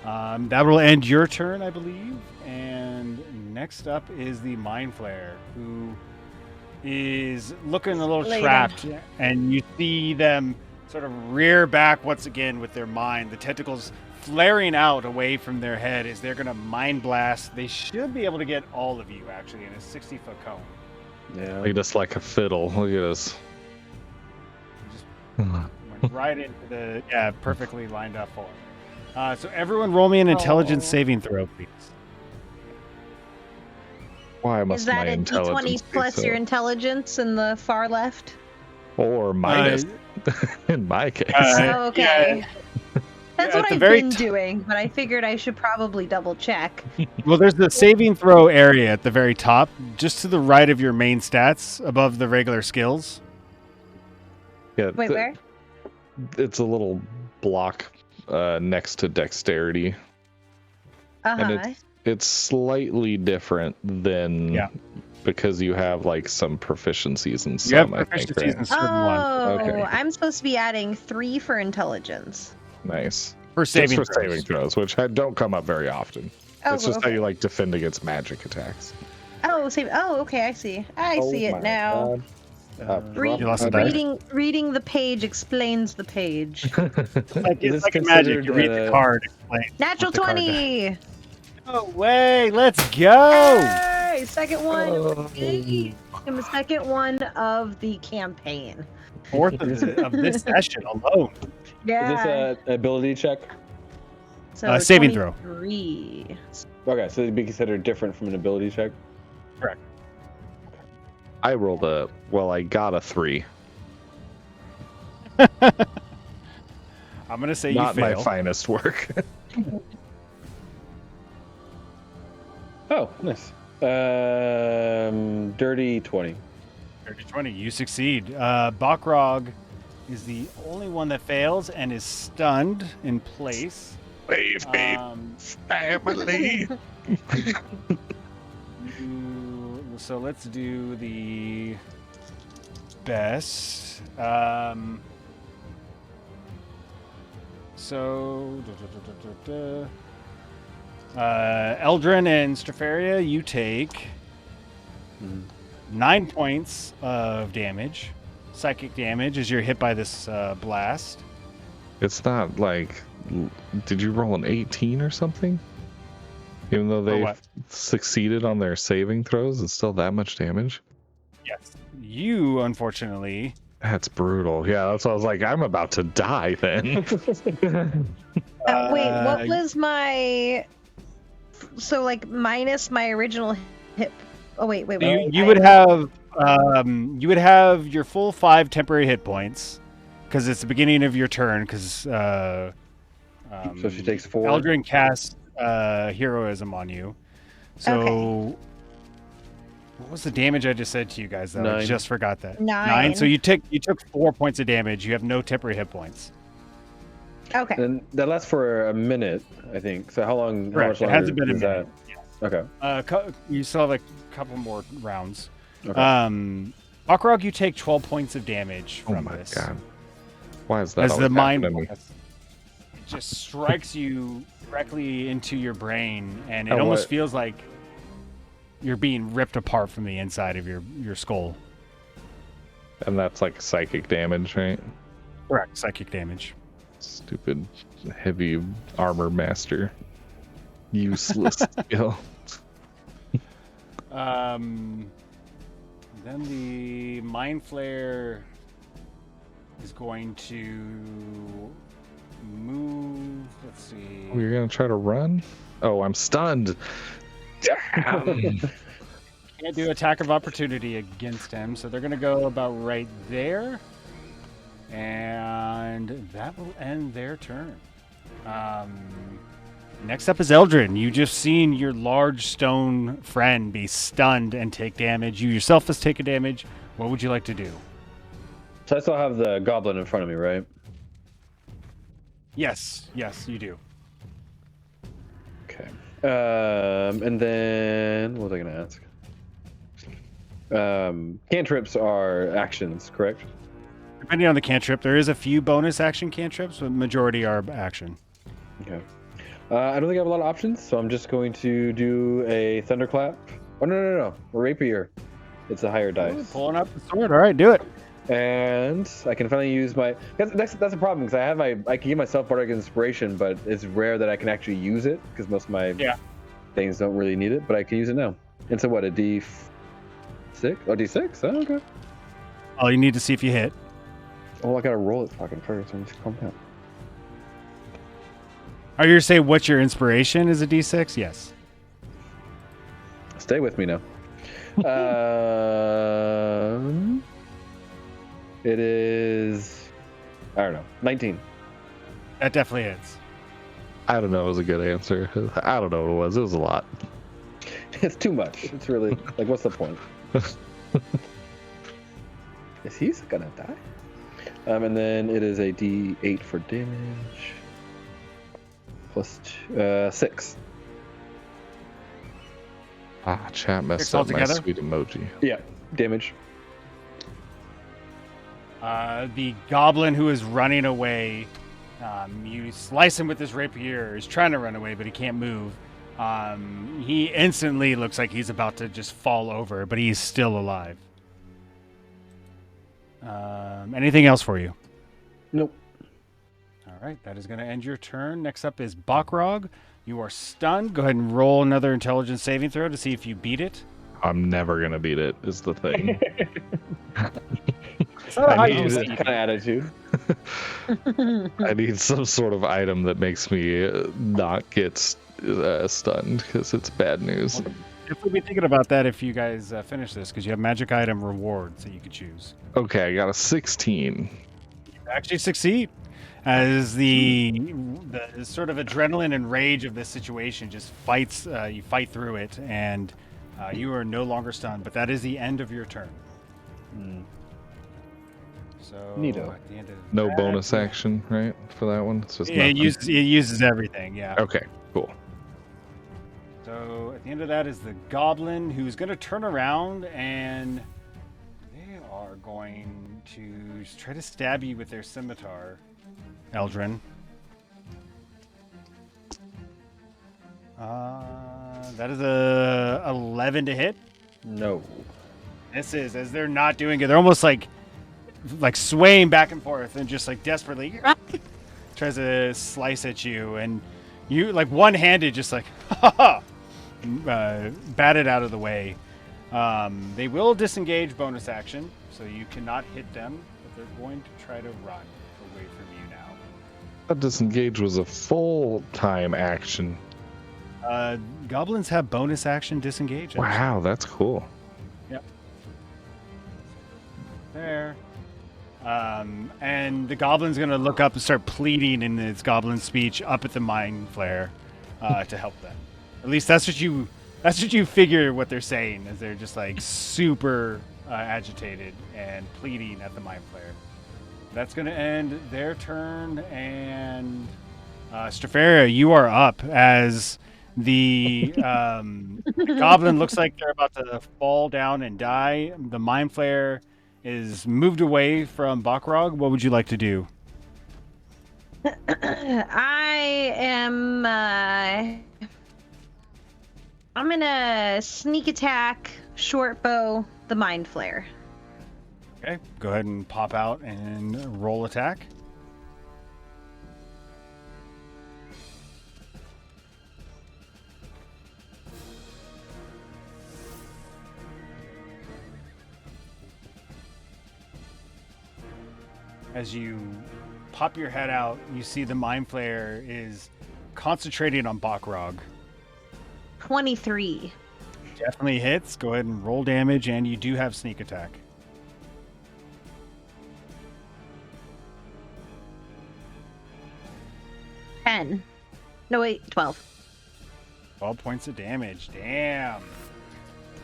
Speaker 1: That will end your turn, I believe. And next up is the Mind Flayer, who is looking a little
Speaker 4: Later.
Speaker 1: trapped, and you see them sort of rear back once again with their mind, the tentacles flaring out away from their head as they're going to mind blast. They should be able to get all of you, actually, in a 60-foot cone.
Speaker 3: Yeah.
Speaker 2: Look at us like a fiddle. Look at us.
Speaker 1: Just went right into the, perfectly lined up for it. So everyone roll me an intelligence saving throw, please.
Speaker 2: Why must
Speaker 4: Is that
Speaker 2: my
Speaker 4: a
Speaker 2: intelligence
Speaker 4: d20
Speaker 2: be
Speaker 4: plus
Speaker 2: so-
Speaker 4: your intelligence in the far left?
Speaker 2: or minus? In my case.
Speaker 4: Oh, okay. That's
Speaker 1: Yeah,
Speaker 4: what
Speaker 1: at the
Speaker 4: I've
Speaker 1: very
Speaker 4: been
Speaker 1: t-
Speaker 4: doing, but I figured I should probably double check.
Speaker 1: Well, there's the saving throw area at the very top, just to the right of your main stats, above the regular skills.
Speaker 2: Yeah,
Speaker 4: Wait, where?
Speaker 2: It's a little block next to dexterity. And it's slightly different than because you have like some proficiencies in some.
Speaker 1: You have
Speaker 2: I think,
Speaker 1: proficiencies
Speaker 2: right?
Speaker 1: in certain ones.
Speaker 4: Oh,
Speaker 2: Okay.
Speaker 4: I'm supposed to be adding 3 for intelligence.
Speaker 2: Nice.
Speaker 1: For saving
Speaker 2: Just for
Speaker 1: throws.
Speaker 2: saving throws, which don't come up very often.
Speaker 4: Oh,
Speaker 2: It's just how
Speaker 4: okay.
Speaker 2: you like defend against magic attacks.
Speaker 4: Oh, save. Oh, okay, I see. I see it now.
Speaker 1: You lost a dice?
Speaker 4: Reading the page explains the page.
Speaker 1: Like,
Speaker 3: Is
Speaker 1: it's
Speaker 3: this
Speaker 1: like a magic. You
Speaker 3: considered,
Speaker 1: read the card. Explain
Speaker 4: Natural
Speaker 1: what the card does.
Speaker 4: 20!
Speaker 1: No way! Let's go!
Speaker 4: Hey, second one.
Speaker 2: Oh.
Speaker 4: And the second one of the campaign.
Speaker 1: Fourth of this session alone.
Speaker 4: Yeah.
Speaker 3: Is this an ability check?
Speaker 4: So
Speaker 1: saving throw.
Speaker 4: 23.
Speaker 3: Okay, so it'd be considered different from an ability check.
Speaker 1: Correct.
Speaker 2: I rolled I got a 3.
Speaker 1: I'm gonna say
Speaker 2: Not
Speaker 1: you
Speaker 2: my
Speaker 1: fail.
Speaker 2: finest work.
Speaker 3: Oh, nice. Dirty 20.
Speaker 1: 30-20, you succeed. Bakrog is the only one that fails and is stunned in place.
Speaker 2: Wave, family.
Speaker 1: So let's do the best. Eldrin and Strafaria, you take 9 points of damage, psychic damage, as you're hit by this blast.
Speaker 2: It's not like, did you roll an 18 or something? Even though they
Speaker 1: what?
Speaker 2: succeeded on their saving throws, it's still that much damage?
Speaker 1: Yes. You, unfortunately.
Speaker 2: That's brutal. Yeah, that's why I was like, I'm about to die then.
Speaker 4: Wait, what was my... So, like, minus my original hit... Oh, wait.
Speaker 1: You would have your full 5 temporary hit points, because it's the beginning of your turn, because
Speaker 3: So she takes 4.
Speaker 1: Eldrin casts heroism on you. So what was the damage I just said to you guys, though? I
Speaker 3: 9.
Speaker 1: just forgot that.
Speaker 4: 9.
Speaker 1: So you took 4 points of damage. You have no temporary hit points.
Speaker 4: Okay.
Speaker 3: Then that lasts for a minute, I think. So how long? How
Speaker 1: Correct.
Speaker 3: much
Speaker 1: It hasn't
Speaker 3: longer
Speaker 1: been a
Speaker 3: is
Speaker 1: minute.
Speaker 3: that? Okay.
Speaker 1: You still have a couple more rounds.
Speaker 3: Okay.
Speaker 1: Bakrog, you take 12 points of damage
Speaker 2: Oh
Speaker 1: from
Speaker 2: my
Speaker 1: this.
Speaker 2: god. Why is that
Speaker 1: As
Speaker 2: always
Speaker 1: the mind
Speaker 2: happening to me?
Speaker 1: it just strikes you directly into your brain, and it
Speaker 3: Oh,
Speaker 1: almost
Speaker 3: what?
Speaker 1: feels like you're being ripped apart from the inside of your skull.
Speaker 2: And that's like psychic damage, right?
Speaker 1: Correct. Psychic damage.
Speaker 2: Stupid heavy armor master. Useless skill.
Speaker 1: Then the Mind Flayer is going to move. Let's see.
Speaker 2: Oh, you're gonna try to run? Oh, I'm stunned. Damn.
Speaker 1: Can't do attack of opportunity against him, so they're going to go about right there. And that will end their turn. Next up is Eldrin. You just seen your large stone friend be stunned and take damage. You yourself has taken damage. What would you like to do?
Speaker 3: So I still have the goblin in front of me, right?
Speaker 1: Yes, you do.
Speaker 3: Okay. And then what was I gonna ask? Cantrips are actions, correct?
Speaker 1: Depending on the cantrip, there is a few bonus action cantrips, but majority are action.
Speaker 3: Okay. I don't think I have a lot of options, so I'm just going to do a thunderclap. Oh no, rapier. It's a higher dice.
Speaker 1: Pulling up the sword. All right, do it.
Speaker 3: And I can finally use my. That's a problem because I can give myself bardic inspiration, but it's rare that I can actually use it because most of my things don't really need it. But I can use it now. And so what? A D6? Oh, D6. Oh, okay.
Speaker 1: All you need to see if you hit.
Speaker 3: Oh, I gotta roll it fucking first. I'm just calm down.
Speaker 1: Are you saying what's your inspiration is a D6? Yes.
Speaker 3: Stay with me now. It is. I don't know. 19.
Speaker 1: That definitely hits.
Speaker 2: I don't know. It was a good answer. I don't know what it was. It was a lot.
Speaker 3: It's too much. It's really like, what's the point? Is he gonna die? And then it is a D8 for damage. Plus 6.
Speaker 2: Chat messed
Speaker 1: 6
Speaker 2: up my
Speaker 1: altogether?
Speaker 2: sweet emoji.
Speaker 3: Yeah, damage.
Speaker 1: The goblin who is running away, you slice him with this rapier. He's trying to run away, but he can't move. He instantly looks like he's about to just fall over, but he's still alive. Anything else for you?
Speaker 3: Nope.
Speaker 1: All right, that is going to end your turn. Next up is Bakrog. You are stunned. Go ahead and roll another intelligence saving throw to see if you beat it.
Speaker 2: I'm never gonna beat it. Is the thing.
Speaker 1: It's not a high
Speaker 3: That
Speaker 1: DC.
Speaker 3: kind of attitude.
Speaker 2: I need some sort of item that makes me not get stunned because it's bad news.
Speaker 1: If we'll be thinking about that if you guys finish this, because you have magic item rewards that you could choose.
Speaker 2: Okay, I got a 16.
Speaker 1: You actually succeed. As the sort of adrenaline and rage of this situation just fights, you fight through it, and you are no longer stunned. But that is the end of your turn. So
Speaker 3: Neato.
Speaker 1: at the end of
Speaker 2: No
Speaker 1: that,
Speaker 2: bonus action, right? For that one, it's just
Speaker 1: Yeah, it
Speaker 2: nothing.
Speaker 1: uses everything. Yeah.
Speaker 2: Okay, cool.
Speaker 1: So at the end of that is the goblin who's going to turn around and they are going to try to stab you with their scimitar, Eldrin. That is a 11 to hit.
Speaker 3: No.
Speaker 1: This is as they're not doing it. They're almost like swaying back and forth and just like desperately tries to slice at you, and you like one-handed just like bat it out of the way. They will disengage bonus action, so you cannot hit them, but they're going to try to run away from you now.
Speaker 2: That disengage was a full-time action.
Speaker 1: Goblins have bonus action disengage. actually.
Speaker 2: Wow, that's cool.
Speaker 1: Yep. There. And the goblin's gonna look up and start pleading in its goblin speech up at the Mind Flayer to help them. At least that's what you figure what they're saying, is they're just like super agitated and pleading at the Mind Flayer. That's gonna end their turn, and Strafaria, you are up as the goblin looks like they're about to fall down and die. The Mind Flayer is moved away from Bakrog. What would you like to do?
Speaker 4: I am. I'm gonna sneak attack, short bow, the Mind Flayer.
Speaker 1: Okay, go ahead and pop out and roll attack. As you pop your head out, you see the Mind Flayer is concentrating on Bakrog.
Speaker 4: 23.
Speaker 1: Definitely hits. Go ahead and roll damage, and you do have sneak attack.
Speaker 4: No, wait, 12.
Speaker 1: 12 points of damage. Damn.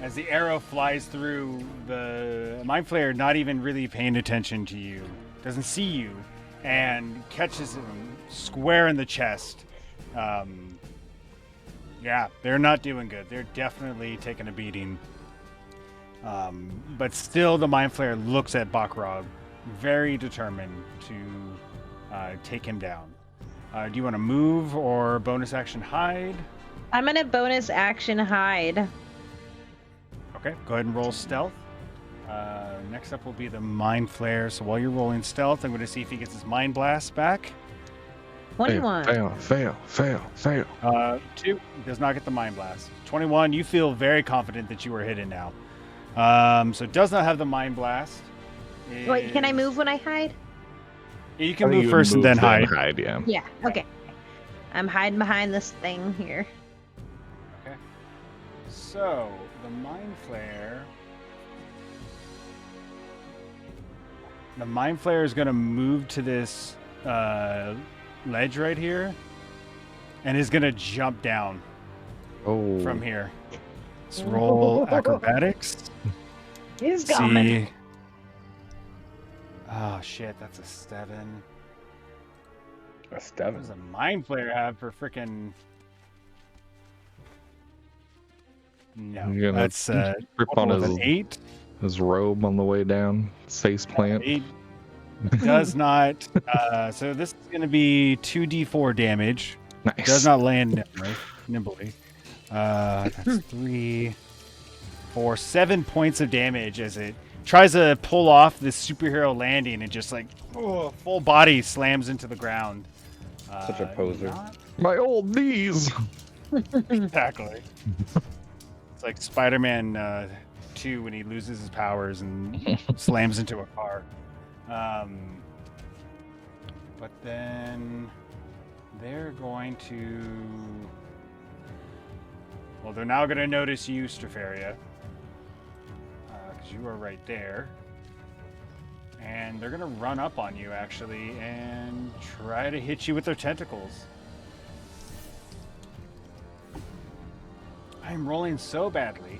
Speaker 1: As the arrow flies through, the Mind Flayer not even really paying attention to you, doesn't see you, and catches him square in the chest. Yeah, they're not doing good. They're definitely taking a beating. But still, the Mind Flayer looks at Bakrog, very determined to take him down. Do you want to move or bonus action hide?
Speaker 4: I'm gonna bonus action hide.
Speaker 1: Okay, go ahead and roll stealth. Next up will be the Mind Flayer. So while you're rolling stealth, I'm going to see if he gets his Mind Blast back.
Speaker 4: 21.
Speaker 2: Fail.
Speaker 1: 2 does not get the Mind Blast. 21, you feel very confident that you are hidden now. So does not have the Mind Blast.
Speaker 4: Wait, can I move when I hide?
Speaker 1: You can move first and then hide.
Speaker 2: Yeah.
Speaker 4: Yeah, okay. I'm hiding behind this thing here.
Speaker 1: Okay. So the Mind Flayer. The Mind Flayer is going to move to this ledge right here, and is going to jump down from here. Let's roll acrobatics.
Speaker 4: He's coming.
Speaker 1: See. Oh shit, that's a 7.
Speaker 3: A
Speaker 1: What
Speaker 3: seven.
Speaker 1: does a Mind Flayer have for frickin'? No,
Speaker 2: You're gonna
Speaker 1: that's
Speaker 2: rip on
Speaker 1: with an
Speaker 2: his
Speaker 1: 8.
Speaker 2: his robe on the way down. Face plant.
Speaker 1: 8 does not. So this is going to be 2d4 damage.
Speaker 2: Nice.
Speaker 1: Does not land nimbly. That's 3, 4, 7 points of damage as it tries to pull off this superhero landing and just like full body slams into the ground.
Speaker 3: Such a poser.
Speaker 1: Not
Speaker 2: My old knees.
Speaker 1: exactly. It's like Spider-Man 2 when he loses his powers and slams into a car. But then they're going to... Well, they're now going to notice you, Strafaria. Because you are right there. And they're going to run up on you, actually, and try to hit you with their tentacles. I'm rolling so badly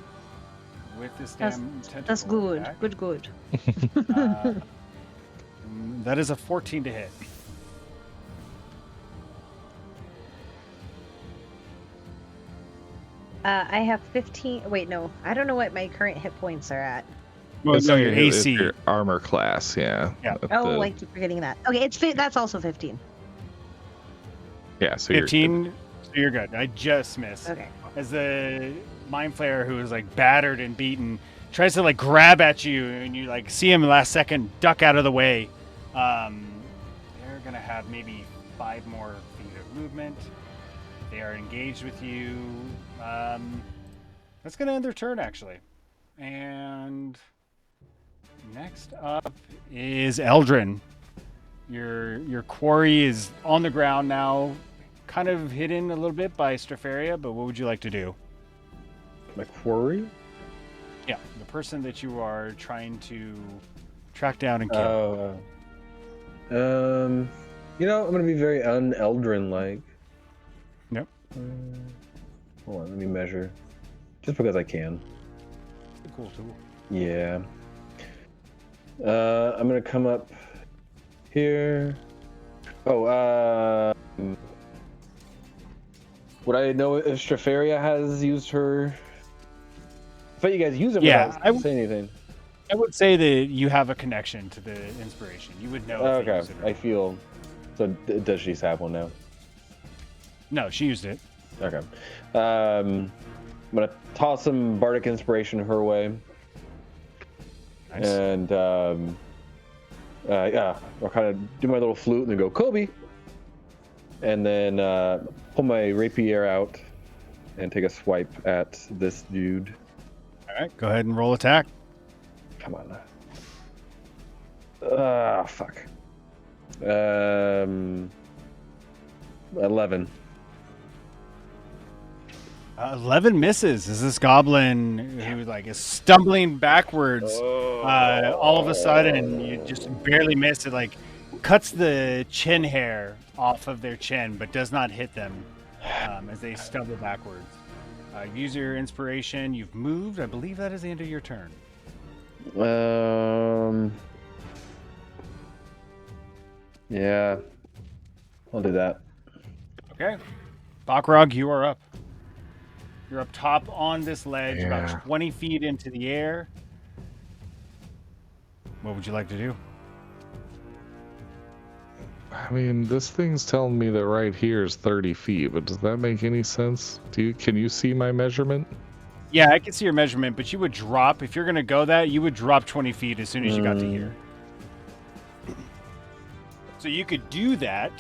Speaker 1: with this damn tentacle.
Speaker 4: That's good.
Speaker 1: attack.
Speaker 4: Good.
Speaker 1: That is a 14 to hit.
Speaker 4: I have 15. Wait, no. I don't know what my current hit points are at.
Speaker 1: Well,
Speaker 2: It's
Speaker 1: no, your
Speaker 2: it's
Speaker 1: AC.
Speaker 2: your armor class, yeah.
Speaker 1: Yeah.
Speaker 4: Oh, I keep forgetting that. Okay, that's also 15.
Speaker 2: Yeah, so you're
Speaker 1: 15. So you're good. I just missed.
Speaker 4: Okay.
Speaker 1: As the Mind Flayer, who is like battered and beaten, tries to like grab at you, and you like see him last second duck out of the way. They're gonna have maybe 5 more feet of movement. They are engaged with you. That's gonna end their turn actually. And next up is Eldrin. Your quarry is on the ground now, kind of hidden a little bit by Strafaria, but what would you like to do?
Speaker 3: My quarry?
Speaker 1: Yeah, the person that you are trying to track down and kill.
Speaker 3: You know, I'm gonna be very un-Eldrin-like.
Speaker 1: Yep.
Speaker 3: Hold on, let me measure. Just because I can.
Speaker 1: Cool tool.
Speaker 3: Yeah. I'm gonna come up here. Oh, would I know if Strafaria has used her? I thought you guys use them
Speaker 1: Yeah,
Speaker 3: without saying anything.
Speaker 1: I would say that you have a connection to the inspiration. You would know. If you
Speaker 3: Okay,
Speaker 1: used it or
Speaker 3: I
Speaker 1: not.
Speaker 3: feel. So does she have one now?
Speaker 1: No, she used it.
Speaker 3: Okay. I'm gonna toss some bardic inspiration her way,
Speaker 1: Nice.
Speaker 3: and yeah, I'll kind of do my little flute and then go Kobe, and then pull my rapier out and take a swipe at this dude.
Speaker 1: All right, go ahead and roll attack.
Speaker 3: Come on. Fuck. 11.
Speaker 1: 11 misses. Is this goblin who like is stumbling backwards? All of a sudden, you just barely miss it. Like cuts the chin hair off of their chin, but does not hit them as they stumble backwards. Use your inspiration. You've moved. I believe that is the end of your turn.
Speaker 3: Yeah. I'll do that.
Speaker 1: Okay. Bakrog, you are up. You're up top on this ledge,
Speaker 2: Yeah.
Speaker 1: about 20 feet into the air. What would you like to do?
Speaker 2: I mean, this thing's telling me that right here is 30 feet, but does that make any sense? Can you see my measurement?
Speaker 1: Yeah, I can see your measurement, but you would drop, if you're going to go that, you would drop 20 feet as soon as you got to here. So you could do that.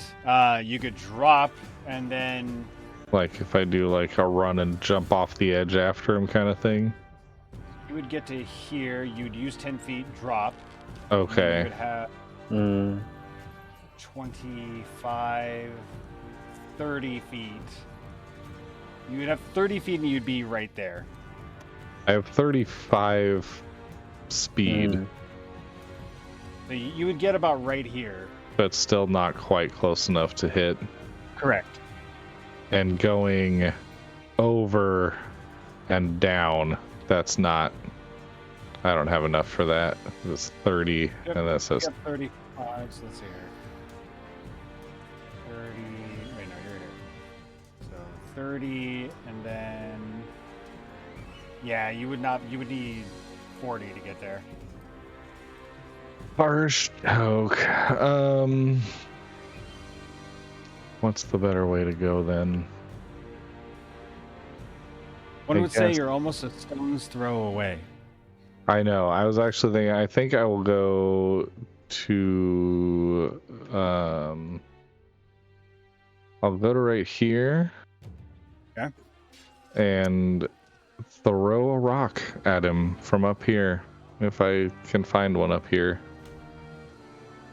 Speaker 1: You could drop and then...
Speaker 2: Like if I do like a run and jump off the edge after him kind of thing?
Speaker 1: You would get to here, you'd use 10 feet, drop.
Speaker 2: Okay.
Speaker 1: You would have 25, 30 feet. You would have 30 feet and you'd be right there.
Speaker 2: I have 35 speed.
Speaker 1: So you would get about right here.
Speaker 2: But still not quite close enough to hit.
Speaker 1: Correct.
Speaker 2: And going over and down, that's not... I don't have enough for that. It's 30, and that says...
Speaker 1: 35, so let's see here. 30, wait, no, you're here. So 30, and then... Yeah, you would need 40 to get there.
Speaker 2: Harsh oak. What's the better way to go then?
Speaker 1: One would say
Speaker 2: guess-
Speaker 1: you're almost a stone's throw away.
Speaker 2: I know. I was actually thinking, I think I will go to, I'll go to right here.
Speaker 1: Okay.
Speaker 2: And throw a rock at him from up here, if I can find one up here.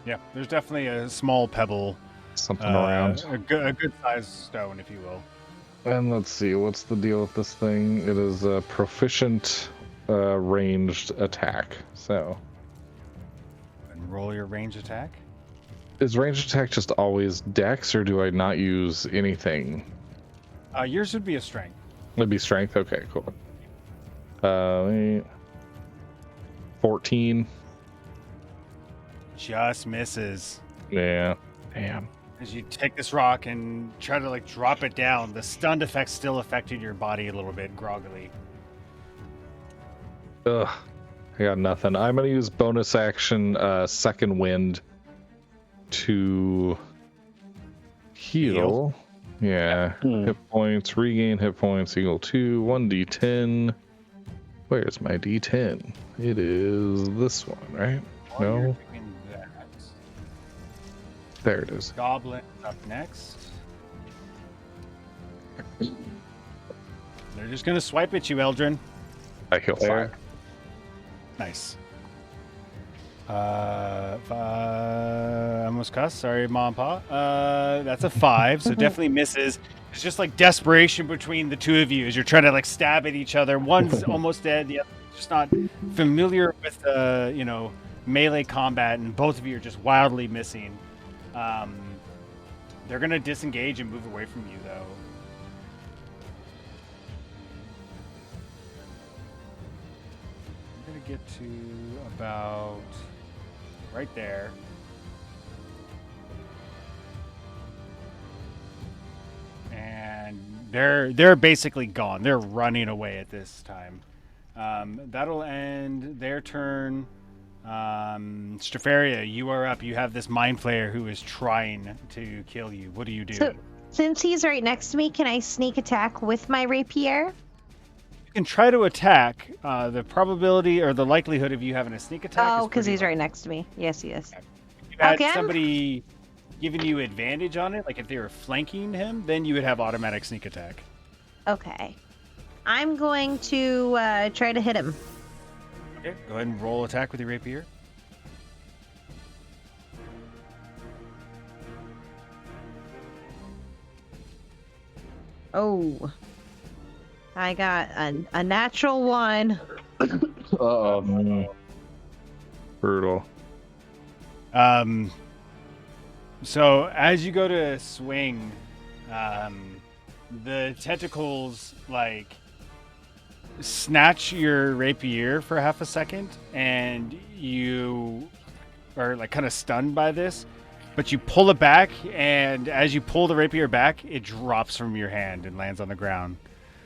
Speaker 1: Yeah, there's definitely a small pebble.
Speaker 2: Something around.
Speaker 1: A good sized stone, if you will.
Speaker 2: And let's see, what's the deal with this thing? It is a proficient ranged attack. So,
Speaker 1: And roll your range attack.
Speaker 2: is ranged attack just always dex, or do I not use anything?
Speaker 1: Yours would be a strength.
Speaker 2: It'd be strength? Okay, cool. 14.
Speaker 1: Just misses.
Speaker 2: Yeah. Damn.
Speaker 1: As you take this rock and try to like drop it down, the stunned effect still affected your body a little bit groggily.
Speaker 2: Ugh. I got nothing. I'm gonna use bonus action second wind to heal. Yeah. Hit points, regain hit points equal to 1d10. Where's my d10? It is this one, right?
Speaker 1: While
Speaker 2: No.
Speaker 1: you're doing that,
Speaker 2: There it is.
Speaker 1: Goblin up next. They're just gonna swipe at you, Eldrin.
Speaker 2: I heal 5.
Speaker 1: Nice. I almost cussed. Sorry, Mom and Pa. That's a 5, so definitely misses. It's just like desperation between the two of you as you're trying to like stab at each other. One's almost dead, the other's just not familiar with melee combat, and both of you are just wildly missing. They're gonna disengage and move away from you, though. I'm gonna get to about right there. And they're basically gone. They're running away at this time. That'll end their turn. Strafaria, you are up. You have this Mind Flayer who is trying to kill you. What do you do?
Speaker 4: So, since he's right next to me, can I sneak attack with my rapier?
Speaker 1: You can try to attack. The probability or the likelihood of you having a sneak attack.
Speaker 4: Oh, because he's right next to me. Yes, he is.
Speaker 1: If you had
Speaker 4: Okay,
Speaker 1: somebody giving you advantage on it, like if they were flanking him, then you would have automatic sneak attack.
Speaker 4: Okay. I'm going to try to hit him.
Speaker 1: Okay, go ahead and roll attack with your rapier.
Speaker 4: Oh. I got a natural 1.
Speaker 2: Brutal.
Speaker 1: So as you go to swing, the tentacles like snatch your rapier for half a second, and you are like kind of stunned by this, but you pull it back, and as you pull the rapier back, it drops from your hand and lands on the ground.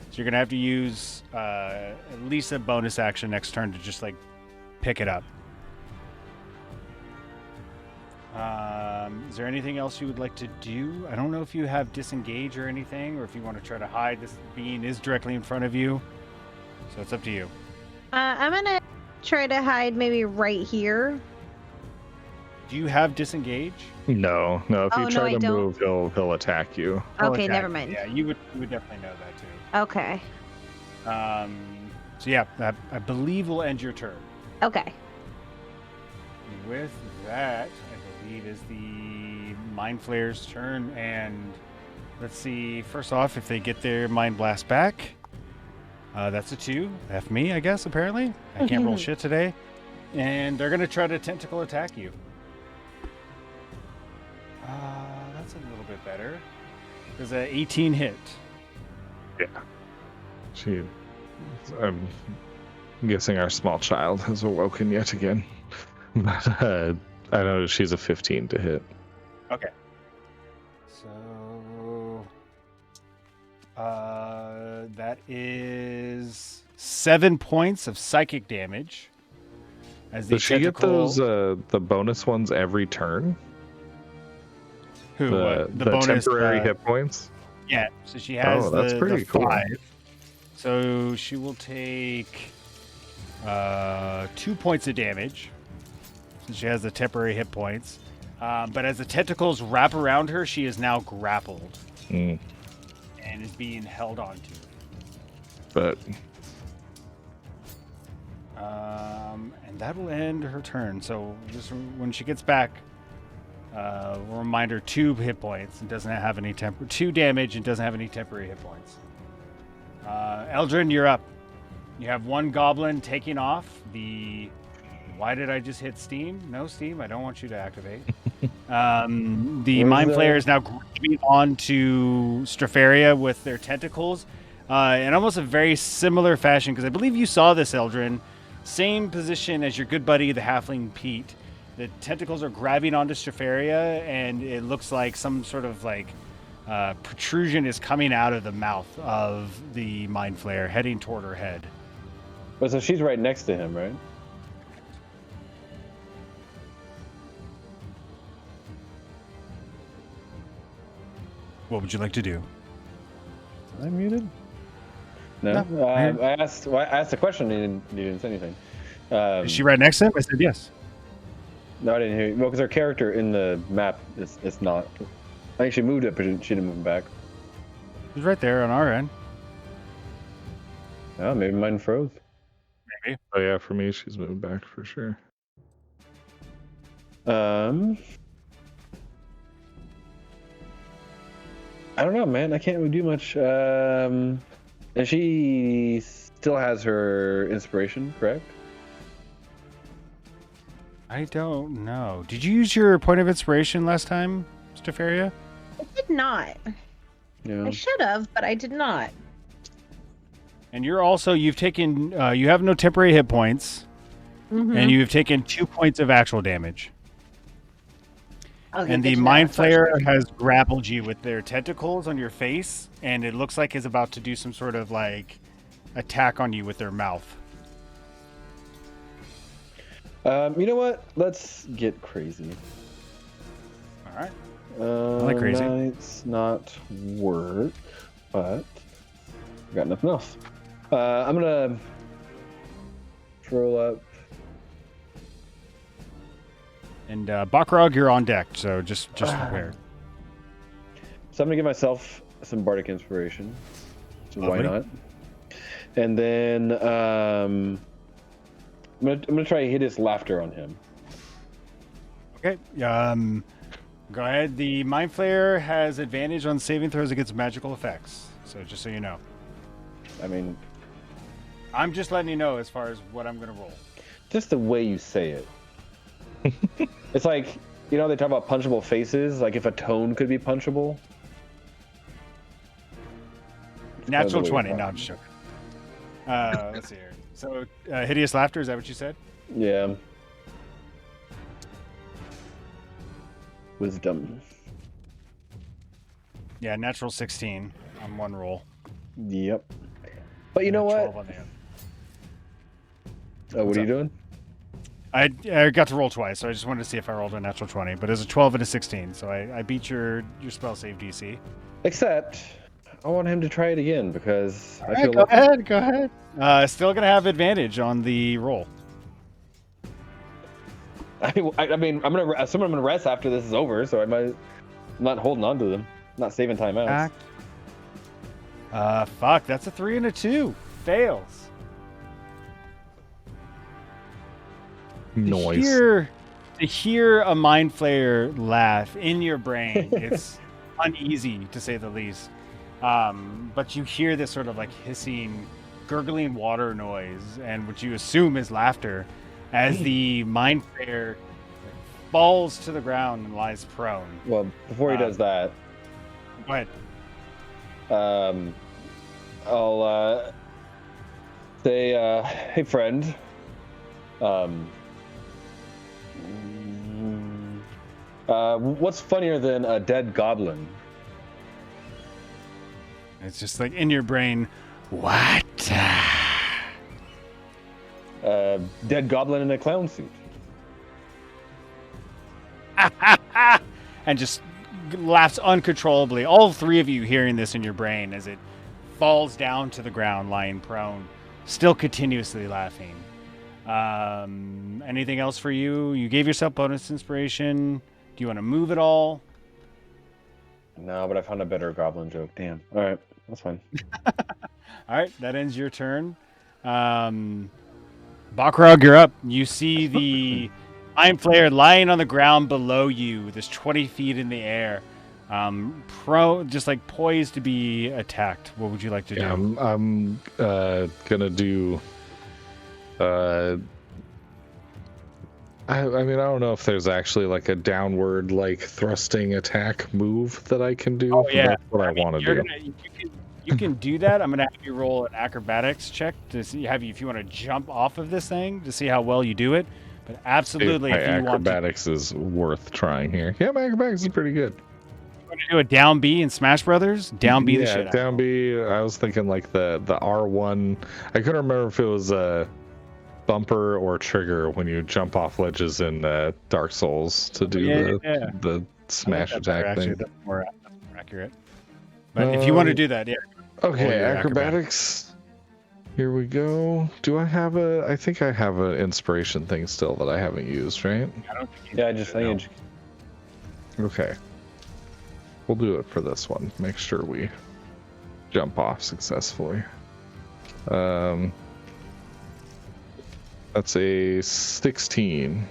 Speaker 1: So you're gonna have to use at least a bonus action next turn to just like pick it up. Is there anything else you would like to do? I don't know if you have disengage or anything, or if you want to try to hide. This being is directly in front of you, so it's up to you.
Speaker 4: I'm gonna try to hide maybe right here.
Speaker 1: Do you have disengage?
Speaker 2: No. If you
Speaker 4: Oh, no,
Speaker 2: try
Speaker 4: I
Speaker 2: to
Speaker 4: don't.
Speaker 2: move, he'll attack you.
Speaker 1: He'll
Speaker 4: Okay,
Speaker 1: attack
Speaker 4: never
Speaker 1: you.
Speaker 4: mind.
Speaker 1: Yeah, you would definitely know that too.
Speaker 4: Okay.
Speaker 1: So yeah, I believe we'll end your turn.
Speaker 4: Okay.
Speaker 1: With that, I believe is the Mind Flayer's turn, and let's see. First off, if they get their Mind Blast back, that's a 2. F me, I guess. Apparently, I can't roll shit today, and they're gonna try to tentacle attack you. That's a little bit better. There's a 18 hit.
Speaker 2: Yeah. I'm guessing our small child has awoken yet again. But I know she's a 15 to hit.
Speaker 1: Okay. So that is 7 points of psychic damage. As the
Speaker 2: Does she get those the bonus ones every turn?
Speaker 1: Who?
Speaker 2: The
Speaker 1: bonus
Speaker 2: temporary hit points?
Speaker 1: Yeah. So she has
Speaker 2: that's pretty
Speaker 1: the
Speaker 2: cool.
Speaker 1: 5. So she will take 2 points of damage. Since she has the temporary hit points. But as the tentacles wrap around her, she is now grappled.
Speaker 2: And
Speaker 1: is being held onto.
Speaker 2: But
Speaker 1: and that will end her turn. So just when she gets back, reminder: 2 hit points and doesn't have any 2 damage and doesn't have any temporary hit points. Eldrin, you're up. You have 1 goblin taking off the. Why did I just hit Steam? No Steam. I don't want you to activate. The Mind Flayer is now grabbing onto Strafaria with their tentacles in almost a very similar fashion, because I believe you saw this, Eldrin. Same position as your good buddy, the Halfling Pete. The tentacles are grabbing onto Strafaria, and it looks like some sort of protrusion is coming out of the mouth of the Mind Flayer, heading toward her head.
Speaker 3: But so she's right next to him, right?
Speaker 1: What would you like to do?
Speaker 3: Am I muted? No. I asked a question. And he didn't say anything.
Speaker 1: Is she right next to him? I said yes.
Speaker 3: No, I didn't hear you. Well, because her character in the map is not. I think she moved it, but she didn't move it back.
Speaker 1: She's right there on our end.
Speaker 3: Oh, maybe mine froze.
Speaker 1: Maybe.
Speaker 2: Oh yeah, for me, she's moved back for sure.
Speaker 3: I don't know, man. I can't really do much. And she still has her inspiration, correct?
Speaker 1: I don't know. Did you use your point of inspiration last time, Stefaria?
Speaker 4: I did not.
Speaker 3: Yeah.
Speaker 4: I should have, but I did not.
Speaker 1: And you've taken, you have no temporary hit points, and you've taken 2 points of actual damage.
Speaker 4: Okay,
Speaker 1: and the Mind Flayer has grappled you with their tentacles on your face, and it looks like is about to do some sort of attack on you with their mouth.
Speaker 3: You know what? Let's get crazy.
Speaker 1: All right. I like crazy.
Speaker 3: Might not work, but I got nothing else. I'm gonna roll up.
Speaker 1: And Bakrog, you're on deck, so just prepare.
Speaker 3: So I'm gonna give myself some bardic inspiration. So why
Speaker 1: Lovely.
Speaker 3: not? And then I'm gonna try hideous laughter on him.
Speaker 1: Okay. Go ahead. The Mind Flayer has advantage on saving throws against magical effects. So just so you know.
Speaker 3: I mean,
Speaker 1: I'm just letting you know as far as what I'm gonna roll.
Speaker 3: just the way you say it. It's like, they talk about punchable faces, like if a tone could be punchable.
Speaker 1: Natural
Speaker 3: the way
Speaker 1: 20.
Speaker 3: you're
Speaker 1: No, I'm just joking. Let's see here. So, hideous laughter, is that what you said?
Speaker 3: Yeah. Wisdom.
Speaker 1: Yeah, natural 16 on one roll.
Speaker 3: Yep. But you know what?
Speaker 1: 12 on the other.
Speaker 3: Oh, what
Speaker 1: What's
Speaker 3: are you
Speaker 1: up?
Speaker 3: doing?
Speaker 1: I got to roll twice, so I just wanted to see if I rolled a natural 20. But it was a 12 and a 16, so I beat your spell save DC.
Speaker 3: Except, I want him to try it again because I
Speaker 1: All
Speaker 3: feel
Speaker 1: right,
Speaker 3: like
Speaker 1: go ahead. Still gonna have advantage on the roll.
Speaker 3: I mean, I'm gonna rest after this is over, so I'm not holding on to them. I'm not saving timeouts.
Speaker 1: Fuck, that's a 3 and a 2. Fails.
Speaker 2: Noise.
Speaker 1: To hear a Mind Flayer laugh in your brain, it's uneasy to say the least. But you hear this sort of like hissing, gurgling water noise, and what you assume is laughter, as the Mind Flayer falls to the ground and lies prone.
Speaker 3: Well, before he does that,
Speaker 1: Go ahead.
Speaker 3: I'll say, hey friend, what's funnier than a dead goblin?
Speaker 1: It's just like in your brain, what?
Speaker 3: Dead goblin in a clown suit.
Speaker 1: And just laughs uncontrollably. All three of you hearing this in your brain as it falls down to the ground, lying prone, still continuously laughing. Anything else for you? You gave yourself bonus inspiration. Do you want to move at all?
Speaker 3: No, but I found a better goblin joke. Damn. All right, that's fine.
Speaker 1: All right, that ends your turn. Bakrog, you're up. You see the Mind Flayer lying on the ground below you, this 20 feet in the air, just like poised to be attacked. What would you like to do?
Speaker 2: I'm gonna do. I mean, I don't know if there's actually like a downward like thrusting attack move that I can do.
Speaker 1: Oh yeah,
Speaker 2: that's what I want to do.
Speaker 1: You can do that. I'm gonna have you roll an acrobatics check to see if you want to jump off of this thing to see how well you do it. But absolutely,
Speaker 2: My
Speaker 1: if you
Speaker 2: acrobatics is worth trying here. Yeah, my acrobatics is pretty good.
Speaker 1: want to do a down B in Smash Brothers, down B the shit.
Speaker 2: Down B. I was thinking like the R1. I couldn't remember if it was a bumper or trigger when you jump off ledges in Dark Souls to do the smash attack thing.
Speaker 1: That's more accurate. But if you want to do that, yeah.
Speaker 2: Okay, acrobatics. Here we go. Do I have a? I think I have an inspiration thing still that I haven't used, right?
Speaker 1: I don't think
Speaker 3: Yeah, I just think.
Speaker 2: Okay. We'll do it for this one. Make sure we jump off successfully. That's a 16.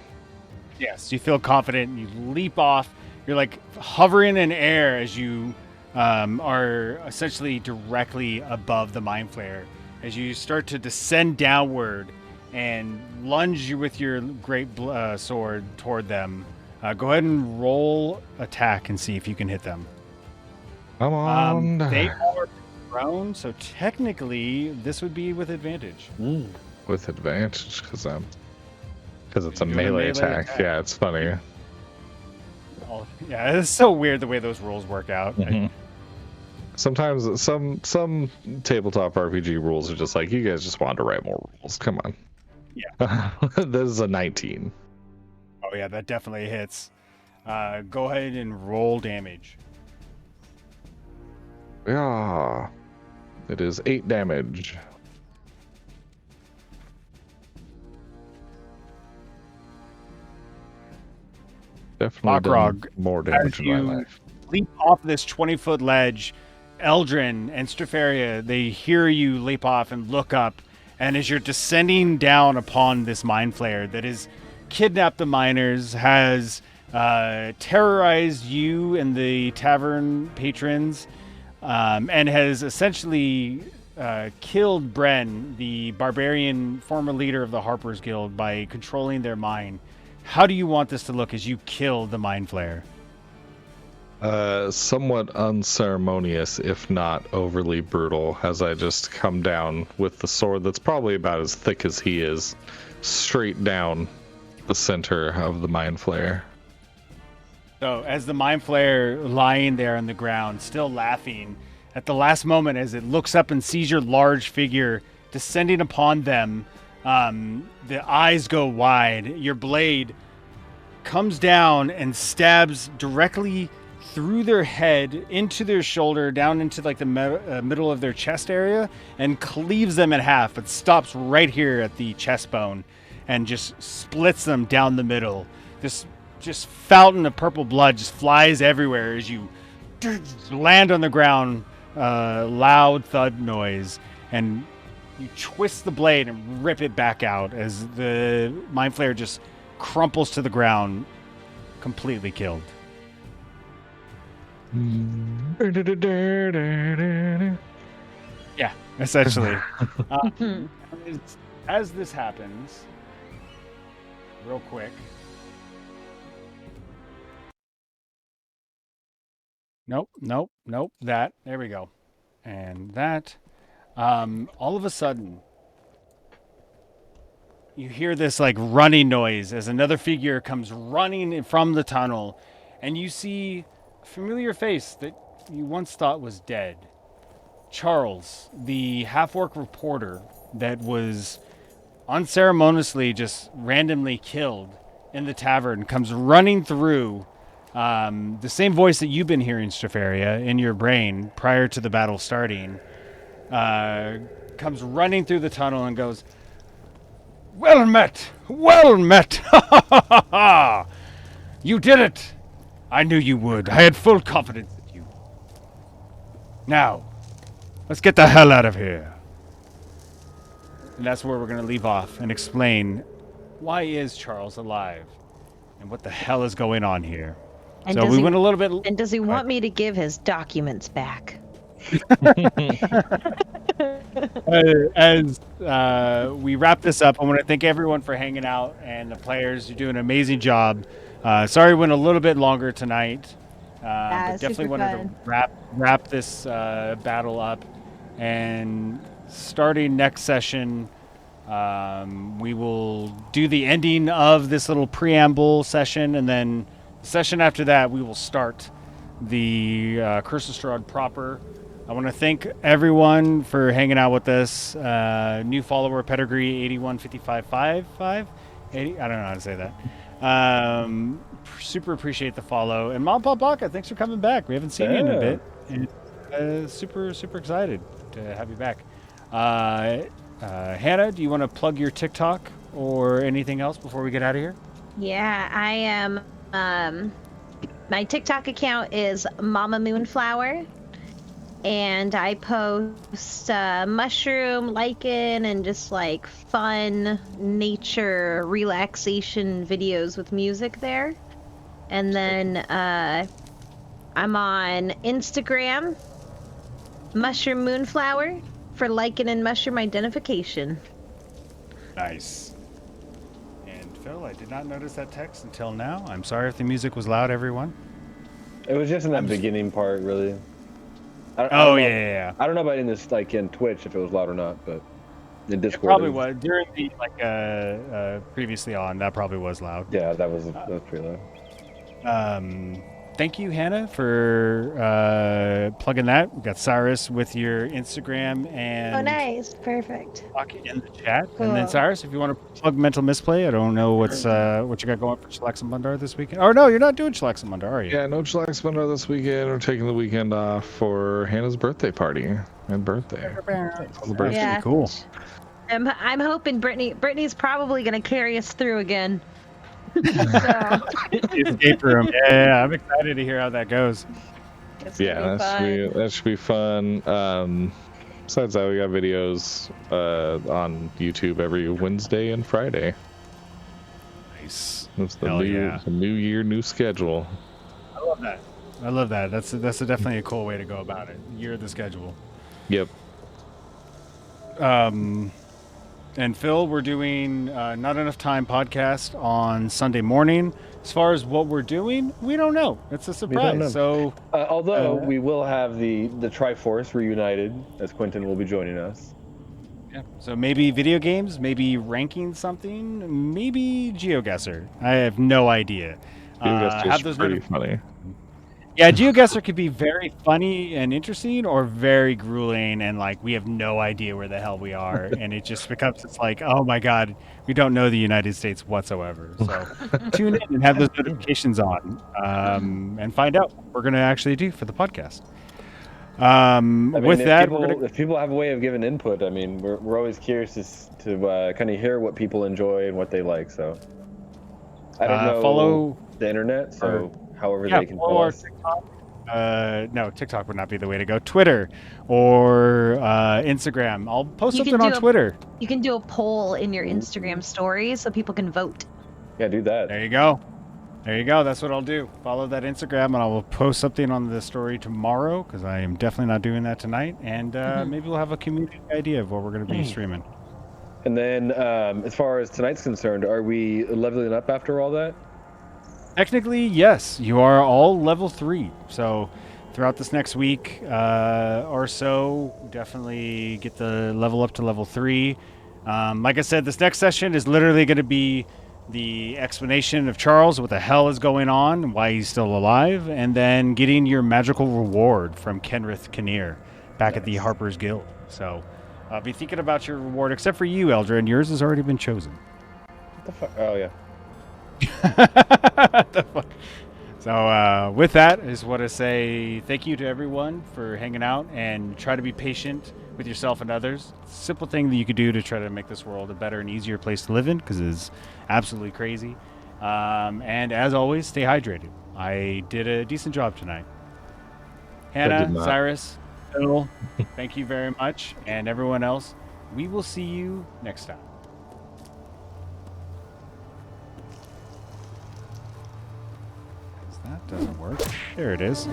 Speaker 1: Yes, you feel confident. You leap off. You're like hovering in air as you are essentially directly above the Mind Flayer. As you start to descend downward and lunge with your great sword toward them, go ahead and roll attack and see if you can hit them.
Speaker 2: Come on.
Speaker 1: They are prone, so technically this would be with advantage.
Speaker 2: With advantage, because it's a
Speaker 1: You're doing
Speaker 2: melee attack. Yeah, it's funny.
Speaker 1: Yeah, it's so weird the way those rules work out.
Speaker 2: Mhm. Sometimes some tabletop RPG rules are just like, you guys just wanted to write more rules. Come on.
Speaker 1: Yeah.
Speaker 2: This is a 19.
Speaker 1: Oh yeah, that definitely hits. Go ahead and roll damage.
Speaker 2: Yeah. It is 8 damage. Definitely done more damage in my life.
Speaker 1: Leap off this 20-foot ledge, Eldrin and Strafaria, they hear you leap off and look up, and as you're descending down upon this Mind Flayer that has kidnapped the miners, has terrorized you and the tavern patrons, and has essentially killed Bren, the barbarian former leader of the Harper's Guild, by controlling their mind. How do you want this to look as you kill the Mind Flayer?
Speaker 2: Somewhat unceremonious, if not overly brutal, as I just come down with the sword that's probably about as thick as he is, straight down the center of the Mind Flayer.
Speaker 1: So, as the Mind Flayer lying there on the ground, still laughing, at the last moment as it looks up and sees your large figure descending upon them, The eyes go wide. Your blade comes down and stabs directly through their head, into their shoulder, down into like the middle of their chest area, and cleaves them in half, but stops right here at the chest bone and just splits them down the middle. This just fountain of purple blood just flies everywhere as you land on the ground, loud thud noise, and you twist the blade and rip it back out as the Mind Flayer just crumples to the ground, completely killed. Yeah, essentially. As this happens, real quick. Nope. That. There we go. And that. All of a sudden, you hear this like running noise as another figure comes running from the tunnel, and you see a familiar face that you once thought was dead. Charles, the half-orc reporter that was unceremoniously just randomly killed in the tavern, comes running through. The same voice that you've been hearing, Strafaria, in your brain prior to the battle starting, comes running through the tunnel and goes, "Well met! Well met! Ha ha ha ha! You did it! I knew you would. I had full confidence in you. Now, let's get the hell out of here." And that's where we're going to leave off and explain why is Charles alive and what the hell is going on here.
Speaker 4: And
Speaker 1: So we went a little bit...
Speaker 4: And does he want me to give his documents back?
Speaker 1: As we wrap this up, I want to thank everyone for hanging out and the players. You do an amazing job. Sorry we went a little bit longer tonight, but definitely wanted to wrap this battle up. And starting next session, we will do the ending of this little preamble session, and then the session after that we will start the Curse of Strahd proper. I want to thank everyone for hanging out with us. New follower pedigree 815555. I don't know how to say that. Super appreciate the follow. And Mom Pop Baka, thanks for coming back. We haven't seen you in a bit. And, super excited to have you back. Hannah, do you want to plug your TikTok or anything else before we get out of here?
Speaker 4: Yeah, I am. My TikTok account is Mama Moonflower. And I post mushroom, lichen, and just like fun nature relaxation videos with music there. And then I'm on Instagram, Mushroom Moonflower, for lichen and mushroom identification.
Speaker 1: Nice. And Phil, I did not notice that text until now. I'm sorry if the music was loud, everyone.
Speaker 3: It was just in that beginning part, really. I
Speaker 1: yeah.
Speaker 3: I don't know about in this, like in Twitch, if it was loud or not, but in Discord.
Speaker 1: It probably was. During the previously on, that probably was loud.
Speaker 3: Yeah, that was pretty loud.
Speaker 1: Thank you, Hannah, for plugging that. We got Cyrus with your Instagram and...
Speaker 4: Oh, nice. Perfect.
Speaker 1: In the chat.
Speaker 4: Cool.
Speaker 1: And then Cyrus, if you want to plug Mental Misplay, I don't know what you got going for Chillax and Bundar this weekend. Or no, you're not doing Chillax and Bundar, are you?
Speaker 2: Yeah, no Chillax Bundar this weekend. We're taking the weekend off for Hannah's birthday party and birthday. Celebration.
Speaker 4: Yeah.
Speaker 1: Cool.
Speaker 4: I'm hoping Brittany's probably going to carry us through again. So.
Speaker 1: Escape room. Yeah, I'm excited to hear how that goes.
Speaker 2: Yeah, that should be fun. Besides that, we got videos on YouTube every Wednesday and Friday.
Speaker 1: Nice.
Speaker 2: That's the new year, new schedule.
Speaker 1: I love that. That's definitely a cool way to go about it. Year of the schedule.
Speaker 2: Yep.
Speaker 1: And Phil, we're doing Not Enough Time podcast on Sunday morning. As far as what we're doing, we don't know. It's a surprise. So,
Speaker 3: although we will have the Triforce reunited, as Quentin will be joining us.
Speaker 1: Yeah. So maybe video games, maybe ranking something, maybe GeoGuessr. I have no idea.
Speaker 2: GeoGuessr is pretty funny.
Speaker 1: Yeah, GeoGuessr could be very funny and interesting, or very grueling, and like we have no idea where the hell we are, and it just becomes it's like, oh my god, we don't know the United States whatsoever. So tune in and have those notifications on, and find out what we're gonna actually do for the podcast.
Speaker 3: I mean,
Speaker 1: With
Speaker 3: if
Speaker 1: that, we're gonna
Speaker 3: people have a way of giving input, I mean, we're always curious to kind of hear what people enjoy and what they like. So I don't know
Speaker 1: follow
Speaker 3: the internet, so however
Speaker 1: yeah,
Speaker 3: they can
Speaker 1: follow
Speaker 3: tell
Speaker 1: our
Speaker 3: us.
Speaker 1: TikTok. No, TikTok would not be the way to go. Twitter or Instagram. I'll post
Speaker 4: You can
Speaker 1: something on
Speaker 4: do a
Speaker 1: Twitter.
Speaker 4: You can do a poll in your Instagram story so people can vote.
Speaker 3: Yeah, do that.
Speaker 1: There you go. There you go. That's what I'll do. Follow that Instagram, and I will post something on the story tomorrow because I am definitely not doing that tonight. And maybe we'll have a community idea of what we're going to be streaming.
Speaker 3: And then, as far as tonight's concerned, are we leveling up after all that?
Speaker 1: Technically, yes. You are all level 3. So throughout this next week or so, definitely get the level up to level 3. Like I said, this next session is literally going to be the explanation of Charles, what the hell is going on, why he's still alive, and then getting your magical reward from Kenrith Kinnear back at the Harper's Guild. So be thinking about your reward, except for you, Eldrin. Yours has already been chosen.
Speaker 3: What the fuck? Oh, yeah.
Speaker 1: The fuck? So with that, I just want to say thank you to everyone for hanging out, and try to be patient with yourself and others. It's a simple thing that you could do to try to make this world a better and easier place to live in, because it's absolutely crazy. And as always, stay hydrated. I did a decent job tonight. Hannah,
Speaker 2: did not.
Speaker 1: Cyrus, Phil, thank you very much. And everyone else, we will see you next time. That doesn't work. There it is.